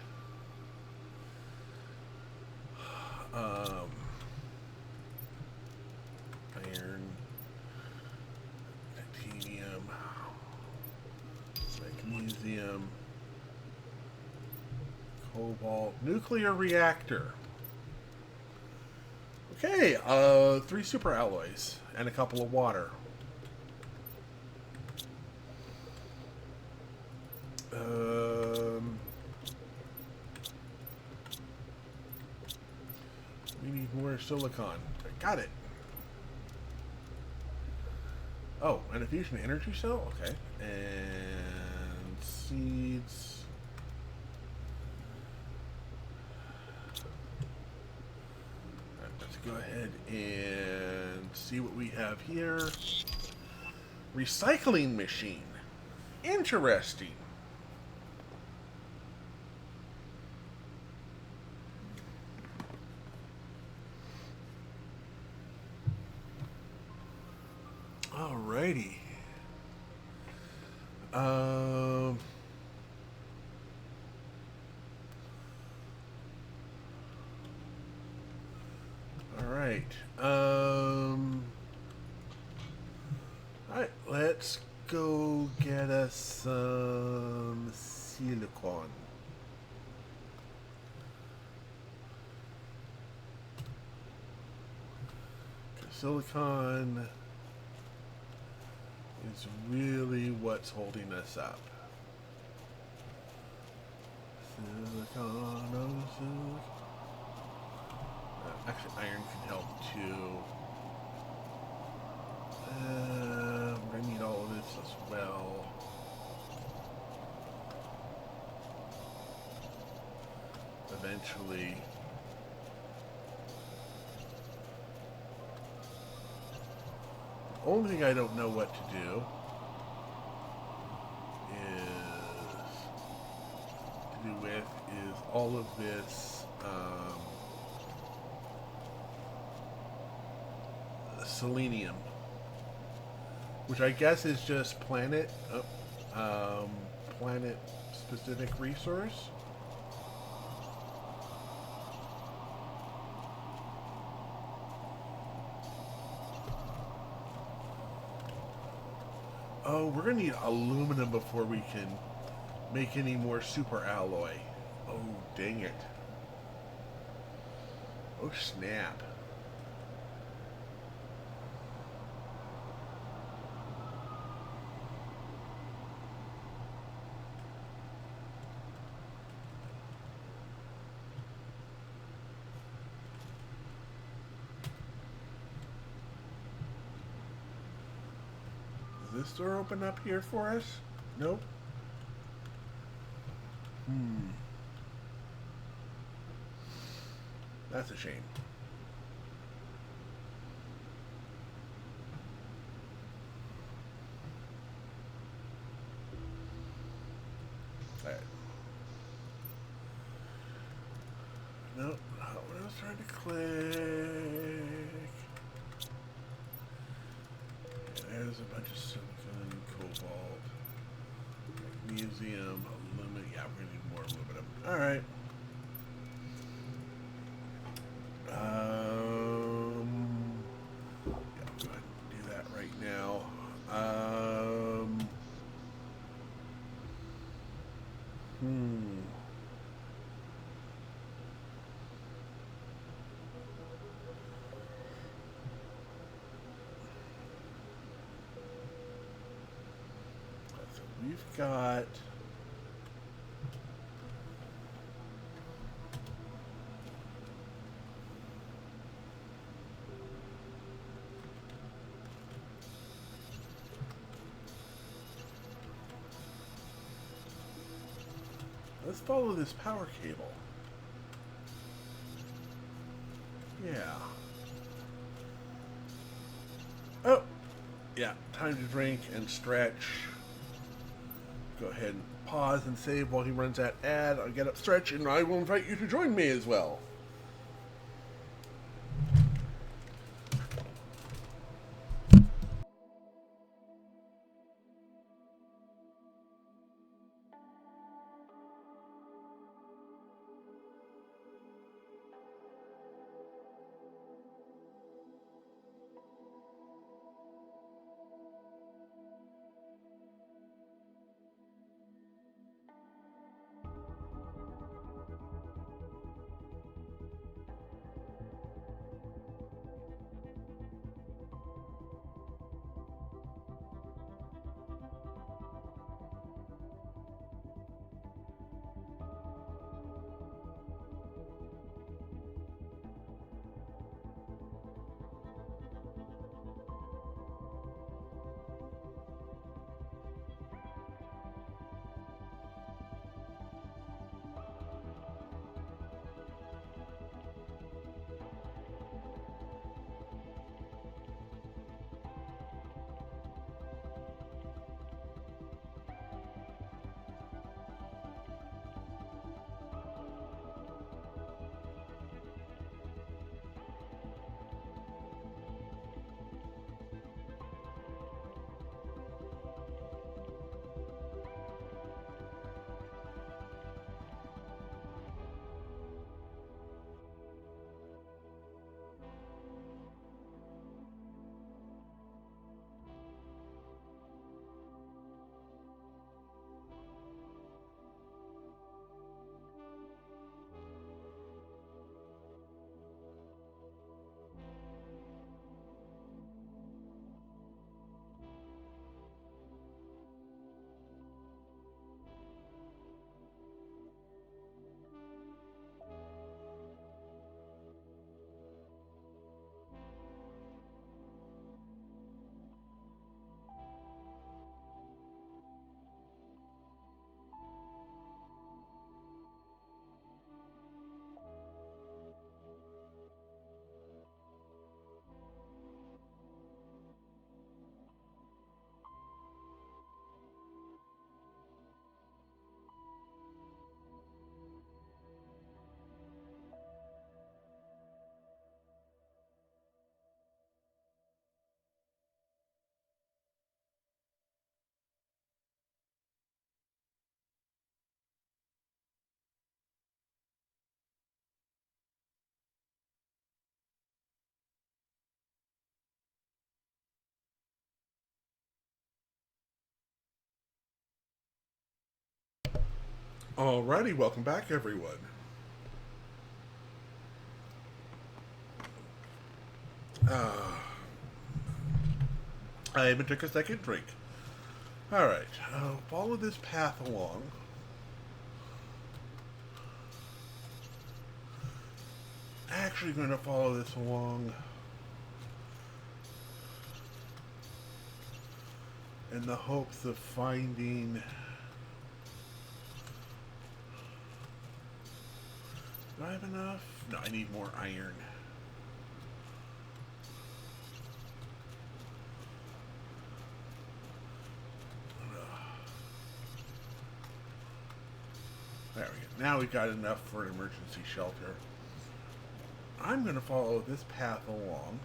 Iron, titanium, magnesium, cobalt, nuclear reactor. Okay, 3 super alloys and a couple of water. We need more silicon. Got it. Oh, and a fusion energy cell? Okay. And seeds. Let's go ahead and see what we have here. Recycling machine. Interesting. Alrighty. Alright. Alright, let's go get us some silicon. Silicon is really what's holding us up. Silicon, oh silicon. Actually, iron can help too. We're gonna need all of this as well. Eventually. The only thing I don't know what to do is all of this selenium, which I guess is just planet specific resource. Oh, we're gonna need aluminum before we can make any more super alloy. Oh, dang it. Oh, snap. Does this door open up here for us? Nope. That's a shame. Alright. Nope, not what I was trying to click. There's a bunch of silicon, cobalt, magnesium, aluminum. Yeah, we're gonna need more aluminum. Alright. Yeah, I'll go ahead and do that right now. So we've got. Let's follow this power cable. Yeah. Oh! Yeah, time to drink and stretch. Go ahead and pause and save while he runs that ad. I'll get up, stretch, and I will invite you to join me as well. Alrighty, welcome back, everyone. I even took a second drink. Alright, follow this path along. Actually going to follow this along in the hopes of finding... Do I have enough? No, I need more iron. There we go. Now we've got enough for an emergency shelter. I'm going to follow this path along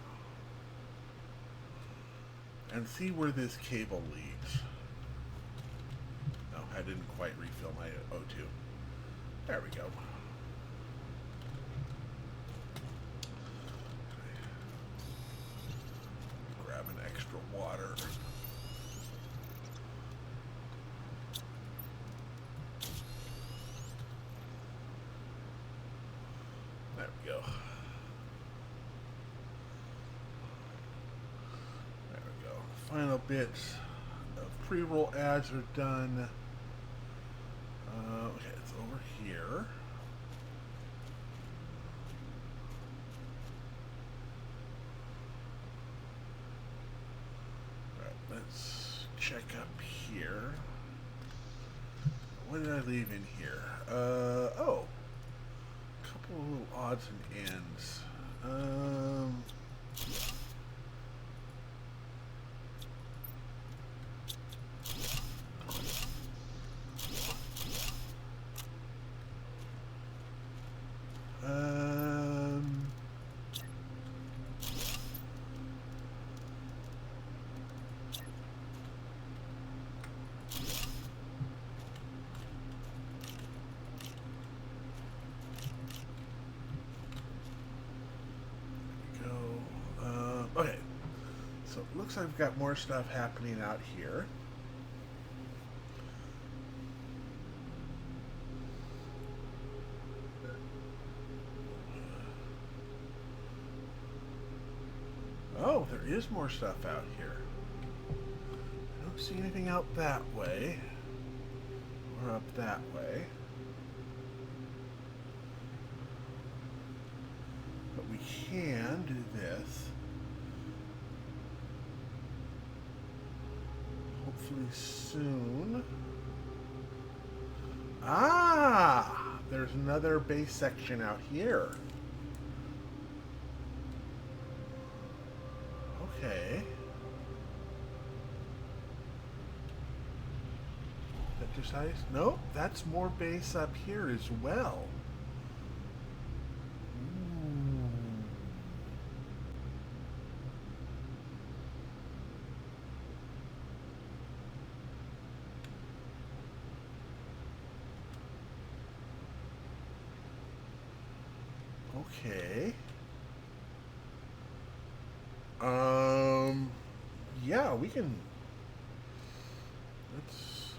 and see where this cable leads. No, I didn't quite refill my O2. There we go. Grab an extra water. There we go. There we go. Final bits of pre-roll ads are done. Okay, it's over here. Alright, let's check up here. What did I leave in here? Oh. A couple of little odds and ends. Okay, so it looks like I've got more stuff happening out here. Oh, there is more stuff out here. I don't see anything out that way or up that way. But we can do this. Hopefully soon. Ah! There's another base section out here. Okay. That just ice? Nope, that's more base up here as well. Okay. Yeah, we can. Let's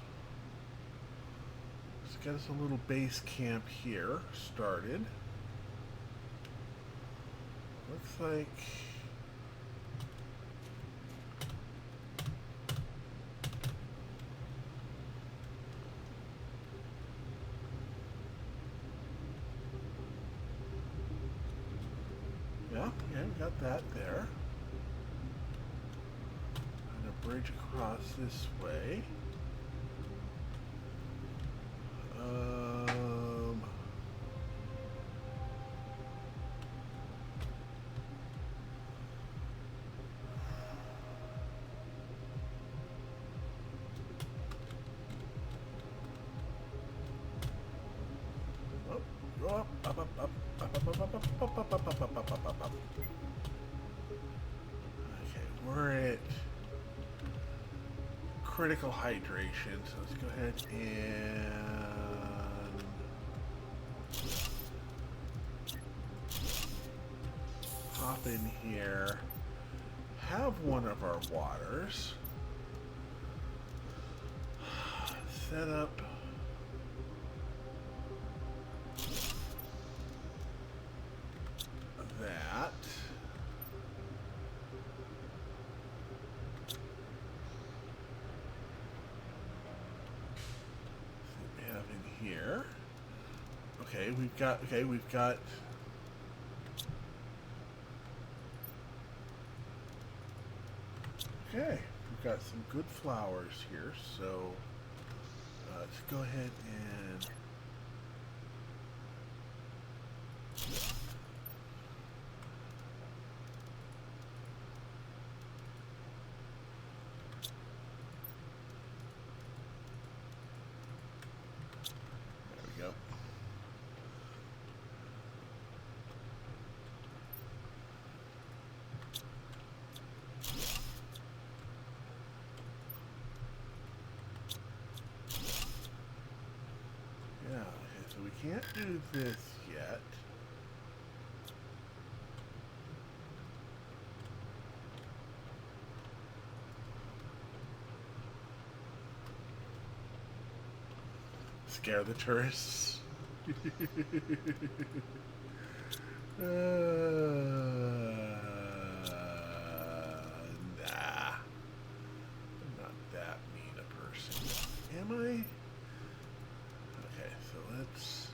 get us a little base camp here started. Looks like. Yeah, we got that there. And a bridge across this way. Okay, we're at critical hydration, so let's go ahead and hop in here, have one of our waters, set up that. See what we have in here. Okay, we've got okay, we've got some good flowers here, so let's go ahead and can't do this yet. Scare the tourists. Nah. I'm not that mean a person. Am I? Okay, so let's...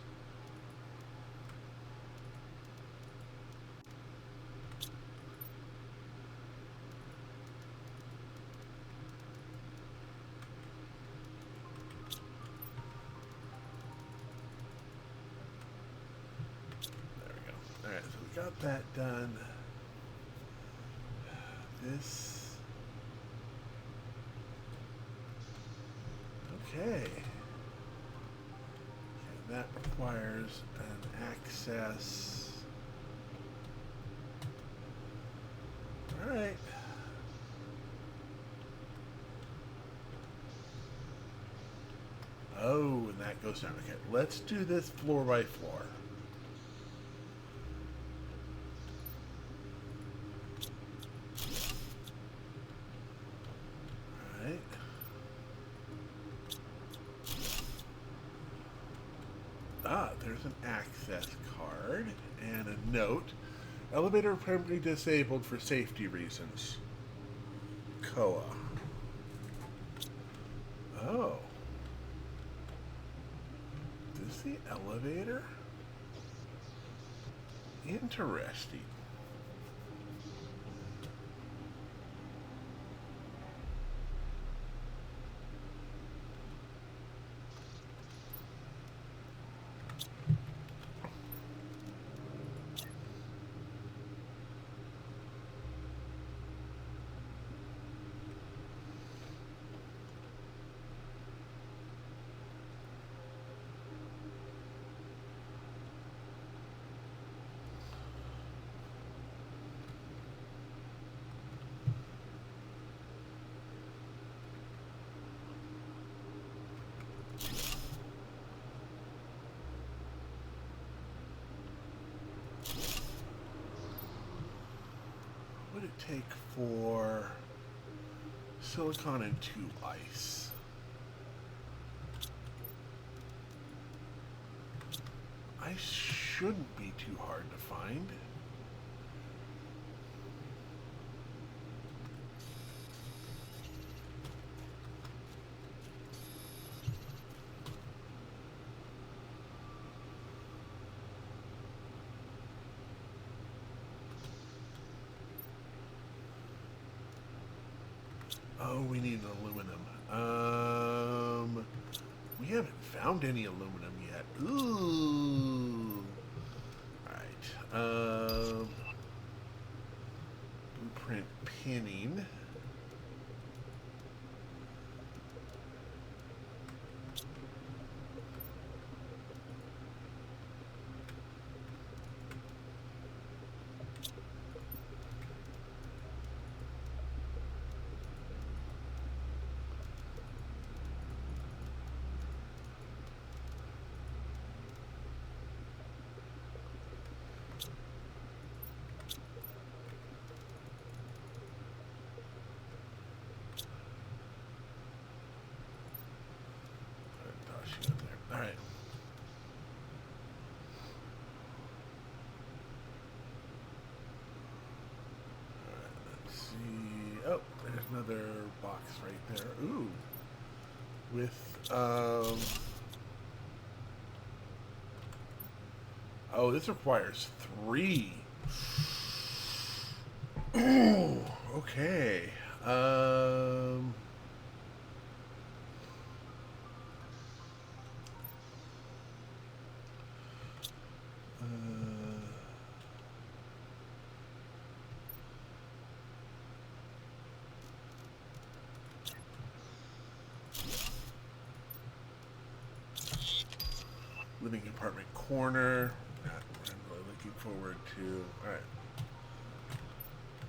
Alright, so we got that done. This... Okay. And that requires an access. Alright. Oh, and that goes down. Okay, let's do this floor by floor. Alright. Ah, there's an access card and a note. Elevator permanently disabled for safety reasons. Koa. Oh. Is this the elevator? Interesting. What would it take for silicon and 2 ice? Ice shouldn't be too hard to find. Oh, we need aluminum. We haven't found any aluminum yet. Ooh. Alright. Blueprint pinning. Alright. Let's see. Oh, there's another box right there. Ooh. With, oh, this requires 3. Ooh, okay. Living apartment corner. Not what I'm really looking forward to. Alright.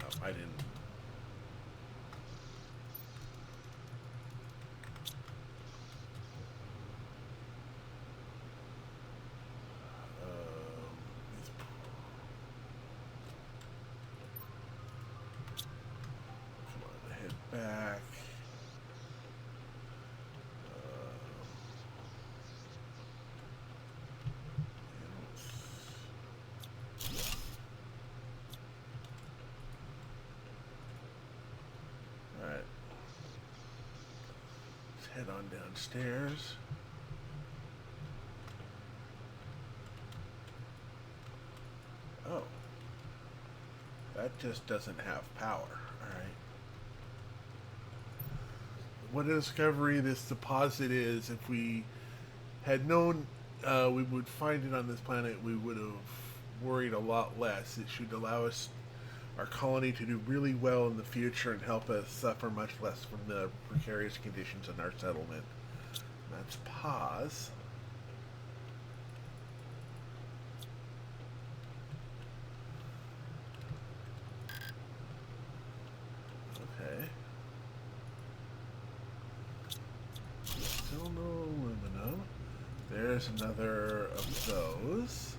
Oh, I didn't. head on downstairs. Oh. That just doesn't have power. Alright. What a discovery this deposit is. If we had known we would find it on this planet, we would have worried a lot less. It should allow us, our colony, to do really well in the future and help us suffer much less from the precarious conditions in our settlement. Let's pause. Okay. Still no aluminum. There's another of those.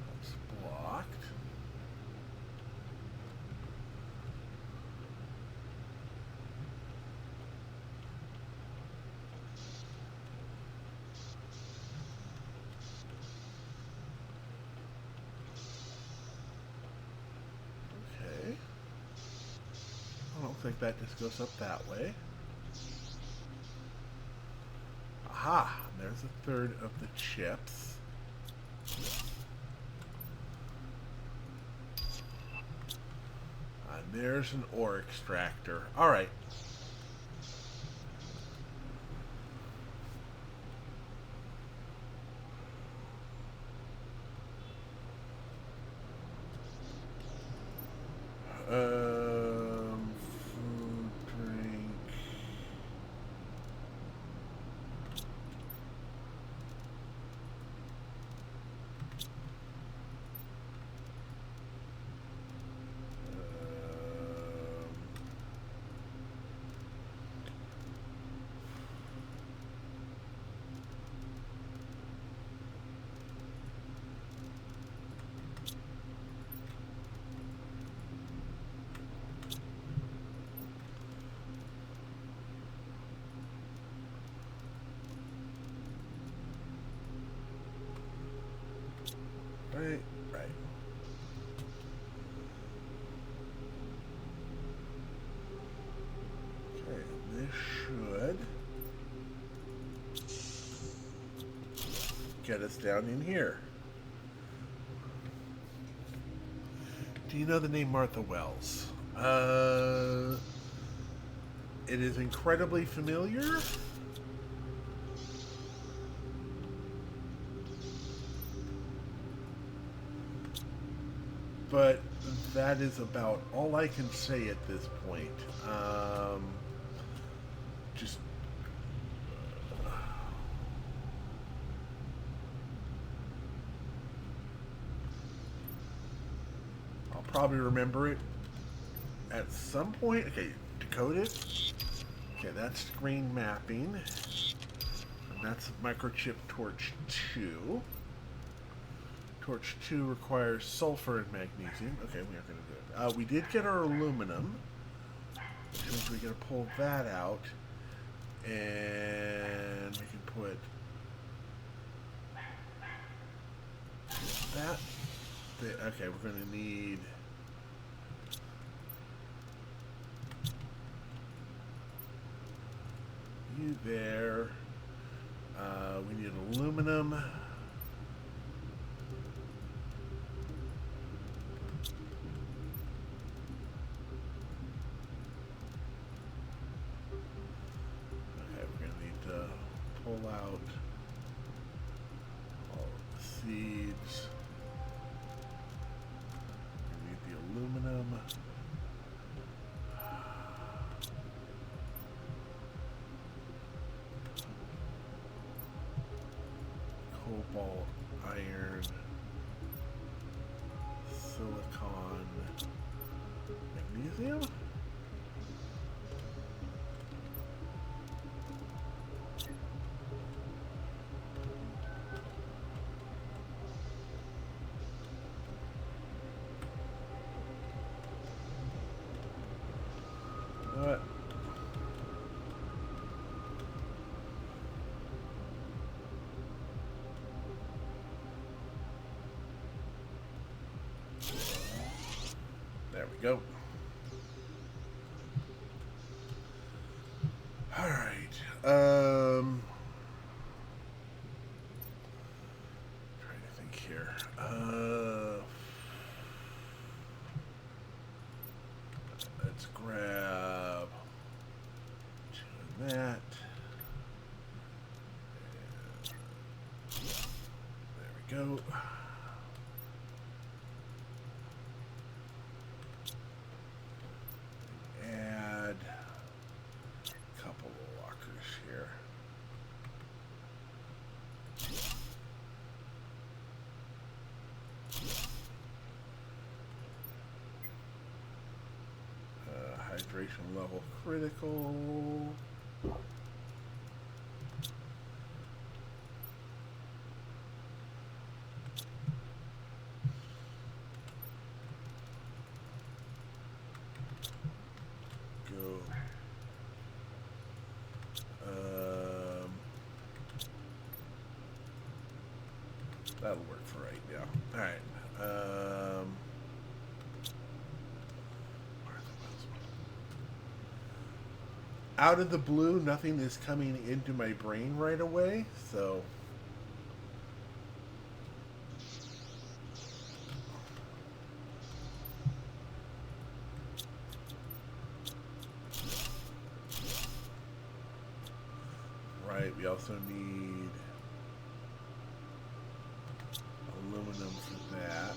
That's blocked. Okay. I don't think that just goes up that way. Aha! There's a third of the chips. And there's an ore extractor. Alright. Food, drink. Right. Okay, this should get us down in here. Do you know the name Martha Wells? It is incredibly familiar. But that is about all I can say at this point. Just I'll probably remember it at some point. Okay, decode it. Okay, that's screen mapping. And that's microchip torch 2. Torch 2 requires sulfur and magnesium. Okay, we aren't going to do it. We did get our aluminum, which means we're going to pull that out, and we can put that there. Okay, we're going to need you there. We need aluminum. Pull out all of the seeds. We need the aluminum. Cobalt, iron, silicon, magnesium. There we go. Trying to think here. Let's grab two of that. There we go. Add a couple of lockers here. Hydration level critical. Go. That'll work for right now. All right. Out of the blue, nothing is coming into my brain right away, so right, we also need aluminum for that.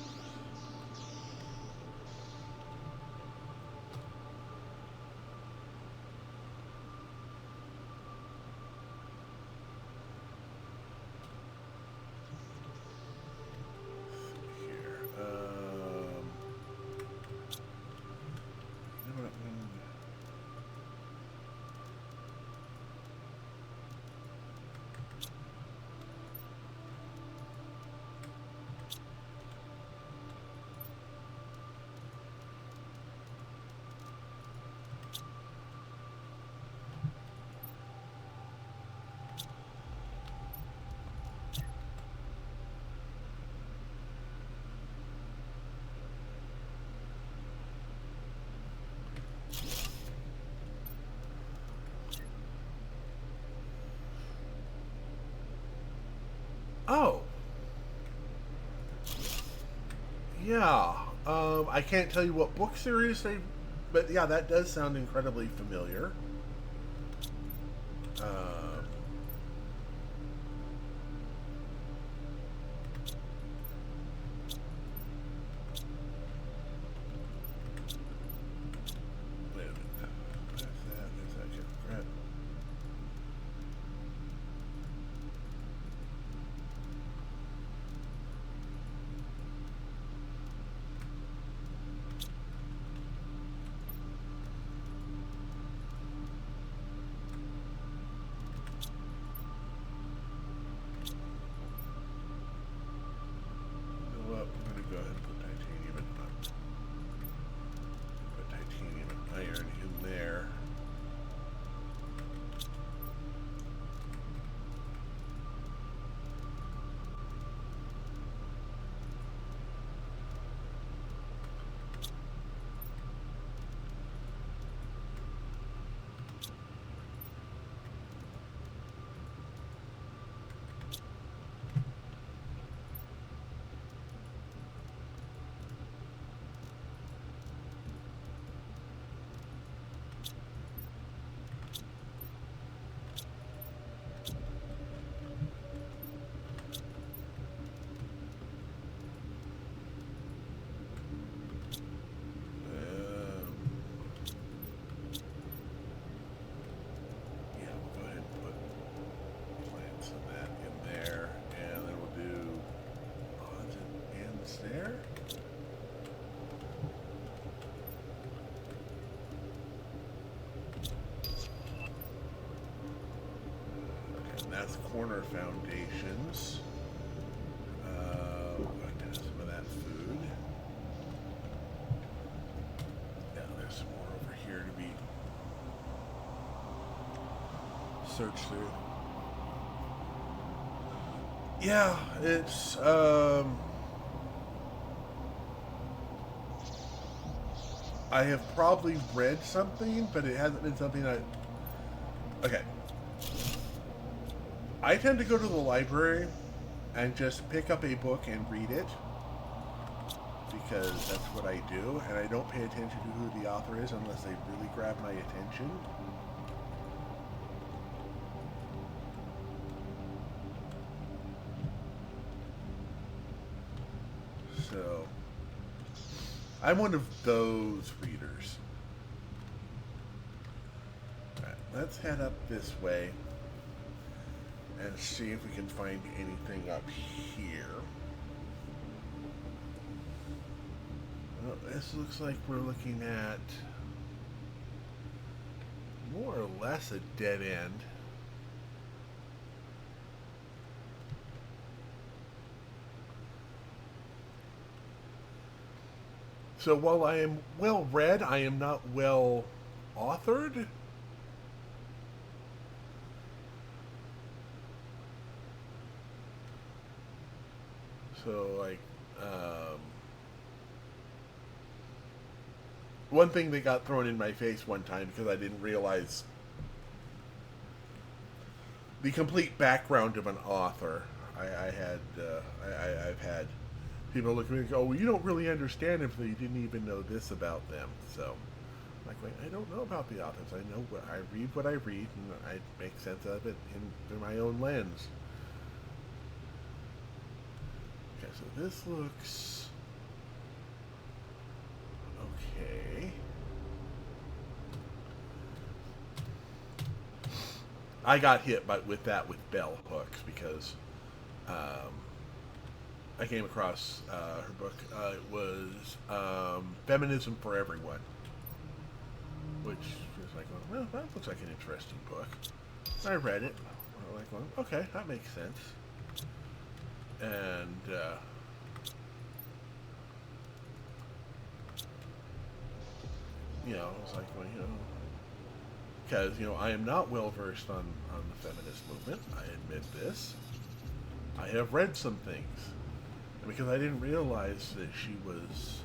Oh. Yeah. I can't tell you what book series they, but yeah, that does sound incredibly familiar. Wait a minute. Where's that? There's that shit. Crap. That's corner foundations. I'll get some of that food. Yeah, there's some more over here to be searched through. Yeah, it's I have probably read something, but it hasn't been something I. Okay. I tend to go to the library and just pick up a book and read it because that's what I do, and I don't pay attention to who the author is unless they really grab my attention. So, I'm one of those readers. Alright, let's head up this way and see if we can find anything up here. Well, this looks like we're looking at more or less a dead end. So while I am well read, I am not well authored. So, like, one thing that got thrown in my face one time because I didn't realize the complete background of an author. I've had people look at me and go, "Oh, well, you don't really understand if you didn't even know this about them." So, like, I don't know about the authors. I know what I read, and I make sense of it through my own lens. Okay, so this looks okay. I got hit with bell hooks because I came across her book. It was Feminism for Everyone, which is like, well, that looks like an interesting book. I read it. I'm like, well, okay, that makes sense. And I was like, well, because I am not well versed on the feminist movement. I admit this. I have read some things, and because I didn't realize that she was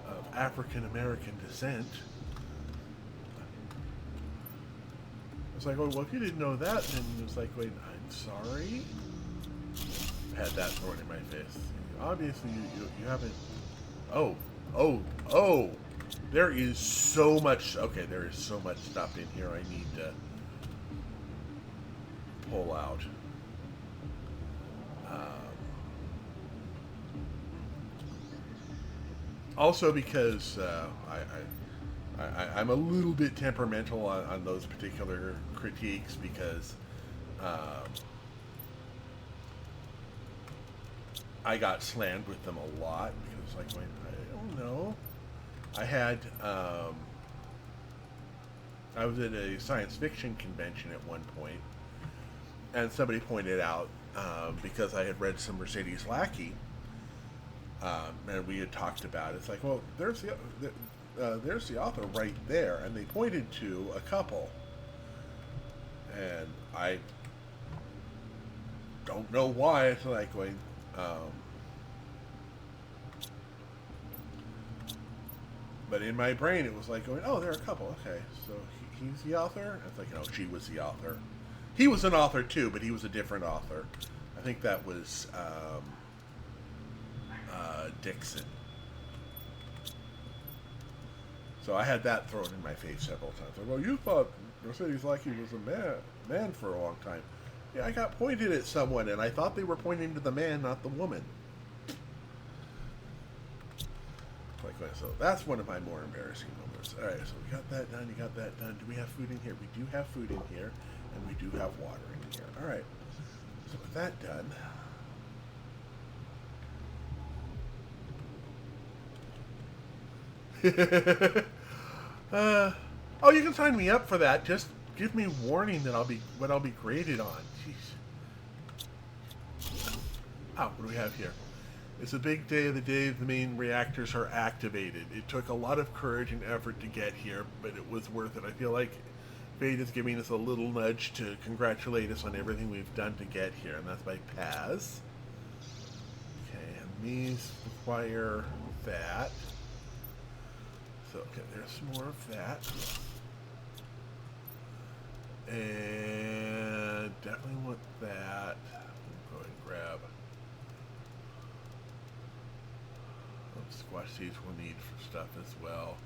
of African American descent, I was like, oh, well, if you didn't know that, then it was like, wait, I'm sorry. I had that thrown in my face. Obviously, you haven't. Oh! There is so much. Okay, there is so much stuff in here I need to pull out. Also, because I'm a little bit temperamental on those particular critiques because I got slammed with them a lot because, like, I don't know. I had I was at a science fiction convention at one point, and somebody pointed out because I had read some Mercedes Lackey, and we had talked about it. It's like, well, there's the author right there, and they pointed to a couple, and I don't know why. It's like going. But in my brain, it was like going, oh, there are a couple. Okay, so he's the author? It's like, no, she was the author. He was an author, too, but he was a different author. I think that was Dixon. So I had that thrown in my face several times. Like, well, you thought Mercedes Lackey was a man for a long time. Yeah, I got pointed at someone, and I thought they were pointing to the man, not the woman. So that's one of my more embarrassing moments. All right, so we got that done. You got that done. Do we have food in here? We do have food in here, and we do have water in here. All right. So with that done, oh, you can sign me up for that. Just give me warning that I'll be graded on. Jeez. Oh, what do we have here? It's a big day of the day the main reactors are activated. It took a lot of courage and effort to get here, but it was worth it. I feel like fate is giving us a little nudge to congratulate us on everything we've done to get here, and that's by Paz. Okay, and these require that. So, okay, there's some more of that. And Definitely want that. Go ahead and grab squash seeds we'll need for stuff as well.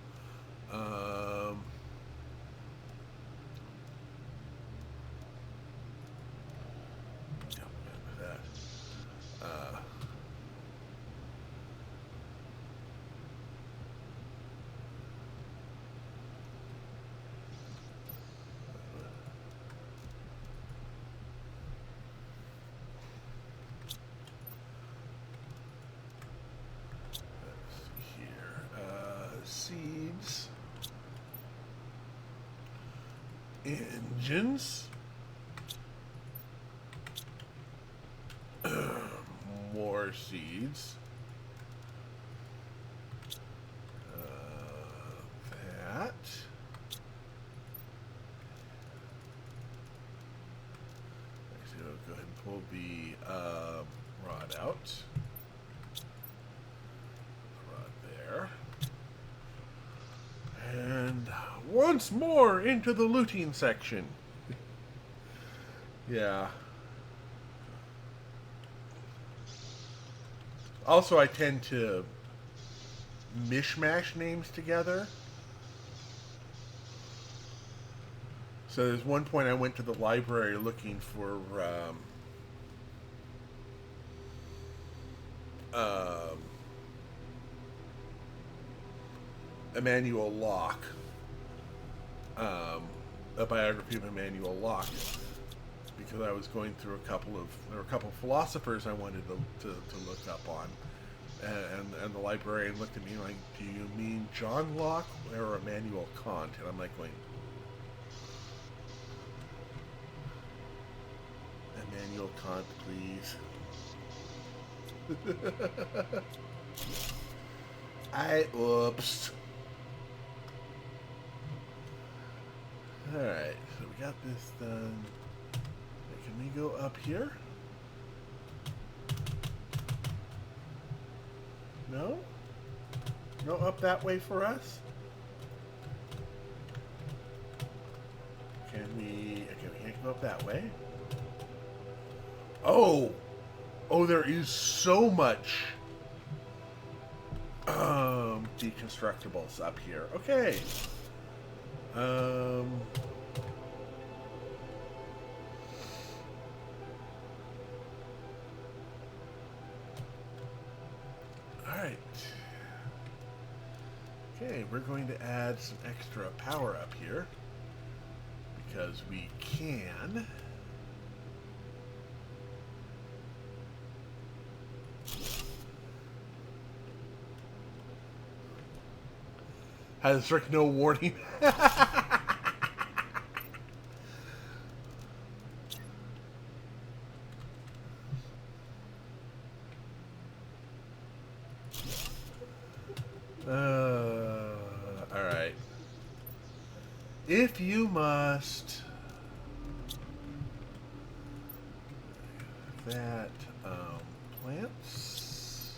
Yeah, that. Seeds, engines, more seeds, that, actually I'll go ahead and pull the rod out, rod there. And once more into the looting section. Yeah. Also, I tend to mishmash names together. So there's one point I went to the library looking for Emmanuel Locke, a biography of Emmanuel Locke, because I was going through there were a couple of philosophers I wanted to look up on, and the librarian looked at me like, do you mean John Locke or Immanuel Kant? And I'm like going, Immanuel Kant, please. Oops. Alright, so we got this done. Can we go up here? No? No up that way for us? We can't go up that way. Oh! Oh, there is so much deconstructibles up here. Okay. Alright. Okay, we're going to add some extra power up here because we can. Has Rick no warning? Alright. If you must. That, plants.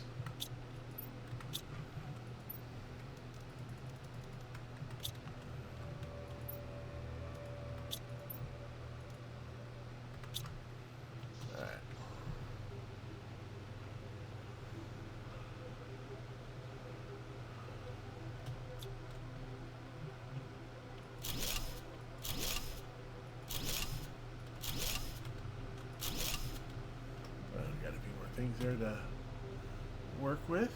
Alright. Got a few more things there to work with.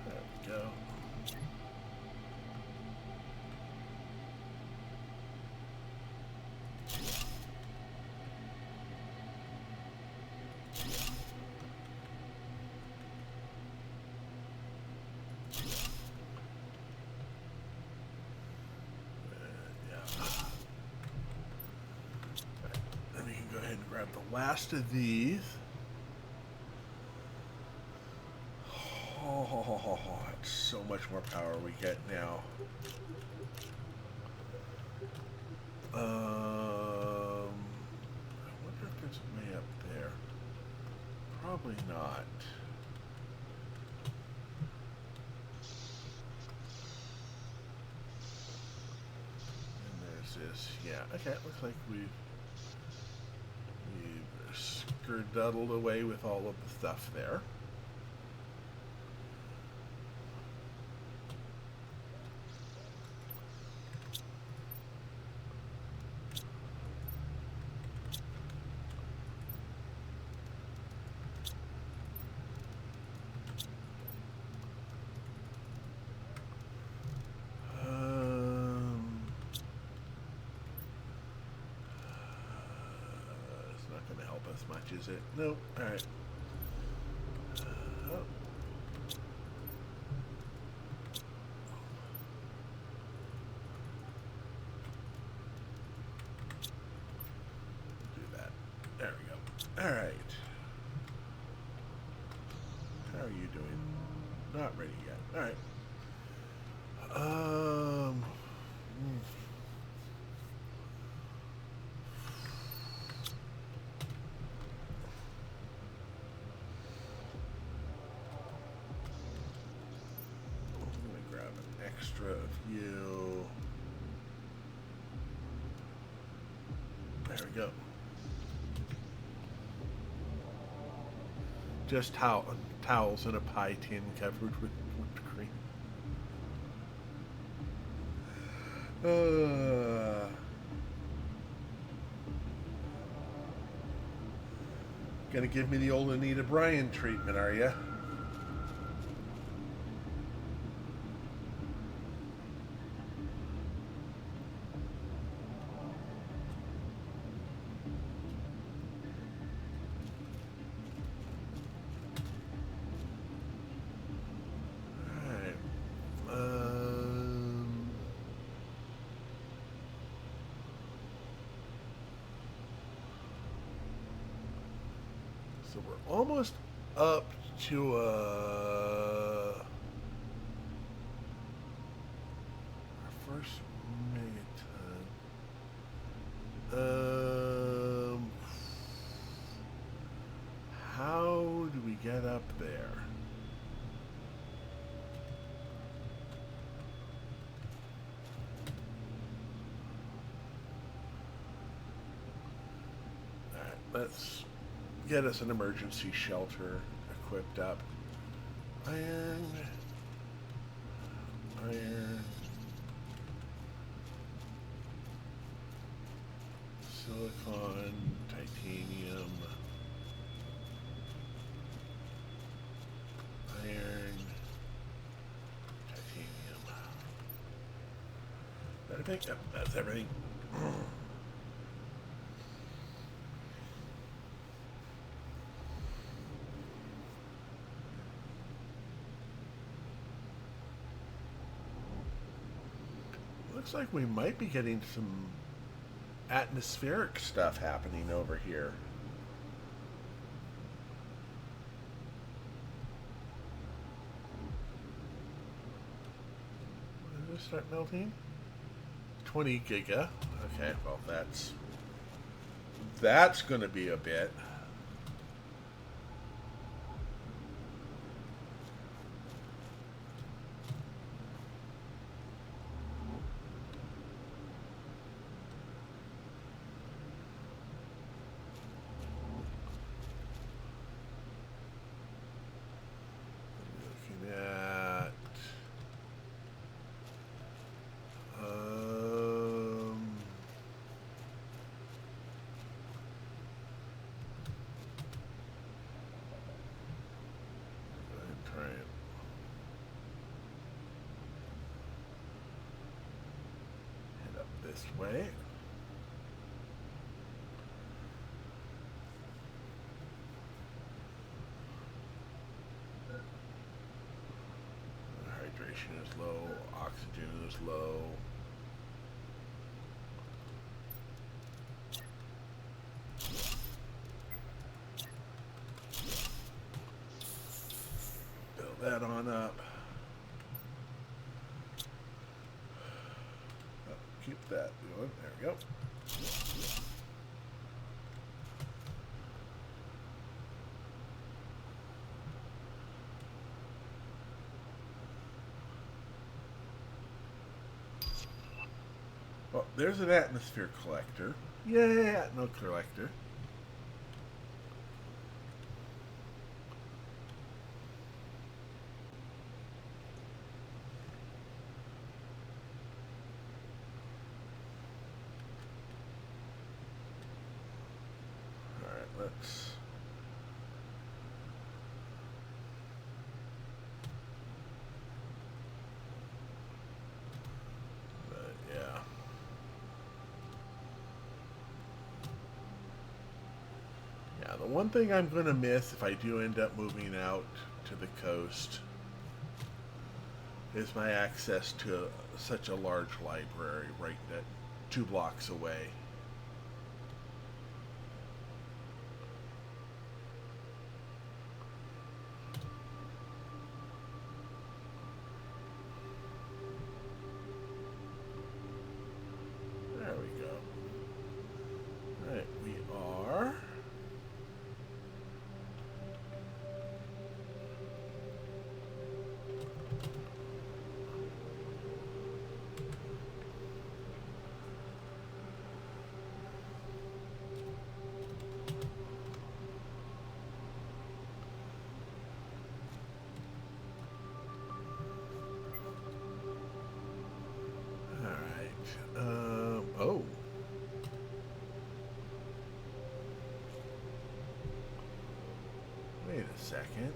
There we go. Grab the last of these. Oh, it's so much more power we get now. I wonder if there's a way up there. Probably not. this? Yeah, okay, it looks like we've skedaddled away with all of the stuff there. It's not going to help us much, is it? Nope. All right. Oh. Do that. There we go. All right. How are you doing? Not ready yet. All right. I'm gonna grab an extra of you. There we go. Just towels in a pie tin covered with whipped cream. Gonna give me the old Anita Bryan treatment, are ya? So we're almost up to our first megaton. How do we get up there? All right, let's get us an emergency shelter equipped up. Iron, silicon, titanium, iron, titanium. That everything? Yep, that's everything. Looks like we might be getting some atmospheric stuff happening over here. When does it start melting? 20 giga. Okay, well that's going to be a bit. This way. Hydration is low, oxygen is low. Fill that on up. Keep that going. There we go. Oh, there's an atmosphere collector. Yeah, no collector. Alright, let's... yeah. Yeah, the one thing I'm going to miss if I do end up moving out to the coast is my access to such a large library right at 2 blocks away. There we go. Alright, we are... oh. Wait a second.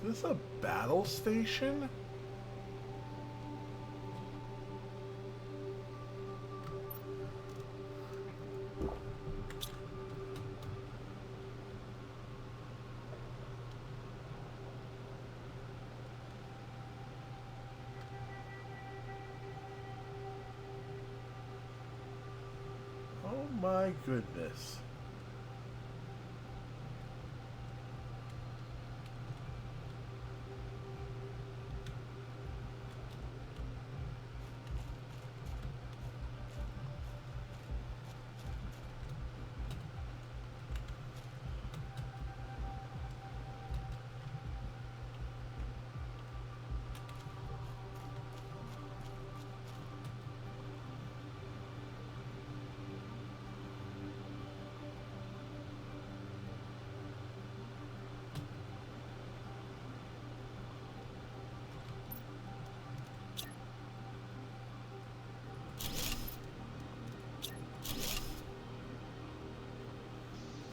Is this a battle station? Oh my goodness.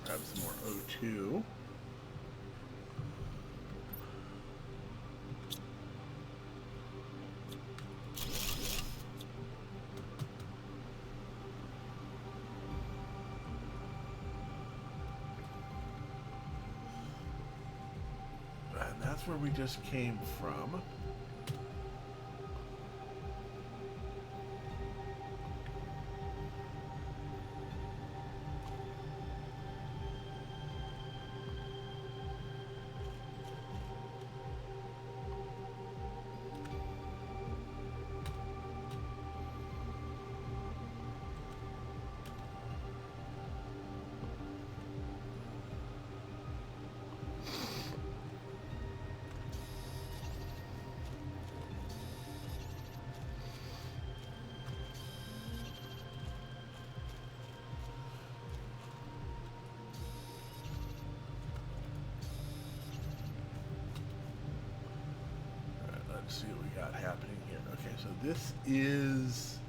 Grab some more O2. And that's where we just came from. Let's see what we got happening here. Okay, so this is...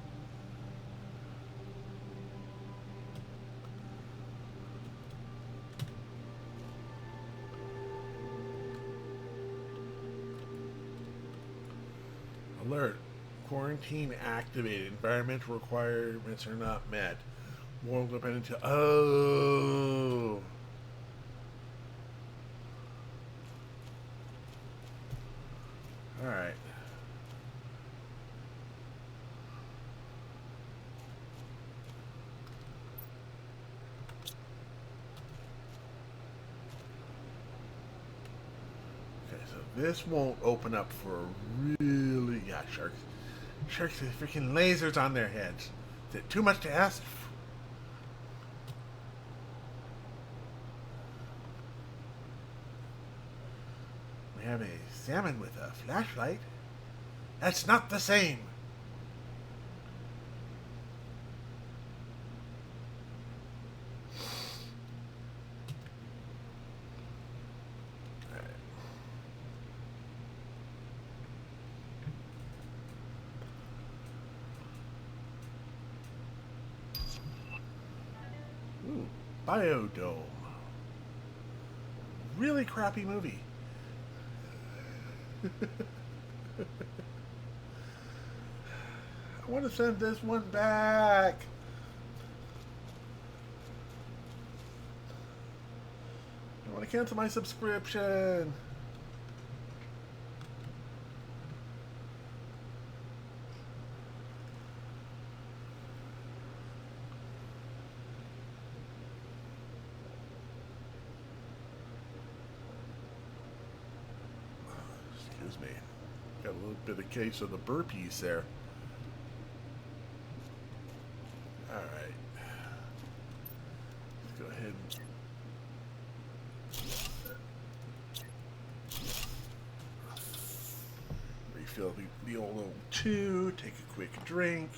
Alert. Quarantine activated. Environmental requirements are not met. World dependent to... Oh! Alright. Okay, so this won't open up for really... Yeah, sharks. Sharks with freaking lasers on their heads. Is it too much to ask? We have a salmon with a flashlight. That's not the same. Ooh, Biodome. Really crappy movie. I want to send this one back. I want to cancel my subscription. Excuse me. Got a little bit of case of the burpees there. Alright. Let's go ahead and refill the old 2, take a quick drink.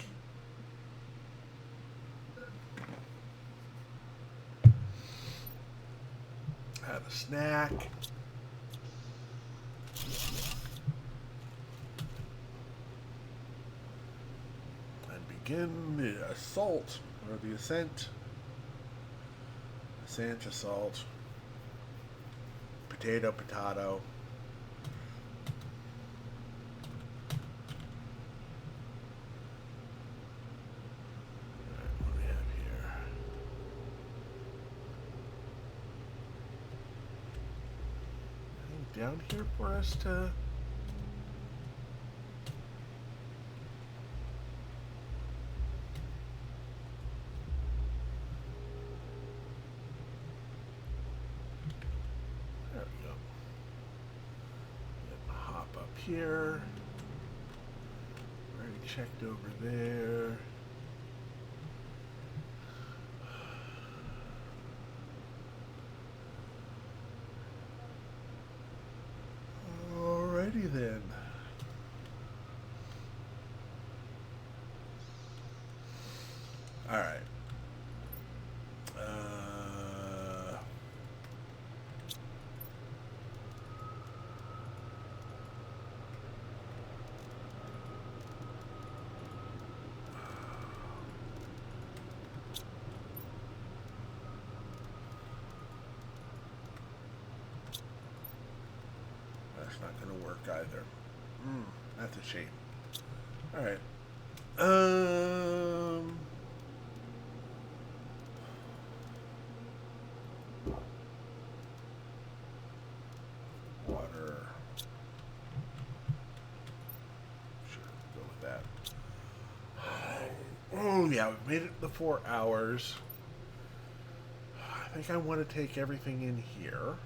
Have a snack. Begin the assault, or the ascent. Assault. Potato. Alright, what do we have here? Anything down here for us to... Here. Already checked over there. Alrighty then. Alright. Not going to work either. That's a shame. All right. Water. Sure, go with that. Oh yeah, we've made it the 4 hours. I think I want to take everything in here.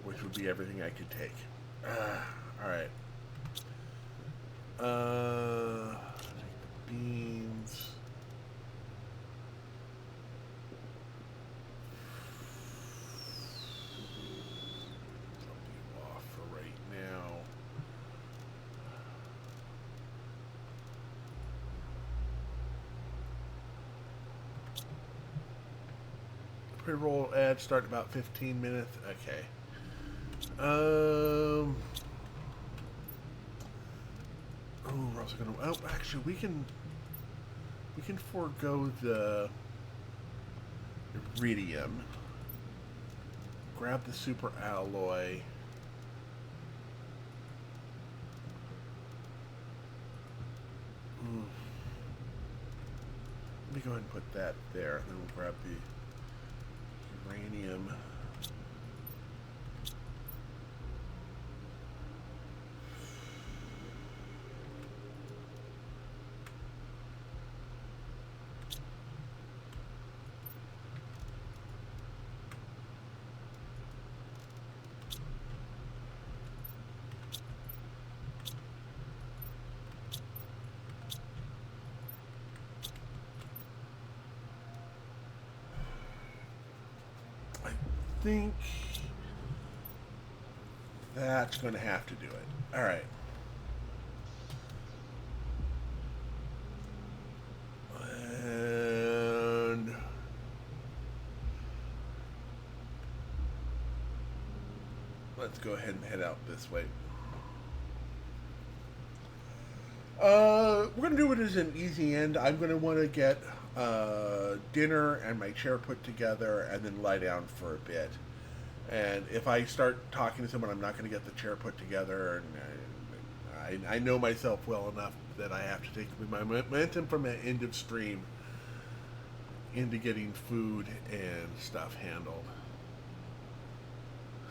Which would be everything I could take. Alright. Take the beans. Something off for right now. Pre-roll ad start in about 15 minutes. Okay. Oh, we're also gonna. Oh, actually, we can forego the iridium. Grab the super alloy. Let me go ahead and put that there, and then we'll grab the uranium. I think that's going to have to do it. All right. And let's go ahead and head out this way. We're going to do it as an easy end. I'm going to want to get dinner and my chair put together, and then lie down for a bit. And if I start talking to someone, I'm not going to get the chair put together. And I know myself well enough that I have to take my momentum from the end of stream into getting food and stuff handled.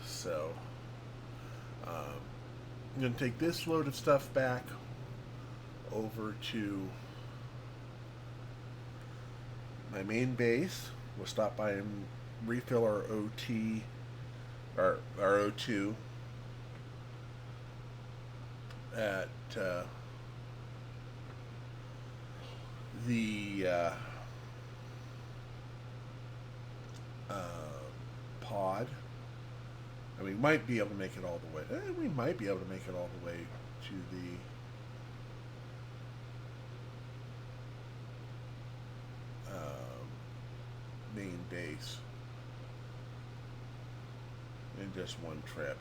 So I'm going to take this load of stuff back over to my main base. We'll stop by and refill our OT, our O2 at the pod. And we might be able to make it all the way. We might be able to make it all the way to the main base in just one trip.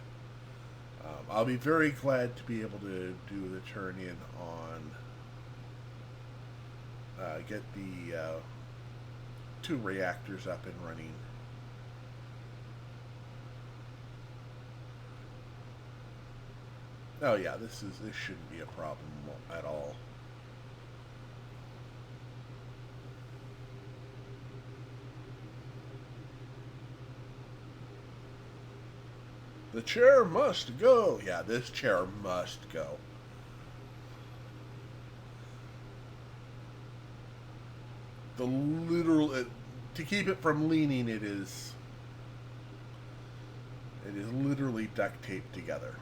I'll be very glad to be able to do the turn in on get the 2 reactors up and running. Oh yeah, this shouldn't be a problem at all. The chair must go. Yeah, this chair must go. The literal to keep it from leaning, it is literally duct taped together.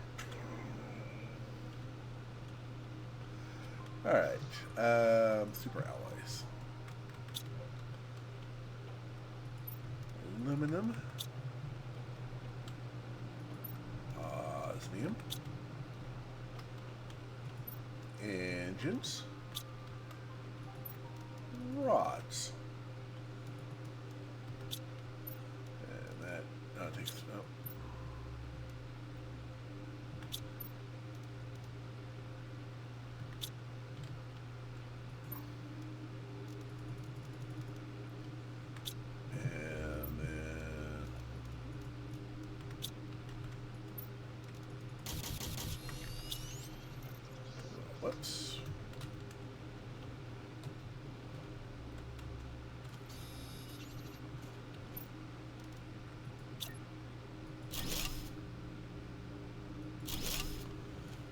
All right, super alloys, aluminum. Osmium, engines, rods, and that takes up. Whoops.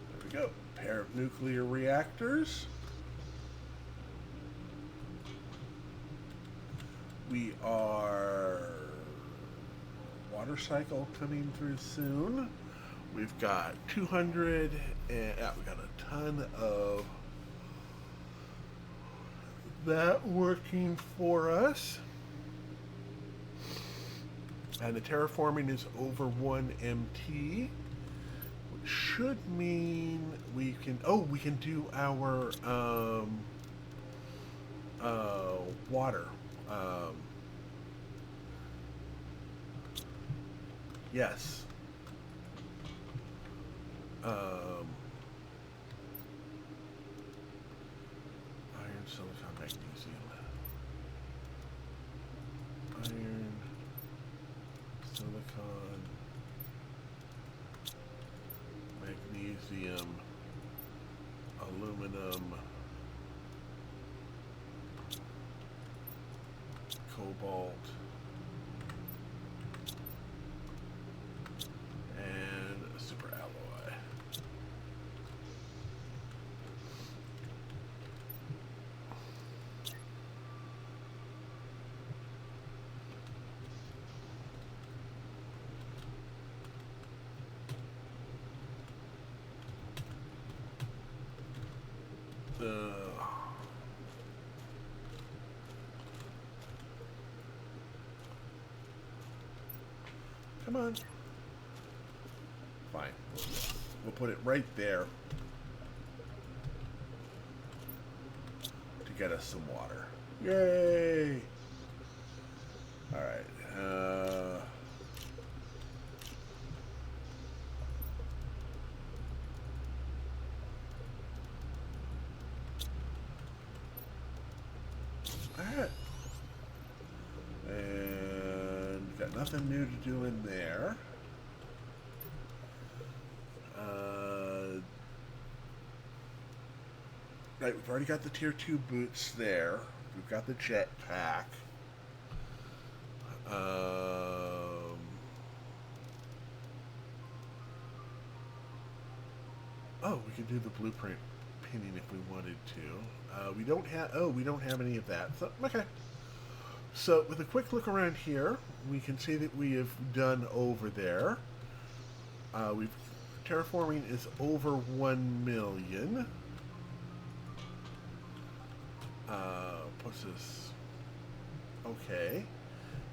There we go. Pair of nuclear reactors. We are water cycle coming through soon. We've got 200 and we got a ton of that working for us. And the terraforming is over 1 MT, which should mean we can do our water. Yes. Iron, silicon, magnesium. Iron, silicon, magnesium, aluminum, cobalt, and a super alloy. Come on. Fine. We'll put it right there to get us some water. Yay! Alright. Alright. got nothing new to do in there. Right, we've already got the tier 2 boots there. We've got the jetpack. Oh, we could do the blueprint pinning if we wanted to. We don't have any of that. So, okay. So with a quick look around here, we can see that we have done over there. Terraforming is over 1 million. What's this? Okay.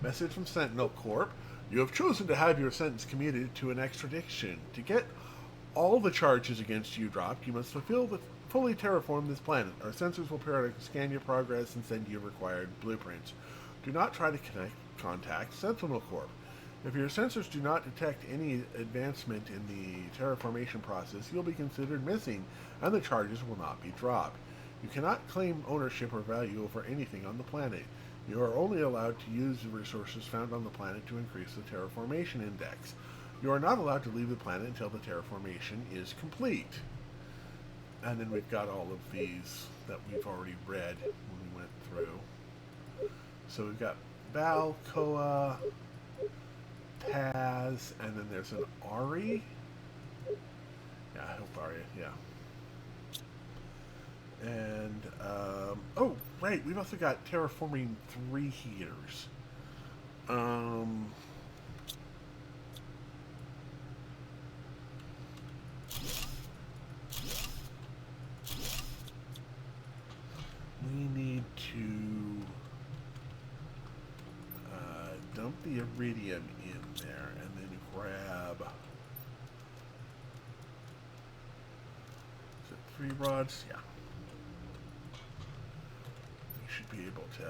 Message from Sentinel Corp. You have chosen to have your sentence commuted to an extradition. To get all the charges against you dropped, you must fully terraform this planet. Our sensors will periodically scan your progress and send you required blueprints. Do not try to contact Sentinel Corp. If your sensors do not detect any advancement in the terraformation process, you'll be considered missing, and the charges will not be dropped. You cannot claim ownership or value over anything on the planet. You are only allowed to use the resources found on the planet to increase the terraformation index. You are not allowed to leave the planet until the terraformation is complete. And then we've got all of these that we've already read when we went through. So we've got Val, Koa, Paz, and then there's an Ari. Yeah, I hope Ari, yeah. And, oh, right, we've also got terraforming 3 heaters. We need to dump the iridium in there and then grab, is it 3 rods? Yeah. We should be able to.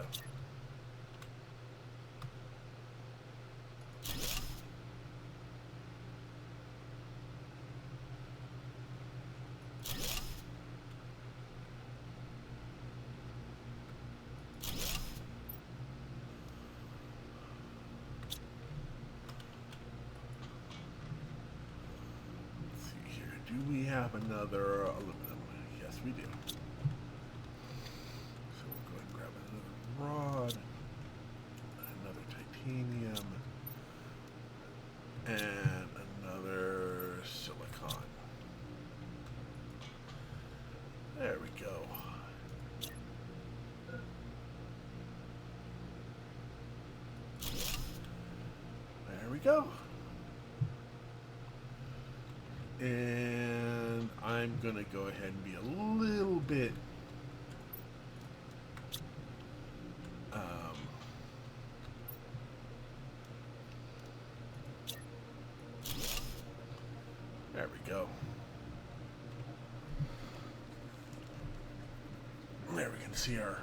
Do we have another aluminum? Yes, we do. So we'll go ahead and grab another rod, another titanium, and another silicon. There we go. There we go. And I'm going to go ahead and be a little bit there we go. There we can see our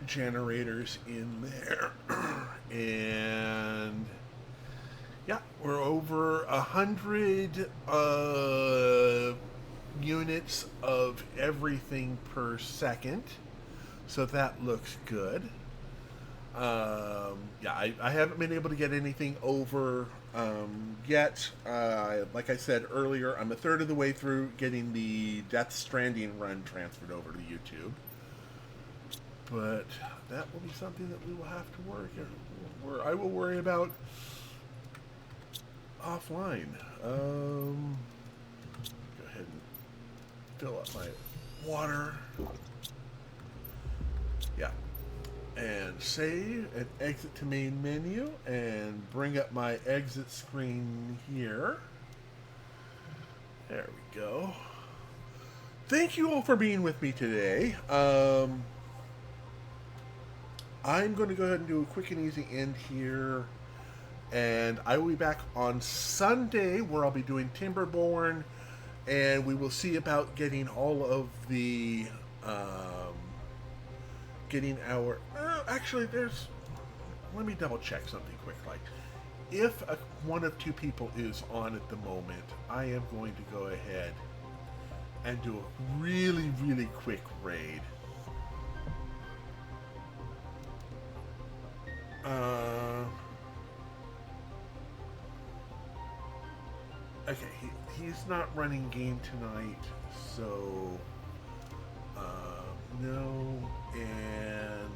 generators in there. And yeah, we're over 100 units of everything per second, so that looks good. Yeah, I haven't been able to get anything over yet. Like I said earlier, I'm a third of the way through getting the Death Stranding run transferred over to YouTube. But that will be something that we will have to I will worry about offline. Go ahead and fill up my water. Yeah. And save and exit to main menu and bring up my exit screen here. There we go. Thank you all for being with me today. I'm going to go ahead and do a quick and easy end here. And I will be back on Sunday where I'll be doing Timberborn. And we will see about getting all of the... getting our... actually, there's... Let me double check something quick. Like, if one of 2 people is on at the moment, I am going to go ahead and do a really, really quick raid. Okay, he's not running game tonight, so no. And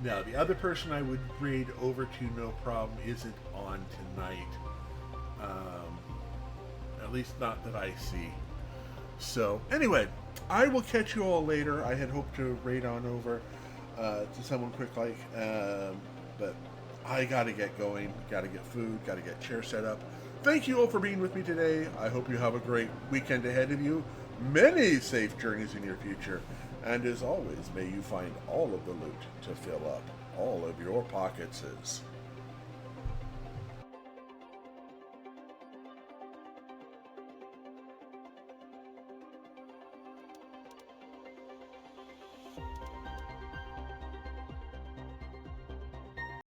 now the other person I would raid over to no problem isn't on tonight. At least not that I see. So anyway, I will catch you all later. I had hoped to raid on over to someone quick like, but I gotta get going, gotta get food, gotta get chair set up. Thank you all for being with me today. I hope you have a great weekend ahead of you. Many safe journeys in your future. And as always, may you find all of the loot to fill up all of your pockets.